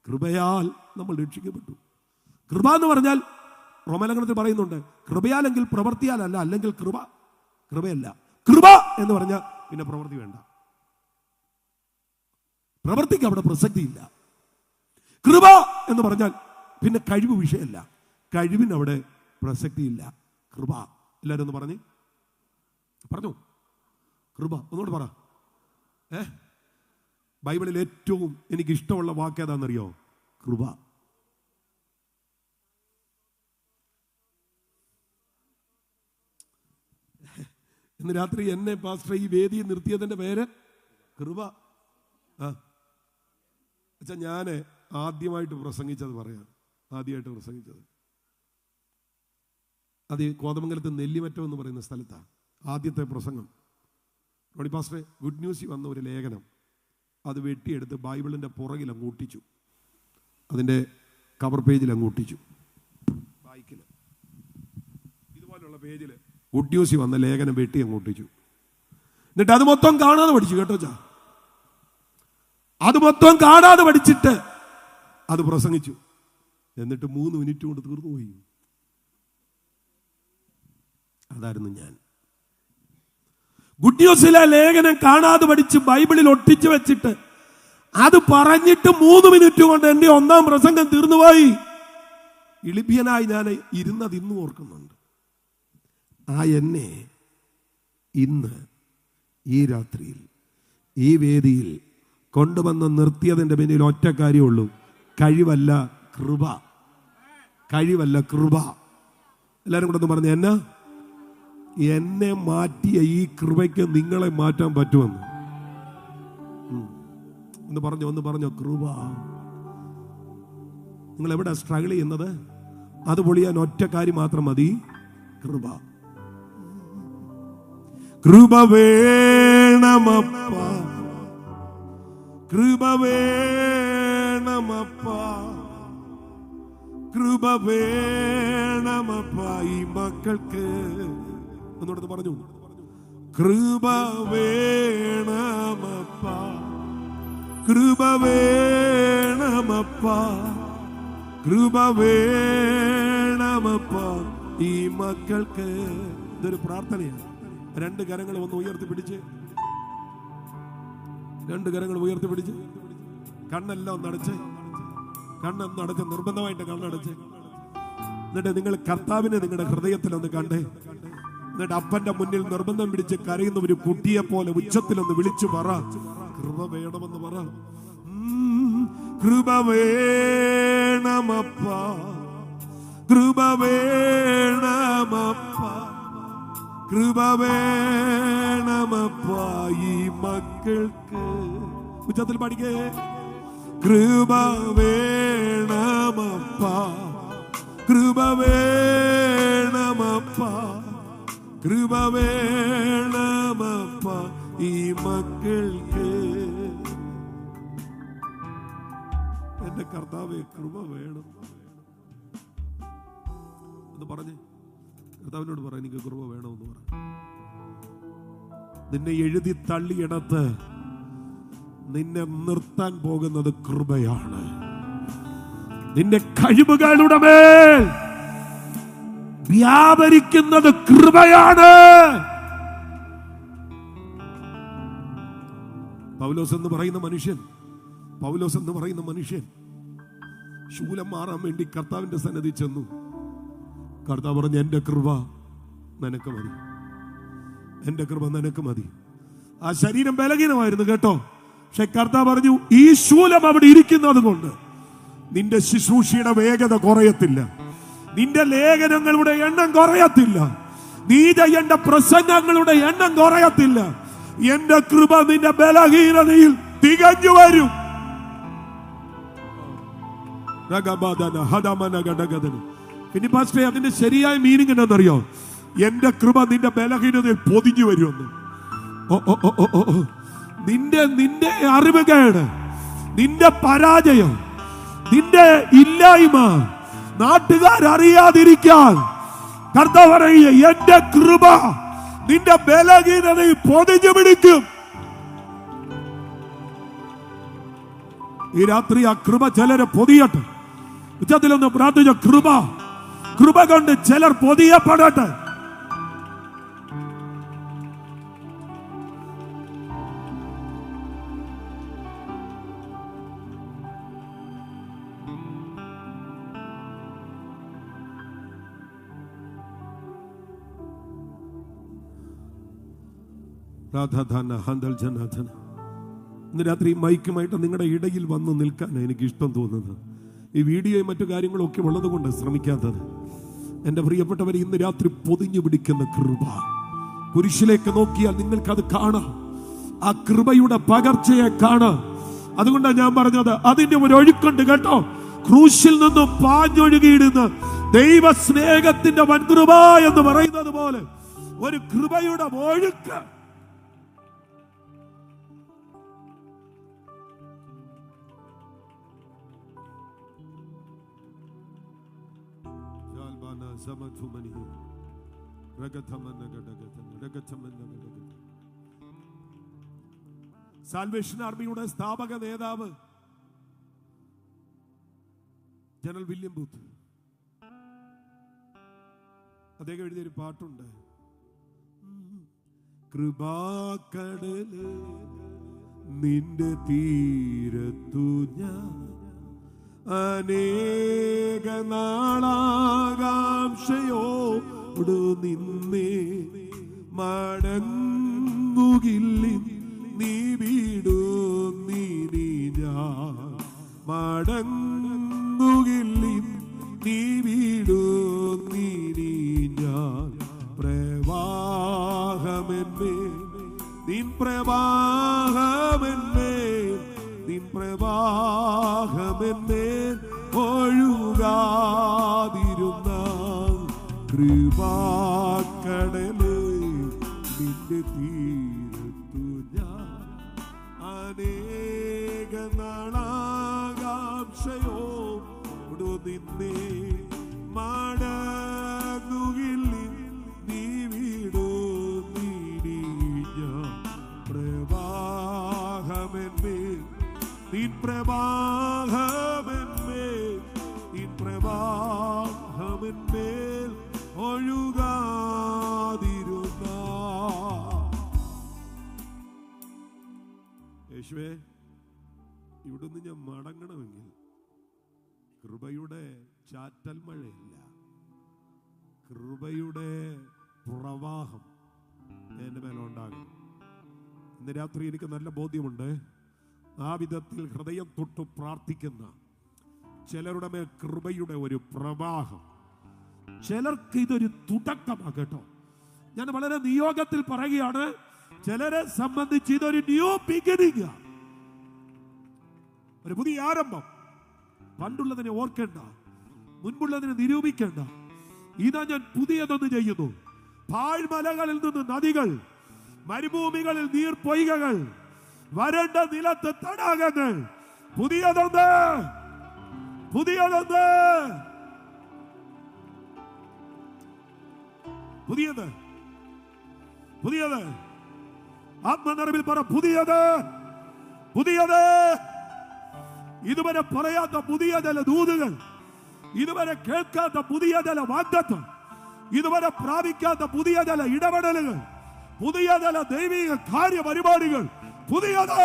കൃപയാൽ നമ്മൾ രക്ഷിക്കപ്പെട്ടു. കൃപ എന്ന് പറഞ്ഞാൽ റോമാലേഖനത്തിൽ പറയുന്നുണ്ട്, കൃപയാലെങ്കിൽ പ്രവൃത്തിയാലല്ല, അല്ലെങ്കിൽ കൃപയല്ല. കൃപ എന്ന് പറഞ്ഞാൽ പിന്നെ പ്രവൃത്തി വേണ്ട, പ്രവൃത്തിക്ക് അവിടെ പ്രസക്തിയില്ല. കൃപ എന്ന് പറഞ്ഞാൽ പിന്നെ കഴിവ് വിഷയമല്ല, കഴിവിന് അവിടെ പ്രസക്തിയില്ല. കൃപ. എല്ലാവരും ഒന്ന് പറഞ്ഞു കൃപ ഒന്നുകൂടെ പറ. ബൈബിളിൽ ഏറ്റവും എനിക്ക് ഇഷ്ടമുള്ള വാക്ക് ഏതാണെന്നറിയോ? കൃപ. ഇന്ന് രാത്രി എന്നെ പാസ്റ്റർ ഈ വേദിയിൽ നിർത്തിയതിന്റെ പേര് കൃപ. ഞാൻ ആദ്യമായിട്ട് പ്രസംഗിച്ചത് അത് കോതമംഗലത്ത് നെല്ലിമറ്റം എന്ന് പറയുന്ന സ്ഥലത്താണ് ആദ്യത്തെ പ്രസംഗം. റോണി പാസ്റ്ററെ ഗുഡ് ന്യൂസിൽ വന്ന ഒരു ലേഖനം അത് വെട്ടിയെടുത്ത് ബൈബിളിൻ്റെ പുറകിൽ അങ്ങ് ഒട്ടിച്ചു, അതിൻ്റെ കവർ പേജിൽ അങ്ങ് ഒട്ടിച്ചു. ബൈക്കിൽ ഇതുപോലുള്ള പേജിൽ ഗുഡ് ന്യൂസിൽ വന്ന ലേഖനം വെട്ടി അങ്ങ് ഒട്ടിച്ചു. എന്നിട്ട് അത് മൊത്തം കാണാതെ പഠിച്ചു. കേട്ടോ ചാ, അത് മൊത്തം കാണാതെ പഠിച്ചിട്ട് അത് പ്രസംഗിച്ചു. എന്നിട്ട് 3 മിനിറ്റ് കൊണ്ട് തീർന്നു പോയി. അതായിരുന്നു ഞാൻ. ഗുഡ് ന്യൂസിലെ ലേഖനം കാണാതെ പഠിച്ച് ബൈബിളിൽ ഒട്ടിച്ചു വെച്ചിട്ട് അത് പറഞ്ഞിട്ട് 3 മിനിറ്റ് കൊണ്ട് എന്റെ 1-ാം പ്രസംഗം തീർന്നുപോയി. ഇളിഭ്യനായി ഞാൻ ഇരുന്നത് ഇന്നും ഓർക്കുന്നുണ്ട്. ആ എന്നെ ഇന്ന് ഈ രാത്രിയിൽ ഈ വേദിയിൽ കൊണ്ടുവന്ന് നിർത്തിയതിന്റെ പിന്നിൽ ഒറ്റ കാര്യമുള്ളൂ, കഴിവല്ല കൃപ. കഴിവല്ല കൃപ. എല്ലാവരും കൂടെ ഒന്ന് പറഞ്ഞ, എന്നെ മാറ്റിയ ഈ കൃപയ്ക്ക് നിങ്ങളെ മാറ്റാൻ പറ്റുമെന്ന് ഒന്ന് പറഞ്ഞോ കൃപ. നിങ്ങൾ എവിടെ സ്ട്രഗിൾ ചെയ്യുന്നത്? അത് പൊളിയാൻ ഒറ്റ കാര്യം മാത്രം മതി, കൃപ. കൃപ വേണമപ്പ, കൃപ വേണമപ്പ, കൃപ വേണമപ്പ ഈ മക്കൾക്ക്. എന്നോടത്ത് പറഞ്ഞു, കൃപ വേണമപ്പ, കൃപ വേണമപ്പ, കൃപ വേണമപ്പ ഈ മക്കൾക്ക്. ഇതൊരു പ്രാർത്ഥനയാണ്. 2 കരങ്ങൾ ഒന്ന് ഉയർത്തിപ്പിടിച്ച്, 2 കരങ്ങൾ ഉയർത്തിപ്പിടിച്ച്, കണ്ണെല്ലാം ഒന്നടച്ച്, കണ്ണൊന്നടച്ച്, നിർബന്ധമായിട്ട് കണ്ണടച്ച്. എന്നിട്ട് നിങ്ങൾ കർത്താവിനെ നിങ്ങളുടെ ഹൃദയത്തിൽ ഒന്ന് കണ്ടേ. എന്നിട്ട് അപ്പന്റെ മുന്നിൽ നിർബന്ധം പിടിച്ച് കരയുന്ന ഒരു കുട്ടിയെ പോലെ ഉച്ചത്തിലൊന്ന് വിളിച്ചു പറ, കൃപ വേണമെന്ന് പറ. കൃപ വേണമപ്പ, കൃപ വേണമപ്പ, കൃപ വേണമപ്പ ഈ മക്കൾക്ക്. ഉച്ചത്തിൽ പാടിക്കേ. കൃപ വേണമപ്പ, കൃപ വേണമപ്പ, കൃപ വേണമപ്പ ഈ മക്കൾക്ക്. എന്റെ കർത്താവേ കൃപ വേണം എന്ന് പറഞ്ഞ് കർത്താവിനോട് പറ, എനിക്ക് കൃപ വേണമെന്ന് പറ. നിന്നെ എഴുതി തള്ളിയിടത്ത് നിന്നെ നിർത്താൻ പോകുന്നത് കൃപയാണ്. നിന്റെ കഴിവുകളുടെ മേൽ വ്യാപരിക്കുന്നത് കൃപയാണ്. പൗലോസ് എന്ന് പറയുന്ന മനുഷ്യൻ ശൂലം മാറാൻ വേണ്ടി കർത്താവിന്റെ സന്നിധി ചെന്നു. കർത്താവ് പറഞ്ഞു, എന്റെ കൃപ നിനക്ക് മതി, എൻ്റെ കൃപ നിനക്ക് മതി. ആ ശരീരം ബലഹീനമായിരുന്നു കേട്ടോ, പക്ഷെ കർത്താവ് പറഞ്ഞു ഈ ശൂലം അവിടെ ഇരിക്കുന്നത് കൊണ്ട് നിന്റെ ശുശ്രൂഷയുടെ വേഗത കുറയത്തില്ല, നിന്റെ ലേഖനങ്ങളുടെ എണ്ണം കുറയത്തില്ല, നീ ചെയ്യേണ്ട പ്രസംഗങ്ങളുടെ എണ്ണം കുറയത്തില്ല. എന്റെ കൃപ നിന്റെ ബലഹീനതയിൽ തികഞ്ഞു വരും. പിന്നെ പാസ്റ്റേ അതിന്റെ ശരിയായ മീനിങ് എന്താണെന്നറിയോ? എന്റെ കൃപ നിന്റെ ബലഹീനതയിൽ പൊതിഞ്ഞു വരുമെന്ന്. നിന്റെ അറിവുകേട്, നിന്റെ പരാജയം, നിന്റെ ഇല്ലായ്മ നാട്ടുകാരറിയാതിരിക്കാൻ കർത്താവ് പറയുക, എന്റെ കൃപ നിന്റെ ബലഹീനതയിൽ പൊതിഞ്ഞു പിടിക്കും. ഈ രാത്രി ആ കൃപ ചിലരെ പൊതിയട്ടെ. ഉച്ചത്തിലൊന്ന് പ്രാർത്ഥിച്ച കൃപ കൊണ്ട് ചിലർ പൊതിയപ്പെടട്ടെ. ഇന്ന് രാത്രി മൈക്കുമായിട്ട് നിങ്ങളുടെ ഇടയിൽ വന്ന് നിൽക്കാനാണ് എനിക്ക് ഇഷ്ടം തോന്നുന്നത്. ഈ വീഡിയോയും മറ്റു കാര്യങ്ങളും ഒക്കെ ഉള്ളത് കൊണ്ട് ശ്രമിക്കാത്തത്. എൻ്റെ പ്രിയപ്പെട്ടവരെ, ഇന്ന് രാത്രി പൊതിഞ്ഞു പിടിക്കുന്ന കൃപ, കുരിശിലേക്ക് നോക്കിയാൽ നിങ്ങൾക്കത് കാണാം, ആ കൃപയുടെ പകർച്ചയെ കാണാം. അതുകൊണ്ടാണ് ഞാൻ പറഞ്ഞത്, അതിന്റെ ഒരു ഒഴുക്കുണ്ട് കേട്ടോ. ക്രൂശിൽ നിന്നും പാഞ്ഞൊഴുകിയിടുന്ന ദൈവ സ്നേഹത്തിന്റെ വൻകൃപ എന്ന് പറയുന്നത് പോലെ ഒരു കൃപയുടെ ഒഴുക്ക്. സാൽവേഷൻ ആർമിയുടെ സ്ഥാപക നേതാവ് ജനറൽ വില്യം ബൂത്ത്, അദ്ദേഹം എഴുതിയൊരു പാട്ടുണ്ട്. കൃപാക്കടല് നിന്റെ തീരത്തു ഞാൻ അനേക നാളാകാംക്ഷയോടു നിന്നേ മടങ്ങുകില്ലി നീ വീടുന്നീ ഞാൻ മടങ്ങുകില്ലി നീ വീടുന്നീ ഞാൻ പ്രവാഹമെന്നേ നിൻ പ്രവാഹമെന്നേ നിൻ പ്രവാഹമെന്നേ ഒഴുകാതിരുന്ന കൃപാക്കടല് നിന്റെ തീരത്തു ഞാൻ അനേക നാളാകാംക്ഷയോടു നിന്നേ മടങ്ങുകില്ലി നീ വീടു നീ ഞാൻ പ്രവാഹമെന്നേ നിൻ പ്രവാഹമെന്മേൽ നിൻ പ്രവാഹമെന്മേൽ ഒഴുകാതിരുന്ന യേശുവേ, ഇവിടുന്ന് ഞാൻ മടങ്ങണമെങ്കിൽ കൃപയുടെ ചാറ്റൽ മഴയില്ല, കൃപയുടെ പ്രവാഹം എൻ്റെ മേലുണ്ടാകണം. ഇന്ന് രാത്രി എനിക്ക് നല്ല ബോധ്യമുണ്ട്, ആ വിധത്തിൽ ഹൃദയം തൊട്ട് പ്രാർത്ഥിക്കുന്ന ചിലരുടെ മേൽ കൃപയുടെ ഒരു പ്രവാഹം, ചിലർക്ക് ഇതൊരു തുടക്കമാണ് കേട്ടോ. ഞാൻ വളരെ നിയോഗത്തിൽ പറയുകയാണ്, ചിലരെ സംബന്ധിച്ച് ഇതൊരു ന്യൂ ബിഗിനിങ്, ഒരു പുതിയ ആരംഭം. പണ്ടുള്ളതിനെ ഓർക്കേണ്ട, മുൻപുള്ളതിനെ നിരൂപിക്കേണ്ട. ഇതാ ഞാൻ പുതിയതൊന്ന് ചെയ്യുന്നു. പാഴ്മലകളിൽ നിന്ന് നദികൾ, മരുഭൂമികളിൽ നീർപ്പൊയ്കകൾ, വരണ്ട നിലത്ത് തടാകങ്ങൾ, പുതിയതൊന്ന് പുതിയതൊന്ന് പുതിയത് പുതിയത് ആത്മനിറവിൽ പറ, പുതിയത് പുതിയത്. ഇതുവരെ പറയാത്ത പുതിയ ചില ദൂതുകൾ, ഇതുവരെ കേൾക്കാത്ത പുതിയ ചില വാഗ്ദത്തം, ഇതുവരെ പ്രാപിക്കാത്ത പുതിയ ചില ഇടപെടലുകൾ, പുതിയ ചില ദൈവിക കാര്യപരിപാടികൾ, പുതിയത്.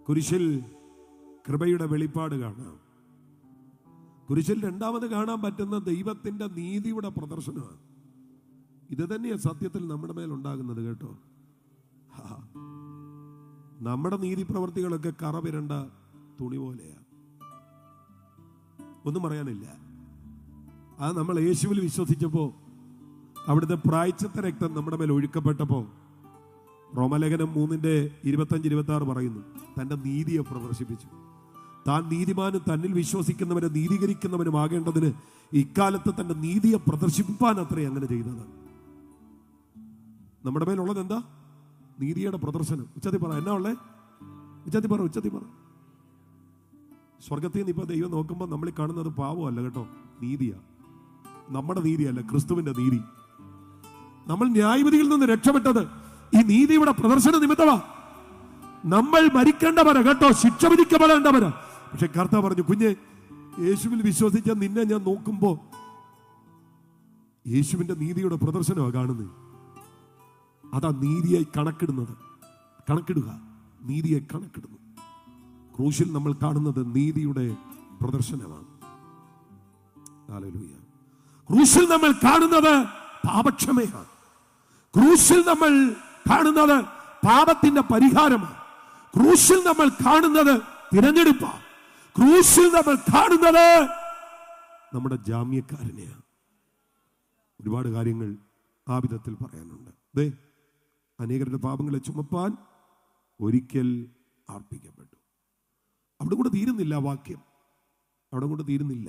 കുരിശിൽ കൃപയുടെ വെളിപ്പാട് കാണാം. കുരിശിൽ രണ്ടാമത് കാണാൻ പറ്റുന്ന ദൈവത്തിന്റെ നീതിയുടെ പ്രദർശനമാണ്. ഇത് തന്നെയാണ് സത്യത്തിൽ നമ്മുടെ മേലുണ്ടാകുന്നത് കേട്ടോ. നമ്മുടെ നീതി പ്രവർത്തികളൊക്കെ കറപിരണ്ട തുണി പോലെയാ, ഒന്നും പറയാനില്ല. അത് നമ്മൾ യേശുവിൽ വിശ്വസിച്ചപ്പോ അവിടുത്തെ പ്രായശ്ചിത്ത രക്തം നമ്മുടെ മേൽ ഒഴുക്കപ്പെട്ടപ്പോ റോമലേഖനം 3:25-26 പറയുന്നു, തന്റെ നീതിയെ പ്രദർശിപ്പിച്ചു. താൻ നീതിമാനും തന്നിൽ വിശ്വസിക്കുന്നവരെ നീതീകരിക്കുന്നവനുമാകേണ്ടതിന് ഇക്കാലത്ത് തന്റെ നീതിയെ പ്രദർശിപ്പിക്കാൻ അത്രേ അങ്ങനെ ചെയ്തത്. നമ്മുടെ മേലുള്ളത് എന്താ? നീതിയുടെ പ്രദർശനം. ഉച്ചത്തി പറ, എന്നാ ഉള്ളേ? ഉച്ചത്തി പറ. സ്വർഗത്തിൽ നിന്ന് ഇപ്പൊ ദൈവം നോക്കുമ്പോൾ നമ്മൾ കാണുന്നത് പാവമല്ല കേട്ടോ, നീതിയാ. നമ്മുടെ നീതിയല്ല, ക്രിസ്തുവിന്റെ നീതി. നമ്മൾ ന്യായവിധിയിൽ നിന്ന് രക്ഷപ്പെട്ടത് ഈ നീതിയുടെ പ്രദർശന നിമിത്തമാ. നമ്മൾ മരിക്കേണ്ടവരാ കേട്ടോ, ശിക്ഷ വിധിക്കപ്പെടേണ്ടവരാ. പക്ഷെ കർത്താവ് പറഞ്ഞു, കുഞ്ഞെ, യേശുവിൽ വിശ്വസിച്ച നിന്നെ ഞാൻ നോക്കുമ്പോ യേശുവിന്റെ നീതിയുടെ പ്രദർശനമാണ് കാണുന്നത്. അതാ നീതിയെ കണക്കിടുക, നീതിയെ കണക്കിടുന്നു. ക്രൂശിൽ നമ്മൾ കാണുന്നത് നീതിയുടെ പ്രദർശനമാണ്. ഹല്ലേലൂയ. ക്രൂശിൽ നമ്മൾ കാണുന്നത് പാപക്ഷമയാണ്. ക്രൂശിൽ നമ്മൾ കാണുന്നത് പാപത്തിന്റെ പരിഹാരമാണ്. ക്രൂശിൽ നമ്മൾ കാണുന്നത് തിരഞ്ഞെടുപ്പാണ്. ക്രൂശിൽ നമ്മൾ കാണുന്നത് നമ്മുടെ ജാമ്യക്കാരനെയാണ്. ഒരുപാട് കാര്യങ്ങൾ ആ വിധത്തിൽ പറയാനുണ്ട്. അനേകരുടെ പാപങ്ങളെ ചുമപ്പാൻ ഒരിക്കൽ അർപ്പിക്കപ്പെട്ടു. അവിടെ കൂടെ തീരുന്നില്ല വാക്യം, അവിടെ കൂടെ തീരുന്നില്ല.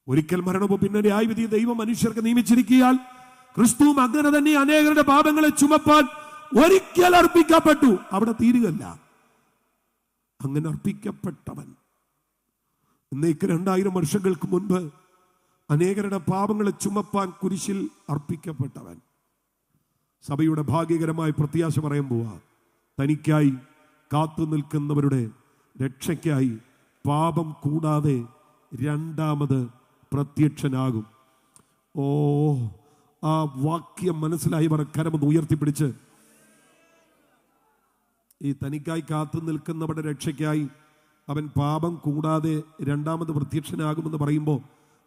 ഒരിക്കൽ മരണവും പിന്നെ ന്യായവിധി ദൈവം മനുഷ്യർക്ക് നിയമിച്ചിരിക്കാൻ ക്രിസ്തുവും അങ്ങനെ തന്നെ അനേകരുടെ പാപങ്ങളെ ചുമപ്പാൻ ഒരിക്കൽ അർപ്പിക്കപ്പെട്ടു. അവിടെ തീരുകയല്ല. അങ്ങനെ അർപ്പിക്കപ്പെട്ടവൻ ഇന്നേക്ക് 2000 വർഷങ്ങൾക്ക് മുൻപ് അനേകരുടെ പാപങ്ങളെ ചുമപ്പാൻ കുരിശിൽ അർപ്പിക്കപ്പെട്ടവൻ സഭയുടെ ഭാഗ്യകരമായ പ്രത്യാശ പറയാൻ പോവാ. തനിക്കായി കാത്തു നിൽക്കുന്നവരുടെ രക്ഷയ്ക്കായി പാപം കൂടാതെ രണ്ടാമത് പ്രത്യക്ഷനാകും. ഓ, ആ വാക്യം മനസ്സിലായവർ കരമൊന്ന് ഉയർത്തിപ്പിടിച്ച്, ഈ തനിക്കായി കാത്തു നിൽക്കുന്നവരുടെ രക്ഷയ്ക്കായി അവൻ പാപം കൂടാതെ രണ്ടാമത് പ്രത്യക്ഷനാകുമെന്ന് പറയുമ്പോൾ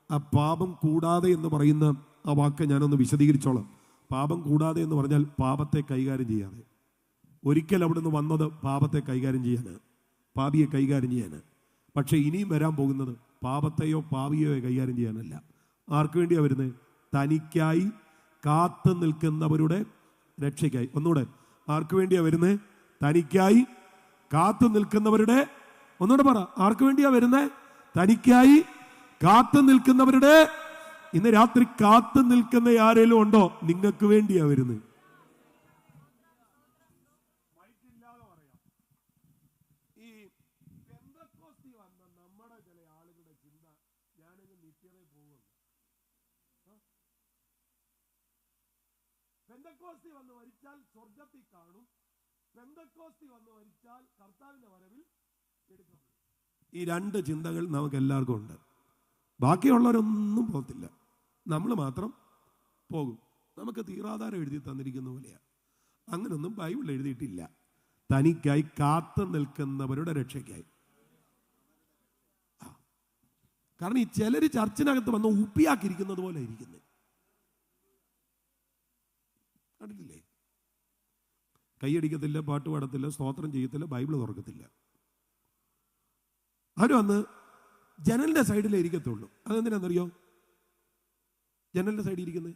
ആ പാപം കൂടാതെ എന്ന് പറയുന്ന ആ വാക്ക് ഞാനൊന്ന് വിശദീകരിച്ചോളാം. പാപം കൂടാതെ എന്ന് പറഞ്ഞാൽ പാപത്തെ കൈകാര്യം ചെയ്യാതെ. ഒരിക്കൽ അവിടുന്ന് വന്നത് പാപത്തെ കൈകാര്യം ചെയ്യാന്, പാപിയെ കൈകാര്യം ചെയ്യാന്. പക്ഷെ ഇനിയും വരാൻ പോകുന്നത് പാപത്തെയോ പാപിയെയോ കൈകാര്യം ചെയ്യാനല്ല. ആർക്ക് വേണ്ടിയാണ് വരുന്നത്? തനിക്കായി കാത്തു നിൽക്കുന്നവരുടെ രക്ഷയ്ക്കായി. ഒന്നുകൂടെ, ആർക്ക് വേണ്ടിയാണ് വരുന്നത്? തനിക്കായി കാത്തു നിൽക്കുന്നവരുടെ, ഒന്നുകൂടെ പറ, ആർക്ക് വേണ്ടിയാ വരുന്നത്? തനിക്കായി കാത്തു നിൽക്കുന്നവരുടെ. ഇന്ന് രാത്രി കാത്തു നിൽക്കുന്ന ആരെങ്കിലും ഉണ്ടോ? നിങ്ങൾക്ക് വേണ്ടിയാ വരുന്നത്. ഈ പെന്തക്കോസ്തി വന്ന നമ്മുടെ ചില ആളുകളുടെ ചിന്ത, ഞാനങ്ങ് നിത്യതയിൽ പോകുന്നു. പെന്തക്കോസ്തി വന്ന് മരിച്ചാൽ സ്വർഗത്തിൽ കാണും, പെന്തക്കോസ്തി വന്ന് മരിച്ചാൽ കർത്താവിന്റെ വരവിൽ എടുക്കപ്പെടും. ഈ രണ്ട് ചിന്തകൾ നമുക്ക് എല്ലാവർക്കും ഉണ്ട്. ബാക്കിയുള്ളവരൊന്നും പോകത്തില്ല, നമ്മൾ മാത്രം പോകും. നമുക്ക് തീരാധാരം എഴുതി തന്നിരിക്കുന്ന പോലെയാണ്. അങ്ങനൊന്നും ബൈബിൾ എഴുതിയിട്ടില്ല. തനിക്കായി കാത്തു നിൽക്കുന്നവരുടെ രക്ഷയ്ക്കായി. കാരണം ഈ ചിലര് ചർച്ചിനകത്ത് വന്ന് ഉപ്പിയാക്കിയിരിക്കുന്നത് പോലെ ഇരിക്കുന്നത് കണ്ടിട്ടില്ലേ? കൈയടിക്കത്തില്ല, പാട്ട് പാടത്തില്ല, സ്തോത്രം ചെയ്യത്തില്ല, ബൈബിൾ തുറക്കത്തില്ല. അവര് വന്ന് ജനലിന്റെ സൈഡിലേ ഇരിക്കത്തുള്ളൂ. അതെന്തിനാണെന്നറിയോ? ജനലിന്റെ സൈഡിൽ ഇരിക്കുന്നത്,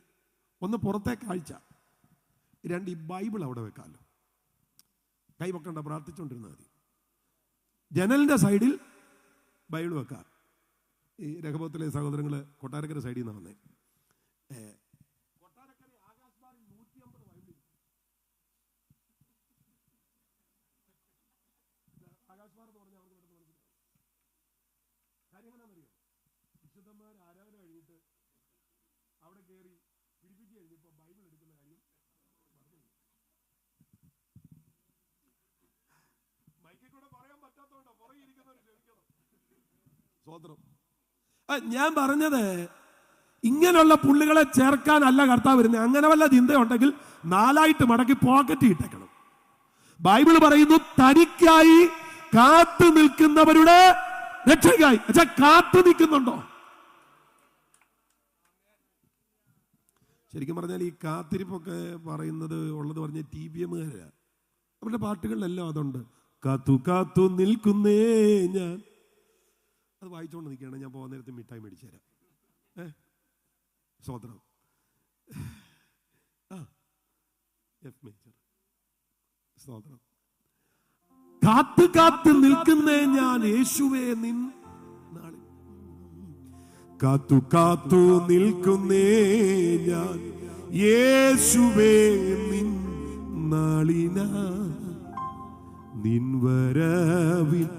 ഒന്ന് പുറത്തെ കാഴ്ച, രണ്ട് ഈ ബൈബിൾ അവിടെ വെക്കാമല്ലോ. കൈ വെക്കണ്ട, പ്രാർത്ഥിച്ചുകൊണ്ടിരുന്നാൽ മതി. ജനലിന്റെ സൈഡിൽ ബൈബിൾ വെക്കാം. ഈ രഹബത്തിലെ സഹോദരങ്ങൾ കൊട്ടാരക്കര സൈഡിൽ നിന്നാണ് വന്നേ. കൊട്ടാരക്കര ആകാശ് 150 ബൈബിൾ. ആകാശ് എന്ന് പറഞ്ഞാൽ അവർക്ക് പെട്ടെന്ന് മനസ്സിലാവും. കാര്യം എങ്ങനെയാണെന്നറിയോ? വിശുദ്ധന്മാർ ആരാധന കഴിഞ്ഞിട്ട് അവിടെ കയറി പിടിപ്പിച്ച് കഴിഞ്ഞപ്പോൾ ബൈബിൾ എടുക്കുന്ന കാര്യം മൈക്കിൽ കൂടെ പറയാൻ പറ്റാത്തതുകൊണ്ടോ പുറകെ ഇരിക്കുന്നവർ ക്ഷമിക്കണം. സ്വതന്ത്രം. ഞാൻ പറഞ്ഞത് ഇങ്ങനെയുള്ള പുള്ളികളെ ചേർക്കാനല്ല കർത്താവ് വരുന്നത്. അങ്ങനെ വല്ല ചിന്തയുണ്ടെങ്കിൽ 4 മടക്കി പോക്കറ്റ് ഇട്ടേക്കണം. ബൈബിൾ പറയുന്നു തനിക്കായി കാത്തു നിൽക്കുന്നവരുടെ രക്ഷയ്ക്കായി. കാത്തു നിൽക്കുന്നുണ്ടോ? ശരിക്കും പറഞ്ഞാൽ ഈ കാത്തിരിപ്പൊക്കെ പറയുന്നത് ഉള്ളത് പറഞ്ഞ TBMകാരാ. അവരുടെ പാട്ടുകളിലെല്ലാം അതുണ്ട്. കാത്തു കാത്തു നിൽക്കുന്നേ ഞാൻ. അത് വായിച്ചുകൊണ്ട് നിൽക്കുകയാണ്. ഞാൻ പോകാൻ നേരത്തെ മിഠായി മേടിച്ചു തരാം. സ്വതന്ത്രം എഫ് മേജർ സ്വതന്ത്രം. കാത്തു കാത്തു നിൽക്കുന്നേ ഞാൻ യേശുവേ നിൻ നാളിൽ. കാത്തു കാത്തു നിൽക്കുന്നേ ഞാൻ യേശുവേ നിൻ നാളിനാ. നിൻ വരവിൽ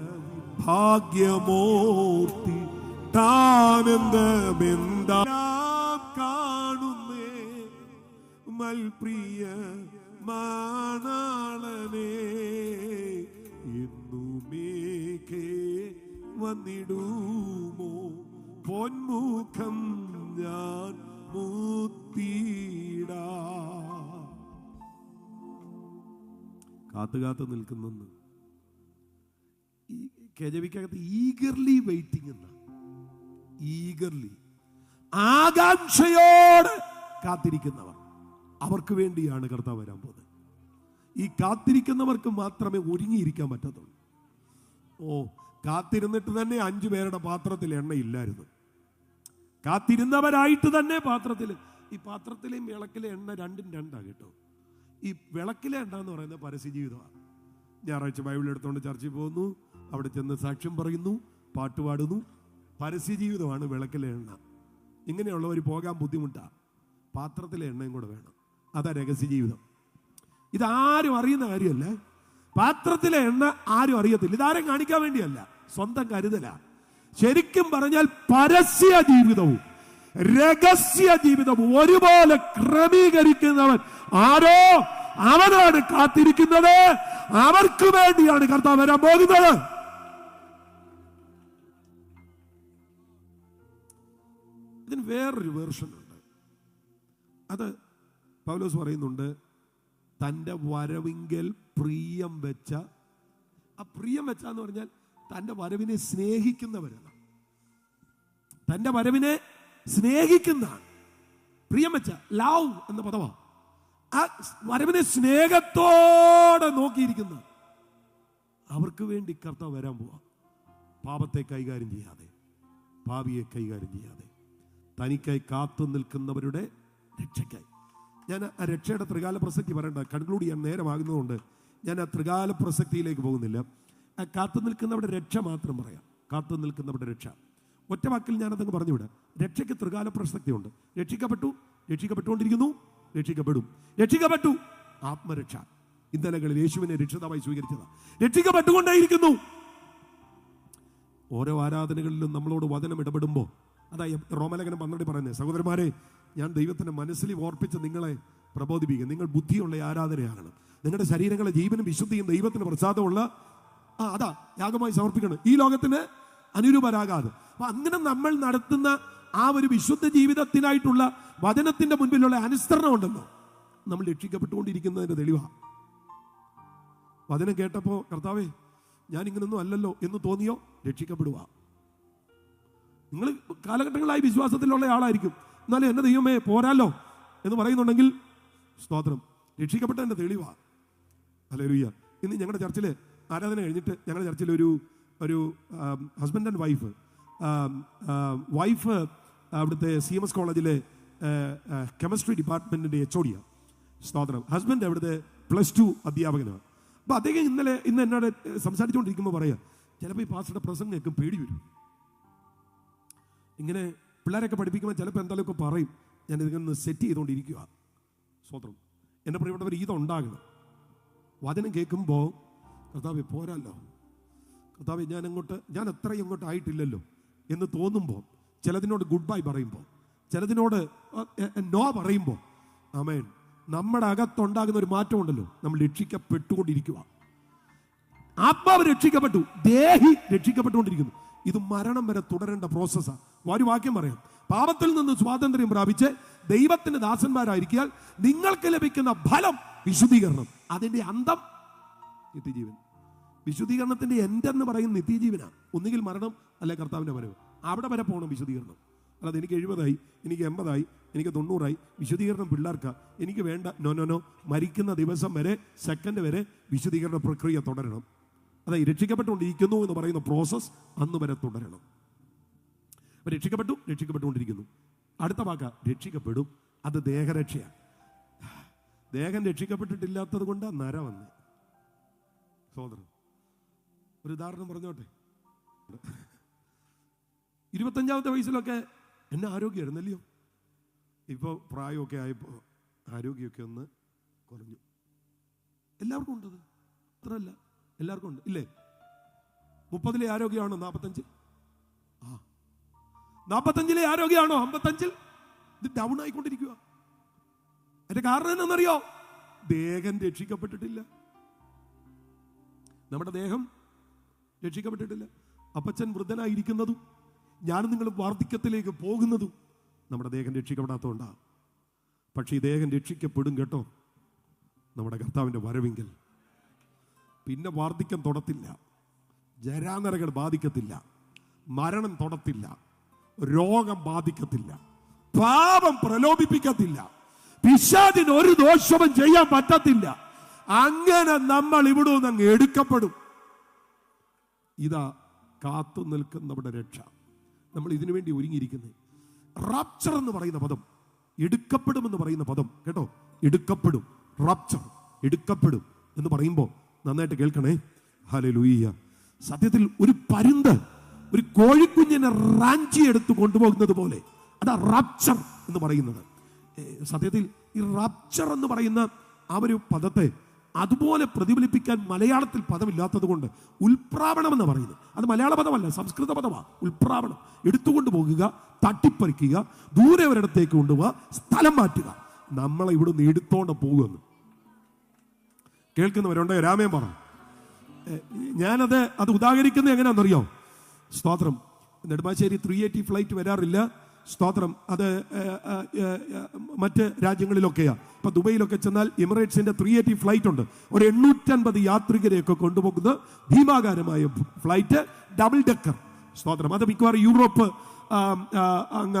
ഭാഗ്യമോർത്തി താനന്ദമെന്താ കാണുന്നേ മൽപ്രിയ മാനാളനേ. എന്നുമേഘേ വന്നിടുമോ പൊന്മുഖം ഞാൻ മുത്തിടാ. കാത്തു കാത്തു നിൽക്കുന്നെന്ന് KJVക്കകത്ത് ഈഗർലി വെയിറ്റിംഗ് എന്ന, ഈഗർലി ആകാംക്ഷയോടെ കാത്തിരിക്കുന്നവർ, അവർക്ക് വേണ്ടിയാണ് കർത്താവ് വരാൻ പോകുന്നത്. ഈ കാത്തിരിക്കുന്നവർക്ക് മാത്രമേ ഒരുങ്ങിയിരിക്കാൻ പറ്റത്തുള്ളൂ. കാത്തിരുന്നിട്ട് തന്നെ 5 പേരുടെ പാത്രത്തിൽ എണ്ണയില്ലായിരുന്നു. കാത്തിരുന്നവരായിട്ട് തന്നെ പാത്രത്തിൽ, ഈ പാത്രത്തിലെയും വിളക്കിലെ എണ്ണ രണ്ടും രണ്ടാണ് കേട്ടോ. ഈ വിളക്കിലെ എണ്ണ എന്ന് പറയുന്നത് പരസ്യ ജീവിതമാണ്. ഞായറാഴ്ച ബൈബിൾ എടുത്തുകൊണ്ട് ചർച്ചിൽ പോകുന്നു, അവിടെ ചെന്ന് സാക്ഷ്യം പറയുന്നു, പാട്ട് പാടുന്നു. പരസ്യ ജീവിതമാണ് വിളക്കിലെ എണ്ണ. ഇങ്ങനെയുള്ളവർ പോകാൻ ബുദ്ധിമുട്ടാണ്. പാത്രത്തിലെ എണ്ണയും കൂടെ വേണം. അതാ രഹസ്യ ജീവിതം. ഇതാരും അറിയുന്ന കാര്യമല്ല. പാത്രത്തിലെ എണ്ണ ആരും അറിയത്തില്ല. ഇതാരും കാണിക്കാൻ വേണ്ടിയല്ല, സ്വന്തം കരുതല. ശരിക്കും പറഞ്ഞാൽ പരസ്യ ജീവിതവും രഹസ്യ ജീവിതവും ഒരുപോലെ ക്രമീകരിക്കുന്നവൻ ആരോ അവനാണ് കാത്തിരിക്കുന്നത്. അവർക്ക് വേണ്ടിയാണ് കർത്താവ് വരാൻ പോകുന്നത്. ഇതിന് വേറൊരു വേർഷൻ ഉണ്ട്. അത് പൗലോസ് പറയുന്നുണ്ട്, തൻ്റെ വരവിങ്കൽ പ്രിയം വെച്ച. ആ പ്രിയം വെച്ച എന്ന് പറഞ്ഞാൽ തൻ്റെ വരവിനെ സ്നേഹിക്കുന്നവരാണ്. തൻ്റെ വരവിനെ സ്നേഹിക്കുന്ന, പ്രിയം വെച്ച, ലവ് എന്ന പദമാണ്. ആ വരവിനെ സ്നേഹത്തോടെ നോക്കിയിരിക്കുന്ന അവർക്ക് വേണ്ടി കർത്താവ് വരാൻ പോവാ. പാപത്തെ കൈകാര്യം ചെയ്യാതെ, പാപിയെ കൈകാര്യം ചെയ്യാതെ, തനിക്കായി കാത്തു നിൽക്കുന്നവരുടെ രക്ഷയ്ക്കായി. ഞാൻ ആ രക്ഷയുടെ ത്രികാല പ്രസക്തി പറയേണ്ട, കൺക്ലൂഡ് ചെയ്യാൻ നേരമാകുന്നതുകൊണ്ട് ഞാൻ ആ ത്രികാല പ്രസക്തിയിലേക്ക് പോകുന്നില്ല. ആ കാത്തു നിൽക്കുന്നവരുടെ രക്ഷ മാത്രം പറയാം. കാത്തു നിൽക്കുന്നവരുടെ രക്ഷ ഒറ്റ വാക്കിൽ ഞാനതങ്ങ് പറഞ്ഞുവിടാം. രക്ഷയ്ക്ക് ത്രികാല പ്രസക്തിയുണ്ട്. രക്ഷിക്കപ്പെട്ടു, രക്ഷിക്കപ്പെട്ടുകൊണ്ടിരിക്കുന്നു, രക്ഷിക്കപ്പെടും. രക്ഷിക്കപ്പെട്ടു, ആത്മരക്ഷ. ഇന്നലകളിൽ യേശുവിനെ രക്ഷിതാവായി സ്വീകരിച്ചതാണ്. രക്ഷിക്കപ്പെട്ടുകൊണ്ടേയിരിക്കുന്നു. ഓരോ ആരാധനകളിലും നമ്മളോട് വചനം ഇടപെടുമ്പോൾ, അതായത് റോമലേഖനം 12 പറയുന്നത്, സഹോദരന്മാരെ, ഞാൻ ദൈവത്തിന്റെ മനസ്സിൽ ഓർപ്പിച്ച് നിങ്ങളെ പ്രബോധിപ്പിക്കുക. നിങ്ങൾ ബുദ്ധിയുള്ള ആരാധനയാകണം. നിങ്ങളുടെ ശരീരങ്ങളെ ജീവനും വിശുദ്ധിയും ദൈവത്തിന് പ്രസാദമുള്ള അതാ യാഗമായി സമർപ്പിക്കണം, ഈ ലോകത്തിന് അനുരൂപരാകാതെ. അപ്പൊ അങ്ങനെ നമ്മൾ നടത്തുന്ന ആ ഒരു വിശുദ്ധ ജീവിതത്തിനായിട്ടുള്ള വചനത്തിന്റെ മുൻപിലുള്ള അനുസരണം ഉണ്ടല്ലോ, നമ്മൾ രക്ഷിക്കപ്പെട്ടുകൊണ്ടിരിക്കുന്നതിന്റെ തെളിവാണ്. വചനം കേട്ടപ്പോ കർത്താവേ ഞാൻ ഇങ്ങനൊന്നും അല്ലല്ലോ എന്ന് തോന്നിയോ, രക്ഷിക്കപ്പെടുക. നിങ്ങൾ കാലഘട്ടങ്ങളായി വിശ്വാസത്തിലുള്ള ആളായിരിക്കും, എന്നാലും എന്നെ ദൈവമേ പോരാല്ലോ എന്ന് പറയുന്നുണ്ടെങ്കിൽ സ്തോത്രം, രക്ഷിക്കപ്പെട്ടതിന്റെ തെളിവാ. ഹല്ലേലൂയ. ഇന്ന് ഞങ്ങളുടെ ചർച്ചില് ആരാധന കഴിഞ്ഞിട്ട് ഞങ്ങളുടെ ചർച്ചിൽ ഒരു ഹസ്ബൻഡ് ആൻഡ് വൈഫ് അവിടുത്തെ CMS കോളേജിലെ കെമിസ്ട്രി ഡിപ്പാർട്ട്മെന്റിന്റെ HOD. സ്തോത്രം. ഹസ്ബൻഡ് അവിടുത്തെ +2 അധ്യാപകനാണ്. അപ്പൊ അദ്ദേഹം ഇന്ന് എന്നോട് സംസാരിച്ചുകൊണ്ടിരിക്കുമ്പോൾ പറയാ, ചിലപ്പോൾ ഈ പാസ്റ്ററുടെ പ്രസംഗം കേൾക്കും പേടി വരും. ഇങ്ങനെ പിള്ളേരൊക്കെ പഠിപ്പിക്കുമ്പോൾ ചിലപ്പോൾ എന്തായാലും പറയും. ഞാൻ ഇതിങ്ങനെ സെറ്റ് ചെയ്തുകൊണ്ടിരിക്കുക. സ്തോത്രം. എൻ്റെ പ്രിയപ്പെട്ടവർ, ഇതുണ്ടാകണം. വചനം കേൾക്കുമ്പോൾ കർത്താവേ പോരാല്ലോ, കർത്താവേ ഞാൻ അത്രയും അങ്ങോട്ട് ആയിട്ടില്ലല്ലോ എന്ന് തോന്നുമ്പോൾ, ചിലതിനോട് ഗുഡ് ബൈ പറയുമ്പോൾ, ചിലതിനോട് നോ പറയുമ്പോൾ, ആമേൻ, നമ്മുടെ അകത്തുണ്ടാകുന്ന ഒരു മാറ്റം ഉണ്ടല്ലോ. നമ്മൾ രക്ഷിക്കപ്പെട്ടുകൊണ്ടിരിക്കുക. ആത്മാവ് രക്ഷിക്കപ്പെട്ടു, ദേഹി രക്ഷിക്കപ്പെട്ടുകൊണ്ടിരിക്കുന്നു. ഇത് മരണം വരെ തുടരേണ്ട പ്രോസസ്സാണ്. ഒരു വാക്യം പറയാം, പാപത്തിൽ നിന്ന് സ്വാതന്ത്ര്യം പ്രാപിച്ച് ദൈവത്തിന്റെ ദാസന്മാരായിരിക്കാൻ നിങ്ങൾക്ക് ലഭിക്കുന്ന ഫലം വിശുദ്ധീകരണം. അതിന്റെ അന്തം നിത്യജീവൻ. വിശുദ്ധീകരണത്തിന്റെ എന്ന് പറയുന്ന നിത്യജീവനാണ്. ഒന്നുകിൽ മരണം, അല്ലെ കർത്താവിന്റെ വരവ്. അവിടെ വരെ പോകണം വിശുദ്ധീകരണം. അല്ലാതെ എനിക്ക് 70 എനിക്ക് 80 എനിക്ക് 90 വിശുദ്ധീകരണം പിള്ളേർക്ക് എനിക്ക് വേണ്ട. നോ. മരിക്കുന്ന ദിവസം വരെ, സെക്കൻഡ് വരെ വിശുദ്ധീകരണ പ്രക്രിയ തുടരണം. അതായത് രക്ഷിക്കപ്പെട്ടുകൊണ്ടിരിക്കുന്നു എന്ന് പറയുന്ന പ്രോസസ് അന്ന് വരെ തുടരണം. രക്ഷിക്കപ്പെട്ടുകൊണ്ടിരിക്കുന്നു. അടുത്ത വാക്ക രക്ഷിക്കപ്പെടും. അത് ദേഹരക്ഷയാണ്. ദേഹം രക്ഷിക്കപ്പെട്ടിട്ടില്ലാത്തത് കൊണ്ട് നര വന്ന്. സഹോദരൻ, ഒരു ഉദാഹരണം പറഞ്ഞോട്ടെ. 25-ാമത്തെ വയസ്സിലൊക്കെ എന്നെ ആരോഗ്യമായിരുന്നല്ലയോ. ഇപ്പോൾ പ്രായമൊക്കെ ആയപ്പോൾ ആരോഗ്യമൊക്കെ ഒന്ന് കുറഞ്ഞു. എല്ലാവർക്കും ഉണ്ടത്, അത്രയല്ല, എല്ലാവർക്കും ഉണ്ട് ഇല്ലേ? 30-ലെ ആരോഗ്യമാണോ 45? 45-ലെ ആരോഗ്യമാണോ 55? ഇത് ഡൗൺ ആയിക്കൊണ്ടിരിക്കുക. അതിന്റെ കാരണം എന്താണെന്നറിയോ? ദേഹം രക്ഷിക്കപ്പെട്ടിട്ടില്ല. നമ്മുടെ ദേഹം രക്ഷിക്കപ്പെട്ടിട്ടില്ല. അപ്പച്ചൻ വൃദ്ധനായിരിക്കുന്നതും ഞാനും നിങ്ങൾ വാർദ്ധക്യത്തിലേക്ക് പോകുന്നതും നമ്മുടെ ദേഹം രക്ഷിക്കപ്പെടാത്തതുകൊണ്ടാണ്. പക്ഷെ ഈ ദേഹം രക്ഷിക്കപ്പെടും കേട്ടോ, നമ്മുടെ കർത്താവിന്റെ വരവെങ്കിൽ. പിന്നെ വാർദ്ധക്യം തൊടത്തില്ല, ജരാനരകൾ ബാധിക്കത്തില്ല, മരണം തൊടത്തില്ല, രോഗം ബാധിക്കത്തില്ല, പാപം പ്രലോഭിപ്പിക്കത്തില്ല, പിശാചിന് ഒരു ദോഷവും ചെയ്യാൻ പറ്റത്തില്ല. അങ്ങനെ നമ്മൾ ഇവിടെ നിന്ന് അങ്ങ് എടുക്കപ്പെടും. ഇതാ കാത്തു നിൽക്കുന്നവരുടെ രക്ഷ. നമ്മൾ ഇതിനു വേണ്ടി ഒരുങ്ങിയിരിക്കുന്നത്. റാപ്ചർ എന്ന് പറയുന്ന പദം, എടുക്കപ്പെടും എന്ന് പറയുന്ന പദം കേട്ടോ. എടുക്കപ്പെടും, റാപ്ചർ, എടുക്കപ്പെടും എന്ന് പറയുമ്പോൾ നന്നായിട്ട് കേൾക്കണേ. ഹല്ലേലൂയ. സത്യത്തിൽ ഒരു പരുന്ത് ഒരു കോഴിക്കുഞ്ഞിനെ റാഞ്ചി എടുത്ത് കൊണ്ടുപോകുന്നത് പോലെ അതാ റാപ്ചർ എന്ന് പറയുന്നത്. സത്യത്തിൽ ഈ റാപ്ചർ എന്ന് പറയുന്ന ആ ഒരു പദത്തെ അതുപോലെ പ്രതിഫലിപ്പിക്കാൻ മലയാളത്തിൽ പദമില്ലാത്തത് കൊണ്ട് ഉൽപ്രാവണം എന്ന് പറയുന്നത്. അത് മലയാള പദമല്ല, സംസ്കൃത പദമാണ്. ഉൽപ്രാവണം, എടുത്തുകൊണ്ട് പോകുക, തട്ടിപ്പറിക്കുക, ദൂരെ ഒരിടത്തേക്ക് കൊണ്ടുപോവുക, സ്ഥലം മാറ്റുക. നമ്മളെ ഇവിടുന്ന് എടുത്തോണ്ട് പോകുമെന്ന് കേൾക്കുന്നവരുണ്ടോ? രാമേൻ പറ. ഞാനത് ഉദാഹരിക്കുന്നത് എങ്ങനെയാണെന്നറിയോ? സ്തോത്രം. നെടുമ്പാശ്ശേരി 380 ഫ്ലൈറ്റ് വരാറില്ല. സ്തോത്രം. അത് മറ്റ് രാജ്യങ്ങളിലൊക്കെയാ. ഇപ്പൊ ദുബൈയിലൊക്കെ ചെന്നാൽ എമിറേറ്റ്സിന്റെ 380 ഫ്ലൈറ്റ് ഉണ്ട്. ഒരു 850 യാത്രികരെയൊക്കെ കൊണ്ടുപോകുന്ന ഭീമാകാരമായ ഫ്ലൈറ്റ്, ഡബിൾ ഡെക്കർ. സ്തോത്രം. അത് മിക്കവാറും യൂറോപ്പ്,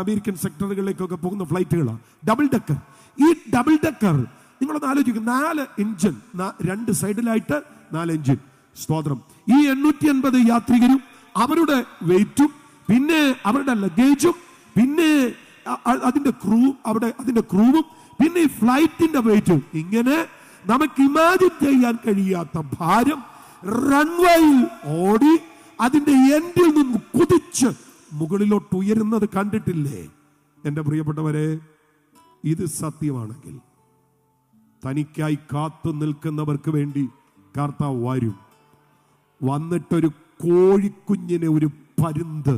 അമേരിക്കൻ സെക്ടറുകളിലേക്കൊക്കെ പോകുന്ന ഫ്ലൈറ്റുകളാണ് ഡബിൾ ഡെക്കർ. ഈ ഡബിൾ ഡെക്കർ നിങ്ങളൊന്ന് ആലോചിക്കും. 4 എഞ്ചിൻ, 2 സൈഡിലായിട്ട് 4 എഞ്ചിൻ. സ്തോത്രം. ഈ 850 യാത്രികരും അവരുടെ വെയിറ്റും പിന്നെ അവരുടെ ലഗേജും പിന്നെ അതിന്റെ ക്രൂവും പിന്നെ ഈ ഫ്ലൈറ്റിന്റെ വെയിറ്റും, ഇങ്ങനെ നമുക്ക് ഇമാജിൻ ചെയ്യാൻ കഴിയാത്ത ഭാരം റൺവേയിൽ ഓടി അതിന്റെ എൻഡിൽ നിന്ന് കുതിച്ച് മുകളിലോട്ട് ഉയരുന്നത് കണ്ടിട്ടില്ലേ? എന്റെ പ്രിയപ്പെട്ടവരെ, ഇത് സത്യമാണെങ്കിൽ തനിക്കായി കാത്തു നിൽക്കുന്നവർക്ക് വേണ്ടി കർത്താവ് വരും. വന്നിട്ടൊരു കോഴിക്കുഞ്ഞിനെ ഒരു പരുന്ത്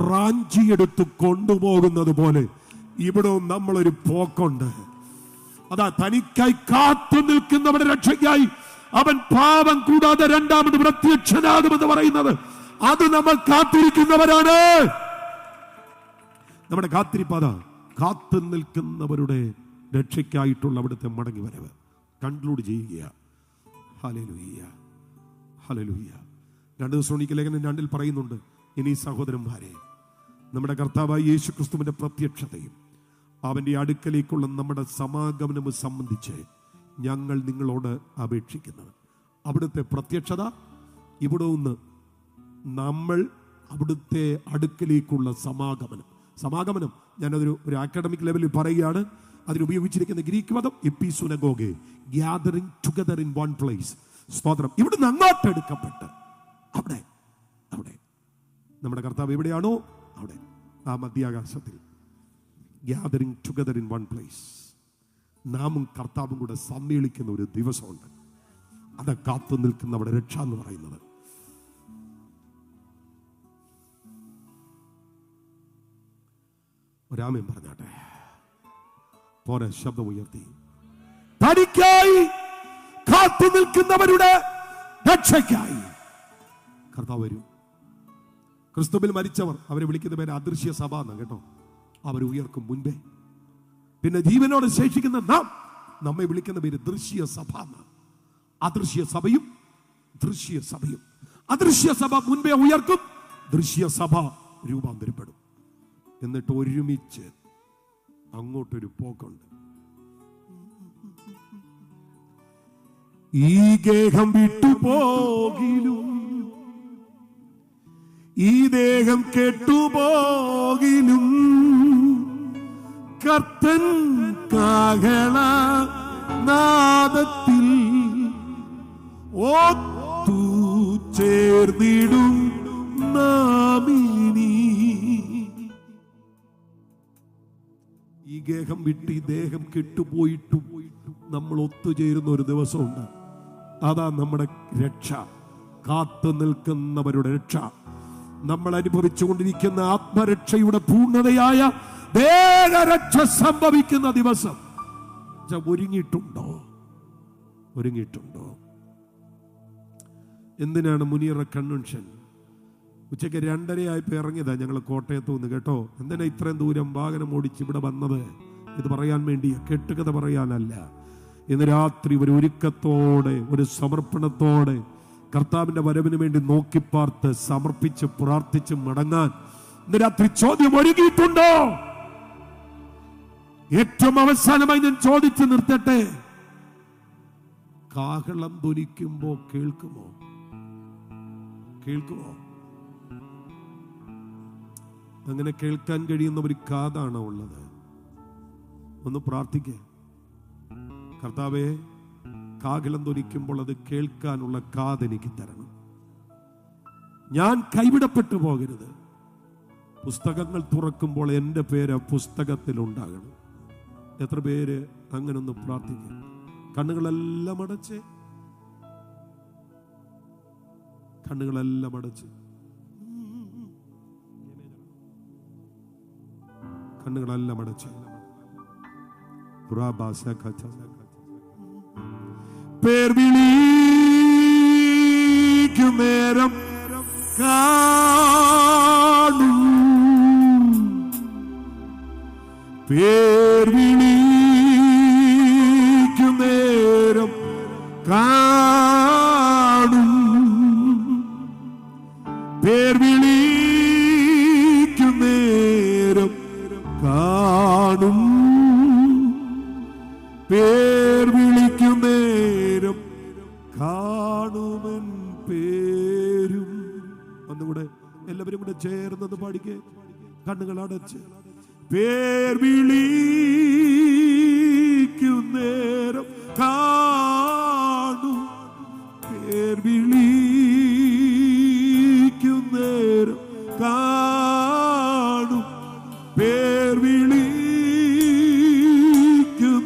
റാഞ്ചിയെടുത്ത് കൊണ്ടുപോകുന്നത് പോലെ ഇവിടെ നമ്മളൊരു പോക്കുണ്ട്. അതാ തനിക്കായി കാത്തു നിൽക്കുന്നവരുടെ രക്ഷയ്ക്കായി അവൻ പാപം കൂടാതെ രണ്ടാമത് പ്രത്യക്ഷനാകുമെന്ന് പറയുന്നത്. അത് നമ്മൾ കാത്തിരിക്കുന്നവരാണ്. നമ്മുടെ കാത്തിരിപ്പത കാത്തു നിൽക്കുന്നവരുടെ രക്ഷയ്ക്കായിട്ടുള്ള അവിടുത്തെ മടങ്ങി വരവ് കൺക്ലൂഡ് ചെയ്യുക. Hallelujah, hallelujah. 2 തെസ്സലോനിക്ക ലേഖനം 2 പറയുന്നുണ്ട്, ഇനി സഹോദരന്മാരെ, നമ്മുടെ കർത്താവായ യേശു ക്രിസ്തുവിന്റെ പ്രത്യക്ഷതയും അവന്റെ അടുക്കലേക്കുള്ള നമ്മുടെ സമാഗമനവും സംബന്ധിച്ച് ഞങ്ങൾ നിങ്ങളോട് അപേക്ഷിക്കുന്നത്. അവിടുത്തെ പ്രത്യക്ഷത, ഇവിടെ നിന്ന് നമ്മൾ അവിടുത്തെ അടുക്കലേക്കുള്ള സമാഗമനം ഞാനതൊരു അക്കാഡമിക് ലെവലിൽ പറയുകയാണ്. അതിനുപയോഗിച്ചിരിക്കുന്ന ഗ്രീക്ക് പദം എപ്പിസുനഗോഗെ, gathering together in one place. സ്തോത്രം. ഇവിടുന്ന് അങ്ങോട്ട് എടുക്കപ്പെട്ട് അവിടെ നമ്മുടെ കർത്താവ് എവിടെയാണോ അവിടെ ആ മധ്യാകാശത്തിൽ gathering together in one place നാമും കർത്താവും കൂടെ സമ്മേളിക്കുന്ന ഒരു ദിവസമുണ്ട്. അത് കാത്തു നിൽക്കുന്നവിടെ രക്ഷ എന്ന് പറയുന്നത്. ഒരാമൻ പറഞ്ഞാട്ടെ. പോരെ, ശബ്ദം ഉയർത്തി. തനിക്കായി കാത്തു നിൽക്കുന്നവരുടെ രക്ഷയ്ക്കായി കർത്താവ് വരും. ക്രിസ്തുവിൽ മരിച്ചവർ, അവരെ വിളിക്കുന്ന പേര് അദൃശ്യ സഭ എന്നാണ് കേട്ടോ. അവർ ഉയർക്കും മുൻപേ. പിന്നെ ജീവനോട് ശേഷിക്കുന്ന നാം, നമ്മെ വിളിക്കുന്ന പേര് ദൃശ്യ സഭ. അദൃശ്യ സഭയും ദൃശ്യ സഭയും. അദൃശ്യ സഭ മുൻപേ ഉയർക്കും, ദൃശ്യ സഭ രൂപാന്തരപ്പെടും. എന്നിട്ട് ഒരുമിച്ച് അങ്ങോട്ടൊരു പോക്കുണ്ട്. ഈ ഗേഹം വിട്ടുപോകിലും ഈ ദേഹം കെട്ടുപോകിലും കർത്തൻ കാഹള നാദത്തിൽ ഒത്തു ചേർന്നിടും നാമിനി. ഈ ഗേഹം വിട്ട് ഈ ദേഹം കെട്ടുപോയിട്ടും നമ്മൾ ഒത്തുചേരുന്ന ഒരു ദിവസമുണ്ട്. അതാ നമ്മുടെ രക്ഷ, കാത്തു നിൽക്കുന്നവരുടെ രക്ഷ, നമ്മൾ അനുഭവിച്ചുകൊണ്ടിരിക്കുന്ന ആത്മരക്ഷയുടെ പൂർണ്ണതയായ ദേഹരക്ഷ സംഭവിക്കുന്ന ദിവസം. ഒരുങ്ങിയിട്ടുണ്ടോ? ഒരുങ്ങിയിട്ടുണ്ടോ? എന്തിനാണ് മുനീറ കൺവെൻഷൻ? ഉച്ചയ്ക്ക് 2:30 ഇറങ്ങിയതാ ഞങ്ങൾ കോട്ടയത്ത് നിന്ന്, കേട്ടോ. എന്തിനാ ഇത്രയും ദൂരം വാഹനം ഓടിച്ച് ഇവിടെ വന്നത്? ഇത് പറയാൻ വേണ്ടി, കെട്ടുകഥ പറയാനല്ല. ഇന്ന് രാത്രി ഒരു ഒരുക്കത്തോടെ, ഒരു സമർപ്പണത്തോടെ കർത്താവിന്റെ വരവിന് വേണ്ടി നോക്കിപ്പാർത്ത് സമർപ്പിച്ച് പ്രാർത്ഥിച്ച് മടങ്ങാൻ ഇന്ന് രാത്രി ചോദ്യം ഒരുങ്ങിയിട്ടുണ്ടോ? ഏറ്റവും അവസാനമായി ഞാൻ ചോദിച്ചു നിർത്തട്ടെ, കാഹളം ധ്വനിക്കുമ്പോ കേൾക്കുമോ? കേൾക്കുമോ? അങ്ങനെ കേൾക്കാൻ കഴിയുന്ന ഒരു കാതാണോ ഉള്ളത്? ഒന്ന് പ്രാർത്ഥിക്കേ. കർത്താവേ, കാഹളം ധ്വനിക്കുമ്പോൾ അത് കേൾക്കാനുള്ള കാതെനിക്ക് തരണം. ഞാൻ കൈവിടപ്പെട്ടു പോകരുത്. പുസ്തകങ്ങൾ തുറക്കുമ്പോൾ എൻ്റെ പേര് പുസ്തകത്തിൽ ഉണ്ടാകണം. എത്ര പേര് അങ്ങനെ ഒന്ന് പ്രാർത്ഥിക്കും? കണ്ണുകളെല്ലാം അടച്ച്, കണ്ണുകളെല്ലാം അടച്ച്, കണ്ണുകളെല്ലാം അടച്ച്. പേർ വിളിക്കും നേരം കാണും, പേർ വിളിക്കും നേരം കാണും, പേർ വിളിക്കും നേരം കാണും, പേർ വിളിക്കും നേരം കാണുമൻ പേരും. ഒന്നുകൂടെ എല്ലാവരും കൂടെ ചേർന്നത് പാടിക്കേ. കണ്ണുകൾ അടച്ച്. പേർ വിളിക്കും നേരം കാണും, പേർ വിളിക്കും നേരം കാണും, പേർ വിളിക്കും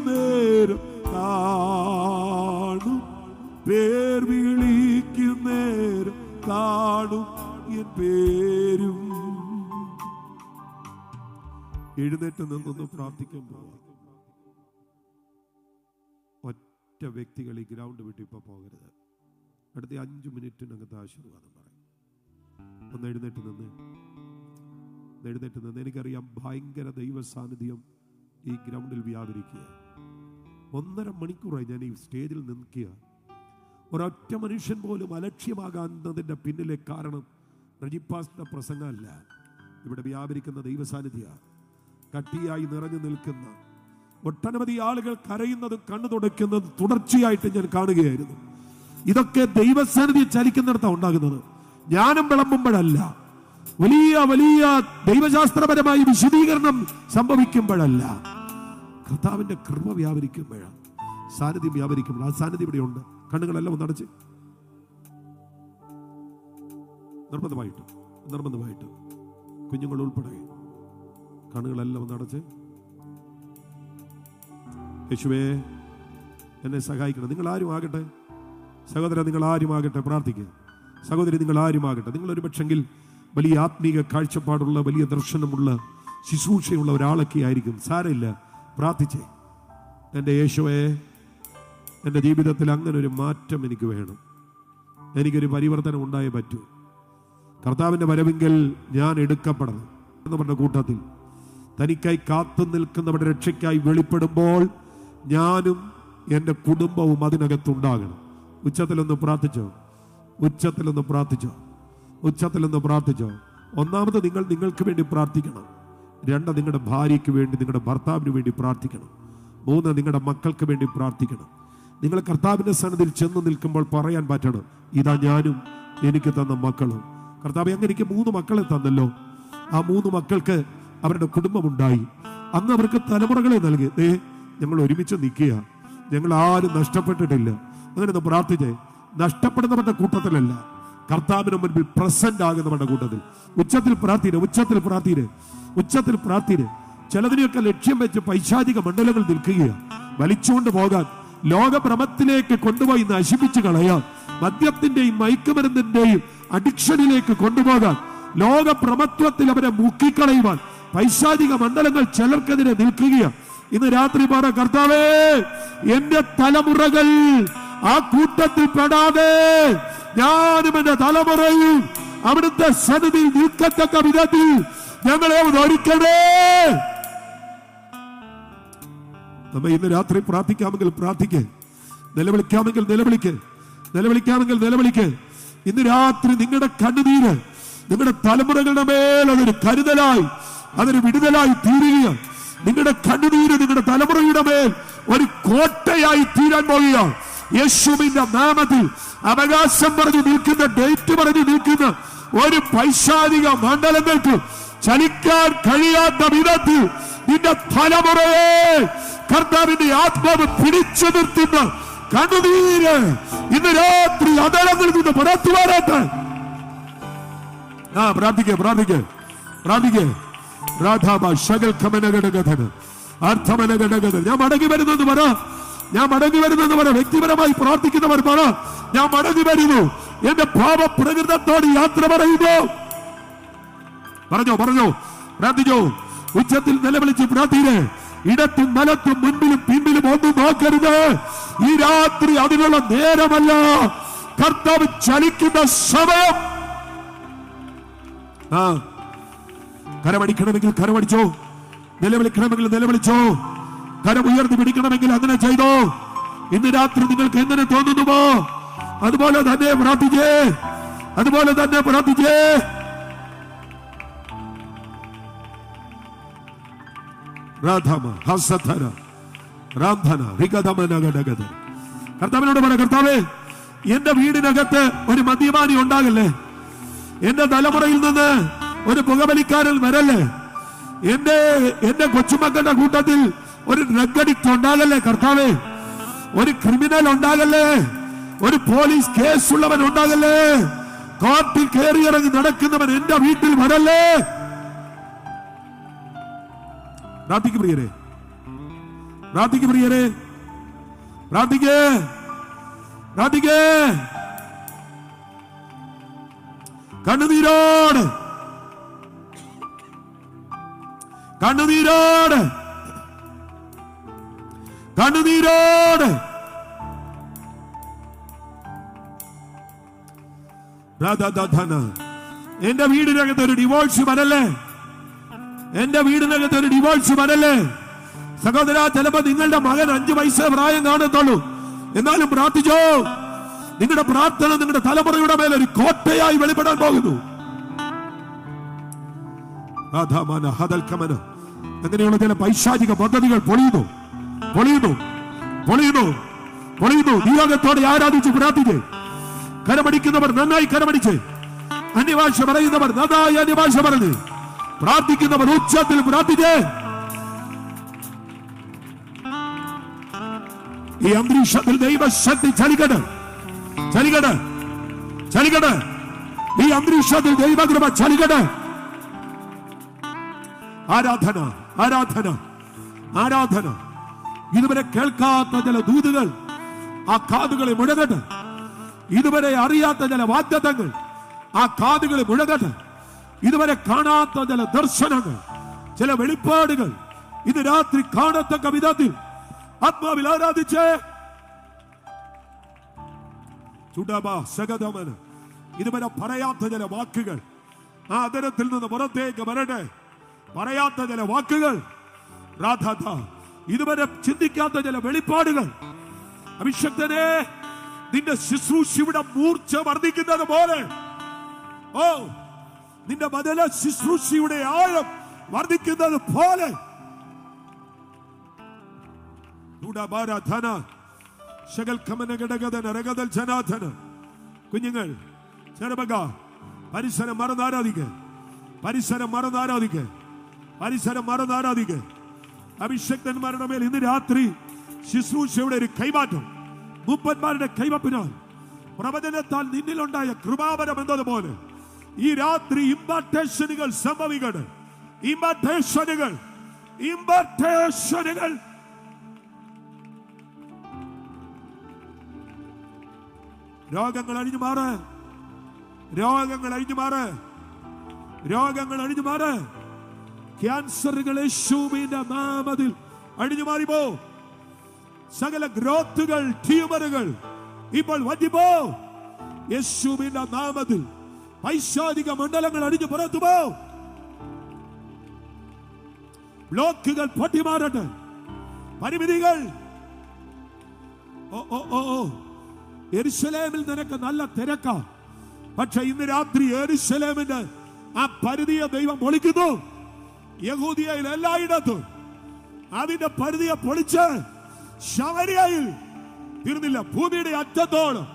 നേരം കാണും, പേർ വിളിക്കും നേരം കാണും എൻ പേരും. എഴുന്നേറ്റ് നിന്നൊന്ന് പ്രാർത്ഥിക്കാൻ പോവാം. ഒറ്റ വ്യക്തികൾ ഈ ഗ്രൗണ്ട് വിട്ട് ഇപ്പൊ പോകരുത്. അടുത്ത 5 മിനിറ്റിനകത്ത് ആശീർവാദം പറയും. ഒന്ന് എഴുന്നേറ്റ് നിന്ന്, എഴുന്നേറ്റ് നിന്ന്. എനിക്കറിയാം ഭയങ്കര ദൈവ സാന്നിധ്യം ഈ ഗ്രൗണ്ടിൽ വ്യാപരിക്കുക. 1.5 മണിക്കൂറായി ഞാൻ ഈ സ്റ്റേജിൽ നിൽക്കുക. ഒരൊറ്റ മനുഷ്യൻ പോലും അലക്ഷ്യമാകാന്നതിൻ്റെ പിന്നിലെ കാരണം റജിപ്പാസിന്റെ പ്രസംഗമല്ല, ഇവിടെ വ്യാപരിക്കുന്ന ദൈവ സാന്നിധ്യ. കട്ടിയായി നിറഞ്ഞു നിൽക്കുന്ന ഒട്ടനവധി ആളുകൾ കരയുന്നതും കണ്ണു തുടയ്ക്കുന്നതും തുടർച്ചയായിട്ട് ഞാൻ കാണുകയായിരുന്നു. ഇതൊക്കെ ദൈവസാന്നിധ്യം ചലിക്കുന്നിടത്താണ് ഉണ്ടാകുന്നത്. ജ്ഞാനം വിളമ്പുമ്പോഴല്ല, വലിയ വലിയ ദൈവശാസ്ത്രപരമായ വിശദീകരണം സംഭവിക്കുമ്പോഴല്ല, കർത്താവിന്റെ കൃപ വ്യാപരിക്കുമ്പോഴാണ്, സാന്നിധ്യം വ്യാപരിക്കുമ്പോൾ. ആ സാന്നിധ്യം ഇവിടെ ഉണ്ട്. കണ്ണുകളെല്ലാം ഒന്ന് അടച്ച്, നിർബന്ധമായിട്ട് കുഞ്ഞുങ്ങൾ ഉൾപ്പെടെ കണ്ണുകളെല്ലാം ഒന്ന് അടച്ച്. യേശുവേ എന്നെ സഹായിക്കണം. നിങ്ങൾ ആരും ആകട്ടെ, സഹോദരൻ നിങ്ങൾ ആരുമാകട്ടെ, പ്രാർത്ഥിക്കുക. സഹോദരി നിങ്ങൾ ആരുമാകട്ടെ, നിങ്ങളൊരു പക്ഷെങ്കിൽ വലിയ ആത്മീക കാഴ്ചപ്പാടുള്ള, വലിയ ദർശനമുള്ള, ശുശ്രൂഷയുള്ള ഒരാളൊക്കെ ആയിരിക്കും. സാരമില്ല, പ്രാർത്ഥിച്ചേ. എൻ്റെ യേശുവേ, എൻ്റെ ജീവിതത്തിൽ അങ്ങനെ ഒരു മാറ്റം എനിക്ക് വേണം. എനിക്കൊരു പരിവർത്തനം ഉണ്ടായേ പറ്റൂ. കർത്താവിൻ്റെ വരവെങ്കിൽ ഞാൻ എടുക്കപ്പെടണം എന്ന് പറഞ്ഞ കൂട്ടത്തിൽ തനിക്കായി കാത്തു നിൽക്കുന്നവരുടെ രക്ഷയ്ക്കായി വെളിപ്പെടുമ്പോൾ ഞാനും എൻ്റെ കുടുംബവും അതിനകത്തുണ്ടാകണം. ഉച്ചത്തിലൊന്ന് പ്രാർത്ഥിച്ചോ, ഉച്ചത്തിലൊന്ന് പ്രാർത്ഥിച്ചോ, ഉച്ചത്തിലൊന്ന് പ്രാർത്ഥിച്ചോ. ഒന്നാമത് നിങ്ങൾ നിങ്ങൾക്ക് വേണ്ടി പ്രാർത്ഥിക്കണം. രണ്ട്, നിങ്ങളുടെ ഭാര്യയ്ക്ക് വേണ്ടി, നിങ്ങളുടെ ഭർത്താവിന് വേണ്ടി പ്രാർത്ഥിക്കണം. മൂന്ന്, നിങ്ങളുടെ മക്കൾക്ക് വേണ്ടി പ്രാർത്ഥിക്കണം. നിങ്ങൾ കർത്താവിൻ്റെ സന്നിധിയിൽ ചെന്ന് നിൽക്കുമ്പോൾ പറയാൻ പറ്റണം, ഇതാ ഞാനും എനിക്ക് തന്ന മക്കളും. കർത്താവ്, അങ്ങ് എനിക്ക് 3 മക്കളെ തന്നല്ലോ. ആ 3 മക്കൾക്ക് അവരുടെ കുടുംബമുണ്ടായി. അന്ന് അവർക്ക് തലമുറകളെ നൽകി. ഞങ്ങൾ ഒരുമിച്ച് നിൽക്കുക, ഞങ്ങൾ ആരും നഷ്ടപ്പെട്ടിട്ടില്ല. അങ്ങനെ ഒന്ന് പ്രാർത്ഥിച്ചേ. നഷ്ടപ്പെടുന്നവരുടെ കൂട്ടത്തിലല്ല, കർത്താവിന് മുൻപിൽ പ്രസന്റ് ആകുന്നവരുടെ കൂട്ടത്തിൽ. ഉച്ചത്തിൽ പ്രാർത്ഥിര്, ഉച്ചത്തിൽ പ്രാർത്ഥിര്, ഉച്ചത്തിൽ പ്രാർത്ഥിര്. ചിലതിനെയൊക്കെ ലക്ഷ്യം വെച്ച് പൈശാചിക മണ്ഡലങ്ങൾ നിൽക്കുകയാണ്. വലിച്ചുകൊണ്ട് പോകാൻ, ലോകഭ്രമത്തിലേക്ക് കൊണ്ടുപോയി നശിപ്പിച്ചു കളയാൻ, മദ്യത്തിന്റെയും മയക്കുമരുന്നിന്റെയും അഡിക്ഷനിലേക്ക് കൊണ്ടുപോകാൻ, ലോകഭ്രമത്വത്തിൽ അവരെ മുക്കിക്കളയുവാൻ പൈശാചിക മണ്ഡലങ്ങൾ ചിലർക്കെതിരെ നിൽക്കുകയാണ്. ഇന്ന് രാത്രി പറ, കർത്താവേ, എന്റെ തലമുറകൾ ആ കൂട്ടത്തിൽ പെടാതെ ഞാനും എന്റെ തലമുറയും അവിടുത്തെ സന്നിധിയിൽ നിൽക്കത്തക്ക വിധത്തിൽ ഞങ്ങളെ ഒരുക്കണേ. നമ്മ ഇന്ന് രാത്രി പ്രാർത്ഥിക്കാമെങ്കിൽ പ്രാർത്ഥിക്ക്, നിലവിളിക്കാമെങ്കിൽ നിലവിളിക്ക്, നിലവിളിക്കാമെങ്കിൽ നിലവിളിക്ക്. ഇന്ന് രാത്രി നിങ്ങളുടെ കണ്ണുനീര് നിങ്ങളുടെ തലമുറകളുടെ മേൽ അതൊരു കരുതലായി, അതൊരു വിടുതലായി തീരുകയാണ്. നിങ്ങളുടെ കണ്ണുനീര് നിങ്ങളുടെ തലമുറയുടെ മേൽ ഒരു കോട്ടയായി തീരാൻ പോവുകയാണ്. യേശുവിന്റെ നാമത്തിൽ അവകാശം പറഞ്ഞു നിൽക്കുന്ന, ഡേറ്റ് പറഞ്ഞു നിൽക്കുന്ന ഒരു പൈശാചിക മണ്ഡലങ്ങൾക്ക് ചലിക്കാൻ കഴിയാത്ത വിധത്തിൽ നിന്റെ തലമുറയെ കർത്താവിന്റെ ആത്മാവ് പിടിച്ചു നിർത്തുന്ന കണ്ണുനീര് ഇന്ന് രാത്രി അതളങ്ങളിൽ നിന്ന് പുറത്തു വരട്ടെ. പ്രാർത്ഥിക്കേ, പ്രാർത്ഥിക്കേ, പ്രാർത്ഥിക്കേ. രാധാബ ശകൽ ഖമനഘടകഥന അർത്ഥമനഘടകഥ. ഞാൻ മടങ്ങി വരുന്നെന്ന് പറ, ഞാൻ മടങ്ങി വരുന്നെന്ന് പറ. വ്യക്തിപരമായി പ്രാർത്ഥിക്കുന്നവർ പറ, ഞാൻ മടങ്ങി വരുന്നു, എന്റെ പാപപ്രകൃതത്തോട് യാത്ര പറയുന്നു. പറഞ്ഞോ, പറഞ്ഞോ, പ്രാർത്ഥിച്ചോ. ഉച്ചത്തിൽ നിലവിളിച്ച് പ്രാർത്ഥിക്കേ. ഇടത്തും വലത്തും മുൻപിലും പിന്നിലും ഒന്നും നോക്കരുത്. ഈ രാത്രി അതിനുള്ള നേരമല്ല, കർത്താവ് ചലിക്കുന്ന സമയം. കരമടിക്കണമെങ്കിൽ കരമടിച്ചോ, നിലവിളിക്കണമെങ്കിൽ നിലവിളിച്ചോ, കരം ഉയർത്തി പിടിക്കണമെങ്കിൽ അങ്ങനെ ചെയ്തോ. ഇന്ന് രാത്രി നിങ്ങൾക്ക് എങ്ങനെ തോന്നുന്നുവോ അതുപോലെ തന്നെ പ്രാർത്ഥിച്ചേ, അതുപോലെ തന്നെ പ്രാർത്ഥിച്ചേ. കർത്താവിനോട് പറ, കർത്താവേ, എന്റെ വീടിനകത്ത് ഒരു മദ്യപാനി ഉണ്ടാകല്ലേ, എന്റെ തലമുറയിൽ നിന്ന് ഒരു പുകവലിക്കാരൻ വരല്ലേ, എന്റെ കൊച്ചുമക്കളുടെ കൂട്ടത്തിൽ ഒരു ഡ്രഗ് അഡിക്റ്റ് ഉണ്ടാകല്ലേ കർത്താവേ, ഒരു ക്രിമിനൽ ഉണ്ടാകല്ലേ, ഒരു പോലീസ് കേസ് ഉള്ളവൻ ഉണ്ടാകല്ലേ, കോർട്ടിൽ കയറിയിറങ്ങി നടക്കുന്നവൻ എന്റെ വീട്ടിൽ വരല്ലേ. പ്രാർത്ഥിക്ക് പ്രിയരെ, പ്രാർത്ഥിക്ക് പ്രിയരെ, പ്രാർത്ഥിക്കേ, പ്രാർത്ഥിക്കേ. കണ്ണുനീരോട്, കണ്ണുനീരോട്, കണ്ണുനീരോട്. എന്റെ വീടിനകത്ത് ഒരു ഡിവോഴ്സ് വരല്ലേ, എന്റെ വീടിനകത്ത് ഒരു ഡിവോഴ്സ് വരല്ലേ. സഹോദര, ചിലപ്പോ നിങ്ങളുടെ മകൻ 5 വയസ്സ് പ്രായം കാണത്തുള്ളൂ, എന്നാലും പ്രാർത്ഥിച്ചോ. നിങ്ങളുടെ പ്രാർത്ഥന നിങ്ങളുടെ തലമുറയുടെ മേൽ ഒരു കോട്ടയായി വെളിപ്പെടാൻ പോകുന്നു. അങ്ങനെയുള്ള ചില പൈശാചിക പദ്ധതികൾ പൊളിയുന്നു, പൊളിയുന്നു, പൊളിയുന്നു, പൊളിയുന്നു. നിയോഗത്തോടെ ആരാധിച്ച് പ്രാർത്ഥിച്ച്. കരമടിക്കുന്നവർ നന്നായി കരമടിച്ച്, അന്യഭാഷ പറയുന്നവർ നന്നായി അന്യഭാഷ പറഞ്ഞ്, പ്രാർത്ഥിക്കുന്നവർ ഉച്ചത്തിൽ പ്രാർത്ഥിച്ച്. ഈ അന്തരീക്ഷത്തിൽ ദൈവശക്തി ചലിക്കട്ടെ, ചലിക്കട്ടെ, ചലിക്കട്ടെ. ഈ അന്തരീക്ഷത്തിൽ ദൈവകൃപ ചലിക്കട്ടെ. ആരാധന, ആരാധന, ആരാധന. ഇതുവരെ കേൾക്കാത്ത ചില ദൂതുകൾ ആ കാതുകളെ മുഴകട്ടെ. ഇതുവരെ അറിയാത്ത ചില വാഗ്ദത്തങ്ങൾ ആ കാതുകളെ മുഴകട്ടെ. ഇതുവരെ കാണാത്ത ചില ദർശനങ്ങൾ, ചില വെളിപ്പാടുകൾ ഇന്ന് രാത്രി കാണത്തക്ക വിധത്തിൽ ആത്മാവിൽ ആരാധിച്ചേ. ഇതുവരെ പറയാത്ത ചില വാക്കുകൾ ആ അതരത്തിൽ നിന്ന് പുറത്തേക്ക് വരട്ടെ. പറയാത്ത ചില വാക്കുകൾ, രാധാത ഇതുവരെ ചിന്തിക്കാത്ത ചില വെളിപ്പാടുകൾ. അഭിഷക്തനെ, നിന്റെ ശുശ്രൂഷയുടെ മൂർച്ച വർദ്ധിക്കുന്നത് പോലെ, ഓ നിന്റെ ബദല ശുശ്രൂഷയുടെ ആഴം വർദ്ധിക്കുന്നത് പോലെ കുഞ്ഞുങ്ങൾ, ചെറുപ്പക്ക, പരിസരം മറന്നാരാധിക്ക്, പരിസരം മറന്നാരാധിക്ക്, പരിസരം മറന്നാരാധിക്ക്. അഭിഷക്തന്മാരുടെ മേൽ ഇന്ന് രാത്രി ശുശ്രൂഷയുടെ ഒരു കൈമാറ്റം, മൂപ്പന്മാരുടെ കൈവപ്പിനാൽ പ്രവചനത്താൽ നിന്നിലുണ്ടായ കൃപാവരം എന്നതുപോലെ ഈ രാത്രി ഇംപാർട്ടേഷനുകൾ സംഭവിക്കട്ടെ. ഇംപാർട്ടേഷനുകൾ, ഇംപാർട്ടേഷനുകൾ. രോഗങ്ങൾ അഴിഞ്ഞു മാറ്, രോഗങ്ങൾ അഴിഞ്ഞു മാറ്, രോഗങ്ങൾ അഴിഞ്ഞു മാറ്. ക്യാൻസറുകൾ യേശുവിന്റെ നാമത്തിൽ അഴിഞ്ഞു മാറിപ്പോ. സകല ഗ്രോത്തുകൾ, ട്യൂമറുകൾ ഇപ്പോൾ വറ്റിപ്പോ യേശുവിന്റെ നാമത്തിൽ. പൈശാചിക മണ്ഡലങ്ങൾ അടിഞ്ഞു പുറത്തു പോ. ബ്ലോക്കുകൾ പൊട്ടിമാറട്ടെ. പരിമിതികൾ, യെരൂശലേമിൽ നിനക്ക് നല്ല തിരക്കാ, പക്ഷെ ഇന്ന് രാത്രി യെരൂശലേമിന്റെ ആ പരിധിയെ ദൈവം പൊളിക്കുന്നു. യഹൂദിയയിൽ എല്ലായിടത്തും അതിന്റെ പരിധിയെ പൊളിച്ച് ശമരിയയിൽ തീർന്നില്ല, ഭൂമിയുടെ അറ്റത്തോളം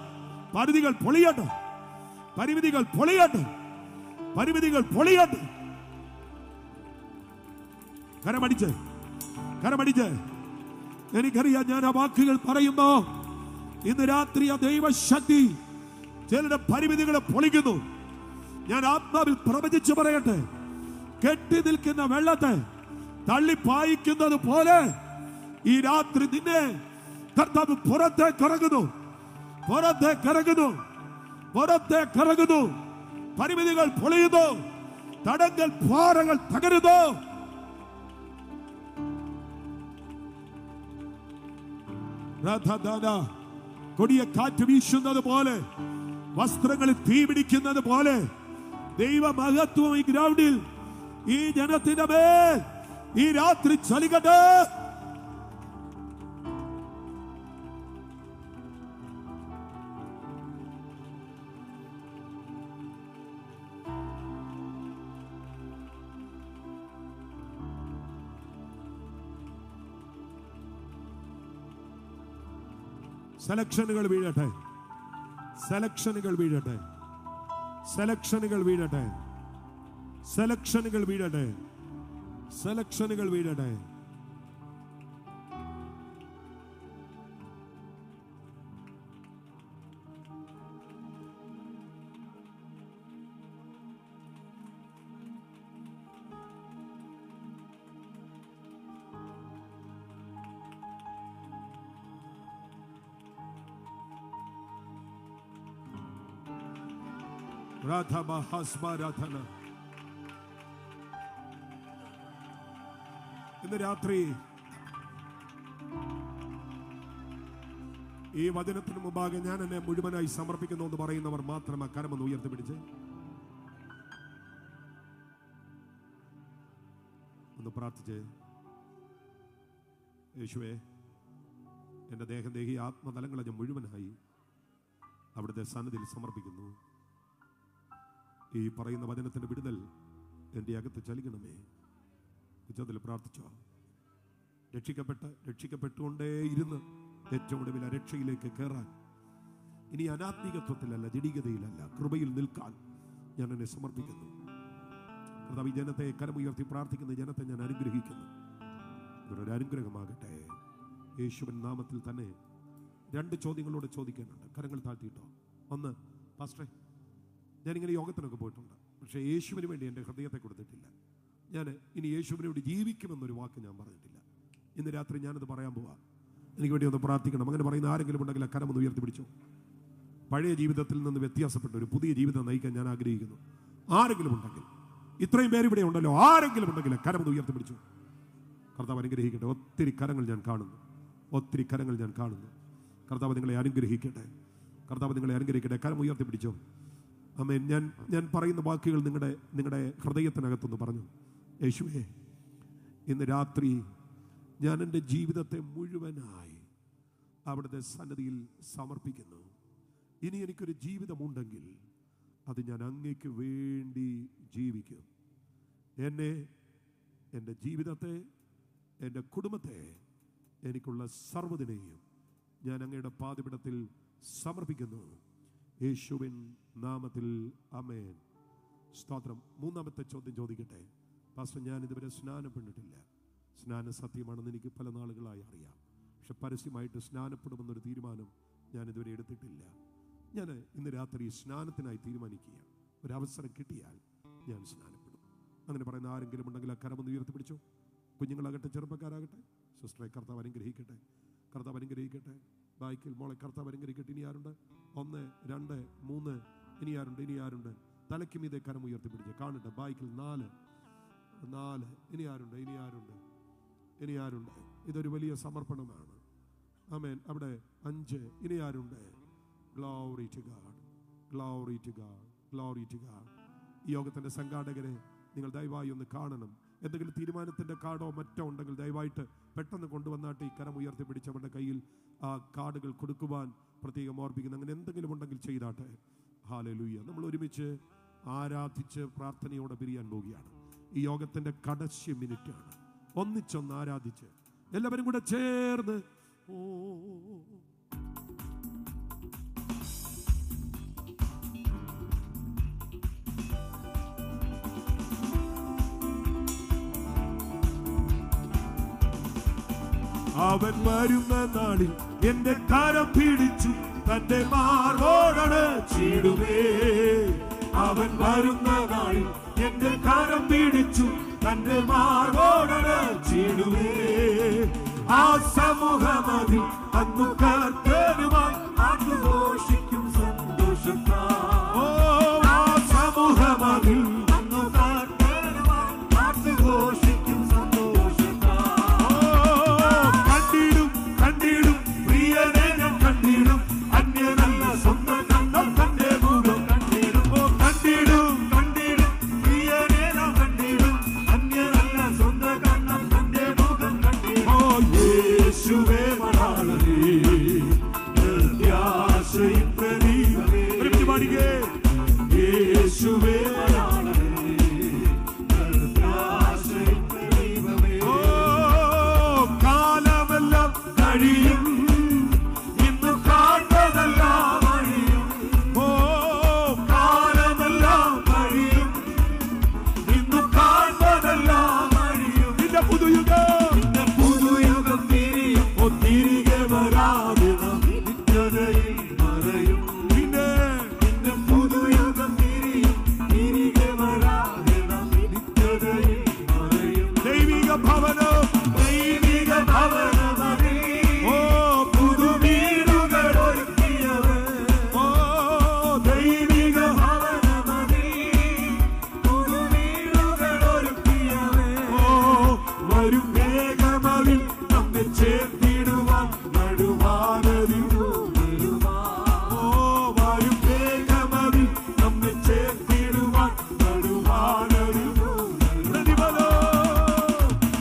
പരിധികൾ പൊളിയട്ടെ, പരിമിതികൾ പൊളിയട്ടെ, പരിമിതികൾ പൊളിയട്ടെ. കരമടിച്ച്, കരമടിച്ച്. എനിക്കറിയാം, ഞാൻ ആ വാക്കുകൾ പറയുമ്പോ ഇന്ന് രാത്രി ആ ദൈവശക്തി ചിലരുടെ പരിമിതികളെ പൊളിക്കുന്നു. ഞാൻ ആത്മാവിൽ പ്രവചിച്ചു പറയട്ടെ, കെട്ടി നിൽക്കുന്ന വെള്ളത്തെ തള്ളിപ്പായിക്കുന്നത് പോലെ ഈ രാത്രി നിന്നെ കർത്താവ് പുറത്തേക്ക് ഇറങ്ങുന്നു, പുറത്തേക്ക് ഇറങ്ങുന്നു, പുറത്തേക്ക് ഇറങ്ങുന്നു. പരിമിതികൾ പൊളിയുന്നു, തടങ്ങൾ, പാറകൾ തകരുന്നു. കൊടിയ കാറ്റ് വീശുന്നത് പോലെ, വസ്ത്രങ്ങളിൽ തീ പിടിക്കുന്നത് പോലെ ദൈവമഹത്വം ഈ ഗ്രൗണ്ടിൽ, ഈ ജനത്തിന്റെ മേൽ ഈ രാത്രി ചലിക്കട്ടെ. സെലക്ഷനുകൾ വീഴട്ടെ, സെലക്ഷനുകൾ വീഴട്ടെ, സെലക്ഷനുകൾ വീഴട്ടെ, സെലക്ഷനുകൾ വീഴട്ടെ, സെലക്ഷനുകൾ വീഴട്ടെ. ഇന്ന് രാത്രി ഈ വചനത്തിന് മുമ്പാകെ ഞാൻ എന്നെ മുഴുവനായി സമർപ്പിക്കുന്നു എന്ന് പറയുന്നവർ മാത്രം ആ കരമൊന്ന് ഉയർത്തിപ്പിടിച്ച് ഒന്ന് പ്രാർത്ഥിച്ച്. യേശുവേ, എൻ്റെ ദേഹം, ദേഹി, ആത്മതലങ്ങളെ ഞാൻ മുഴുവനായി അവിടുത്തെ സന്നിധിയിൽ സമർപ്പിക്കുന്നു. ഈ പറയുന്ന വചനത്തിന്റെ വിടുതൽ എൻ്റെ അകത്ത് ചലിക്കണമേ. ഉച്ചത്തിൽ പ്രാർത്ഥിച്ചോ. രക്ഷിക്കപ്പെട്ടുകൊണ്ടേ ഇരുന്ന് ഏറ്റവും ഒടുവിൽ ആ രക്ഷയിലേക്ക് കയറാൻ, ഇനി അനാത്മികത്വത്തിലല്ല, ജഡികതയിലല്ല, കൃപയിൽ നിൽക്കാൻ ഞാൻ എന്നെ സമർപ്പിക്കുന്നു. കർത്താവ്, ഈ ജനത്തെ കരമുയർത്തി പ്രാർത്ഥിക്കുന്ന ജനത്തെ ഞാൻ അനുഗ്രഹിക്കുന്നു. ഇവരൊരു അനുഗ്രഹമാകട്ടെ യേശുവിൻ നാമത്തിൽ തന്നെ. 2 ചോദ്യങ്ങളോട് ചോദിക്കാനുണ്ട്. കരങ്ങൾ താഴ്ത്തിയിട്ടോ. ഒന്ന്, പാസ്റ്ററെ, ഞാനിങ്ങനെ യോഗത്തിനൊക്കെ പോയിട്ടുണ്ട്, പക്ഷേ യേശുവിന് വേണ്ടി എൻ്റെ ഹൃദയത്തെ കൊടുത്തിട്ടില്ല. ഞാൻ ഇനി യേശുവിന് വേണ്ടി ജീവിക്കുമെന്നൊരു വാക്ക് ഞാൻ പറഞ്ഞിട്ടില്ല. ഇന്ന് രാത്രി ഞാനത് പറയാൻ പോവാം. എനിക്ക് വേണ്ടി ഒന്ന് പ്രാർത്ഥിക്കണം. അങ്ങനെ പറയുന്ന ആരെങ്കിലും ഉണ്ടെങ്കിൽ ആ കരമൊന്ന് ഉയർത്തിപ്പിടിച്ചോ. പഴയ ജീവിതത്തിൽ നിന്ന് വ്യത്യാസപ്പെട്ട ഒരു പുതിയ ജീവിതം നയിക്കാൻ ഞാൻ ആഗ്രഹിക്കുന്നു. ആരെങ്കിലും ഉണ്ടെങ്കിൽ, ഇത്രയും പേര് ഇവിടെ ഉണ്ടല്ലോ, ആരെങ്കിലും ഉണ്ടെങ്കിൽ കരമൊന്ന് ഉയർത്തിപ്പിടിച്ചു. കർത്താവ് അനുഗ്രഹിക്കട്ടെ. ഒത്തിരി കരങ്ങൾ ഞാൻ കാണുന്നു, ഒത്തിരി കരങ്ങൾ ഞാൻ കാണുന്നു. കർത്താവ് നിങ്ങളെ അനുഗ്രഹിക്കട്ടെ, കർത്താവ് നിങ്ങളെ അനുഗ്രഹിക്കട്ടെ. കരം ഉയർത്തിപ്പിടിച്ചോ. ആമേൻ. ഞാൻ പറയുന്ന വാക്കുകൾ നിങ്ങളുടെ ഹൃദയത്തിനകത്തൊന്ന് പറഞ്ഞു. യേശുവേ, ഇന്ന് രാത്രി ഞാൻ എൻ്റെ ജീവിതത്തെ മുഴുവനായി അവിടുത്തെ സന്നിധിയിൽ സമർപ്പിക്കുന്നു. ഇനി എനിക്കൊരു ജീവിതമുണ്ടെങ്കിൽ അത് ഞാൻ അങ്ങേക്ക് വേണ്ടി ജീവിക്കും. എന്നെ, എൻ്റെ ജീവിതത്തെ, എൻ്റെ കുടുംബത്തെ, എനിക്കുള്ള സർവ്വതിനെയും ഞാൻ അങ്ങയുടെ പാദപീഠത്തിൽ സമർപ്പിക്കുന്നു. യേശുവിൻ നാമത്തിൽ ആമേൻ. സ്തോത്രം. മൂന്നാമത്തെ ചോദ്യം ചോദിക്കട്ടെ. പാസ്റ്റർ, ഞാൻ ഇതുവരെ സ്നാനപ്പെട്ടിട്ടില്ല. സ്നാനം സത്യമാണെന്ന് എനിക്ക് പല നാളുകളായി അറിയാം. പക്ഷെ പരസ്യമായിട്ട് സ്നാനപ്പെടുമെന്നൊരു തീരുമാനം ഞാൻ ഇതുവരെ എടുത്തിട്ടില്ല. ഞാൻ ഇന്ന് രാത്രി സ്നാനത്തിനായി തീരുമാനിക്കുക. ഒരവസരം കിട്ടിയാൽ ഞാൻ സ്നാനപ്പെടും. അങ്ങനെ പറയുന്ന ആരെങ്കിലും ഉണ്ടെങ്കിൽ ആ കരമൊന്ന് ഉയർത്തിപ്പിടിച്ചോ. കുഞ്ഞുങ്ങളാകട്ടെ, ചെറുപ്പക്കാരാകട്ടെ. സിസ്റ്ററെ, കർത്താവ് അനുഗ്രഹിക്കട്ടെ, കർത്താവ് അനുഗ്രഹിക്കട്ടെ. ബാക്കിൽ മോളെ, കർത്താവ് അനുഗ്രഹിക്കട്ടെ. ഇനി ആരുണ്ട്? 1, 2, 3. ഇനി ആരുണ്ട്? ഇനി ആരുണ്ട്? തലയ്ക്ക് മീതെ കരം ഉയർത്തിപ്പിടിച്ച് കാണട്ടെ. ബാക്കിൽ 4. ഇനി ആരുണ്ട്? ഇനി ആരുണ്ട്? ഇനി ആരുണ്ട്? ഇതൊരു വലിയ സമർപ്പണമാണ്. ആമേൻ. അവിടെ 5. ഇനി ആരുണ്ട്? Glory to God, glory to God, glory to God. ഈ യോഗത്തിന്റെ സംഘാടകരെ നിങ്ങൾ ദയവായി ഒന്ന് കാണണം. എന്തെങ്കിലും തീരുമാനത്തിന്റെ കാർഡോ മറ്റോ ഉണ്ടെങ്കിൽ ദയവായിട്ട് പെട്ടെന്ന് കൊണ്ടുവന്നാട്ട് ഈ കരം ഉയർത്തിപ്പിടിച്ചവരുടെ കയ്യിൽ ആ കാർഡുകൾ കൊടുക്കുവാൻ പ്രത്യേകം ഓർപ്പിക്കുന്നു. അങ്ങനെ എന്തെങ്കിലും ഉണ്ടെങ്കിൽ ചെയ്താട്ടെ. ഹല്ലേലൂയ. നമ്മൾ ഒരുമിച്ച് ആരാധിച്ച് പ്രാർത്ഥനയോടെ പിരിയാൻ പോവുകയാണ്. ഈ യോഗത്തിന്റെ കടശ്യ മിനിറ്റാണ്. ഒന്നിച്ചൊന്ന് ആരാധിച്ച് എല്ലാവരും കൂടെ ചേർന്ന് അവൻ വരുന്ന നാളിൽ എന്റെ കരം പിടിച്ചു തന്റെ മാർവോടണച്ചിടുമേ. അവൻ വരുന്ന നാളിൽ എന്റെ കരം പിടിച്ചു തന്റെ മാർവോടണച്ചിടുമേ. ആ സമൂഹമതിൽ അന്നു കർത്തനുമായി ആഘോഷിക്കും സന്തോഷത്താൽ. ആ സമൂഹമതിൽ അന്നു കർത്തനുമായി ആഘോഷിക്കും സന്തോഷത്താൽ. കണ്ടിടും പ്രിയനെ ഞാൻ കണ്ടിടും, അന്യനല്ല സ്വന്തം കണ്ണം തന്റെ മുഖം കണ്ടിടും. കണ്ടിടും പ്രിയനെ ഞാൻ കണ്ടിടും, അന്യനല്ല സ്വന്തം കണ്ണം തന്റെ മുഖം കണ്ടിടും. യേശുവേ മണാളനേ, പ്രത്യാശയും പ്രതീകമേ. യേശുവേ മണാളനേ, പ്രത്യാശയും പ്രതീകമേ. കാലമെല്ലാം കഴിയും, ഇന്ന് കാണുന്നതെല്ലാം അഴിയും. കാലമെല്ലാം കഴിയും, ഇന്ന് കാണുന്നതെല്ലാം അഴിയും. നിന്റെ പുതുയുഗം തിരിയും. തിരികെ വരാതെ നിത്യതയിൽ മറയും. നിന്റെ പുതുയുഗം തിരിയും, തിരികെ വരാതെ നിത്യതയിൽ മറയും. ദൈവിക ഭവനം പുതുവീടുകൾ ഒരുക്കിയവൻ. ദൈവിക പുതുവീടുകൾ ഒരുക്കിയവൻ. വരും വേഗമതിൽ നമ്മെ ചേർത്തിടുവാൻ നടുവാനതിൽ വരും വേഗമതിൽ നമ്മെ ചേർത്തിടുവാൻ നടുവാനതിൽ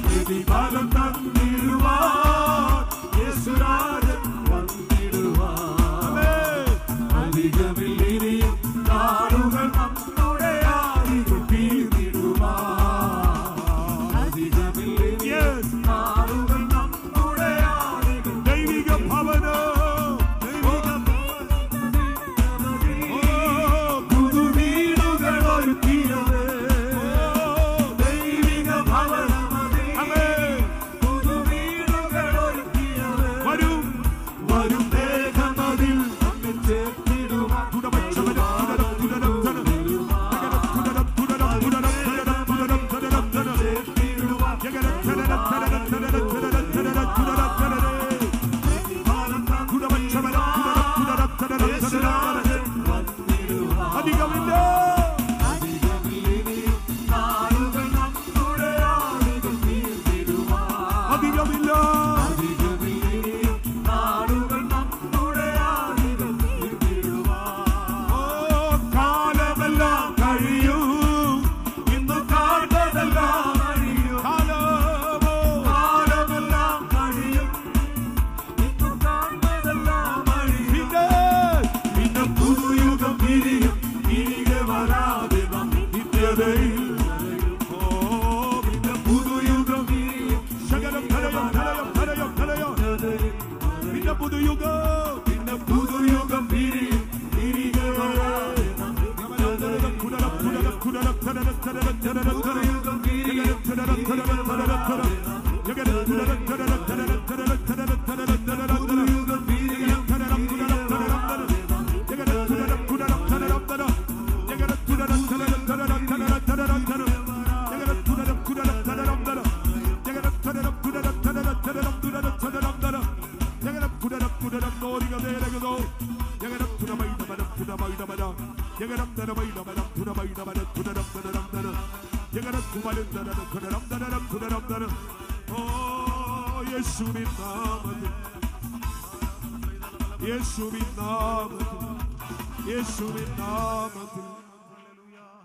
പ്രതിഫലം തന്നിടുവാൻ യേശുരാജൻ വന്നിടുവാൻ. അധികമില്ലിനിയും നാളുകൾ നമ്മുടെ ആദികൾ തീർന്നിടുവാൻ. അധികമില്ലിനിയും നാളുകൾ നമ്മുടെ പുതുയുഗം, പിന്നെ പുതുയുഗം വിരിയും.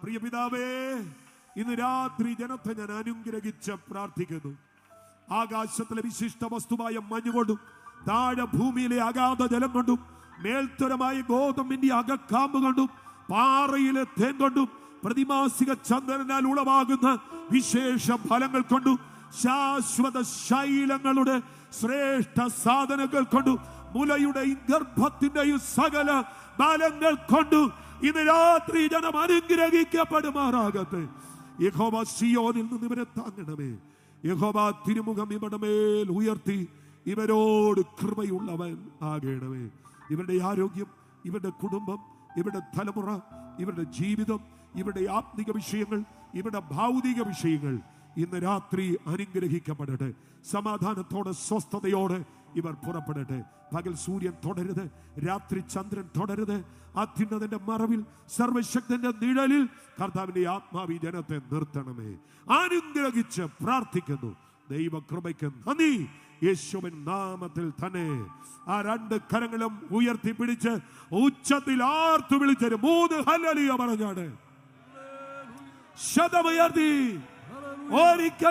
പ്രിയ പിതാവേ, ഇന്ന് രാത്രി ജനത്തെ ഞാൻ അനുഗ്രഹിച്ച് പ്രാർത്ഥിക്കുന്നു. ആകാശത്തിലെ വിശിഷ്ട വസ്തുവായ മഞ്ഞുകൊണ്ടും താഴെ ഭൂമിയിലെ അഗാധ ജലം കൊണ്ടും മേൽത്തരമായ ഗോതമ്പിന്റെ അകക്കാമ്പ് കൊണ്ടും പാറയിലെ തേൻ കൊണ്ടും പ്രതിമാസിക ചന്ദ്രനാൽ ഉളവാകുന്ന വിശേഷ ഫലങ്ങൾ കൊണ്ടും ശാശ്വത ശൈലങ്ങളുടെ ശ്രേഷ്ഠ സാധനങ്ങൾ കൊണ്ടും മുലയുടെയും ഗർഭത്തിന്റെയും സകല ബലങ്ങൾ കൊണ്ടും ഇന്ന് രാത്രി ജനം അനുഗ്രഹിക്കപ്പെടുമാറാകട്ടെ. യഹോവ സിയോനിൽ നിന്ന് ഇവരെ താങ്ങണമേ. യഹോവ തിരുമുഖം ഇവരുടെ മേൽ ഉയർത്തി ഇവരോട് കൃപയുള്ളവൻ ആകണമേ. ഇവരുടെ ആരോഗ്യം, ഇവരുടെ കുടുംബം, ഇവരുടെ തലമുറ, ഇവരുടെ ജീവിതം, ഇവരുടെ ആത്മിക വിഷയങ്ങൾ, ഇവരുടെ ഭൗതിക വിഷയങ്ങൾ ഇന്ന് രാത്രി അനുഗ്രഹിക്കപ്പെടട്ടെ. സമാധാനത്തോടെ സ്വസ്ഥതയോടെ ഇവർ പുറപ്പെടട്ടെ. പകൽ സൂര്യൻ തുടരുത്, രാത്രി ചന്ദ്രൻ തുടരുത്. അത്യുന്നതന്റെ മറവിൽ സർവശക്തന്റെ നിഴലിൽ കർത്താവിന്റെ ആത്മാവി ജനത്തെ നിർത്തണമേ. അനുഗ്രഹിച്ച് പ്രാർത്ഥിക്കുന്നു. ദൈവകൃപയ്ക്ക് നന്ദി. യേശുവിൻ നാമത്തിൽ തന്നെ ആ രണ്ട് കരങ്ങളും ഉയർത്തിപ്പിടിച്ച് ഉച്ചത്തിൽ ആർത്തു വിളിച്ചൊരു 3 ഹല്ലേലൂയ പറഞ്ഞാണ് ശതമുയർത്തി ഒരിക്കൽ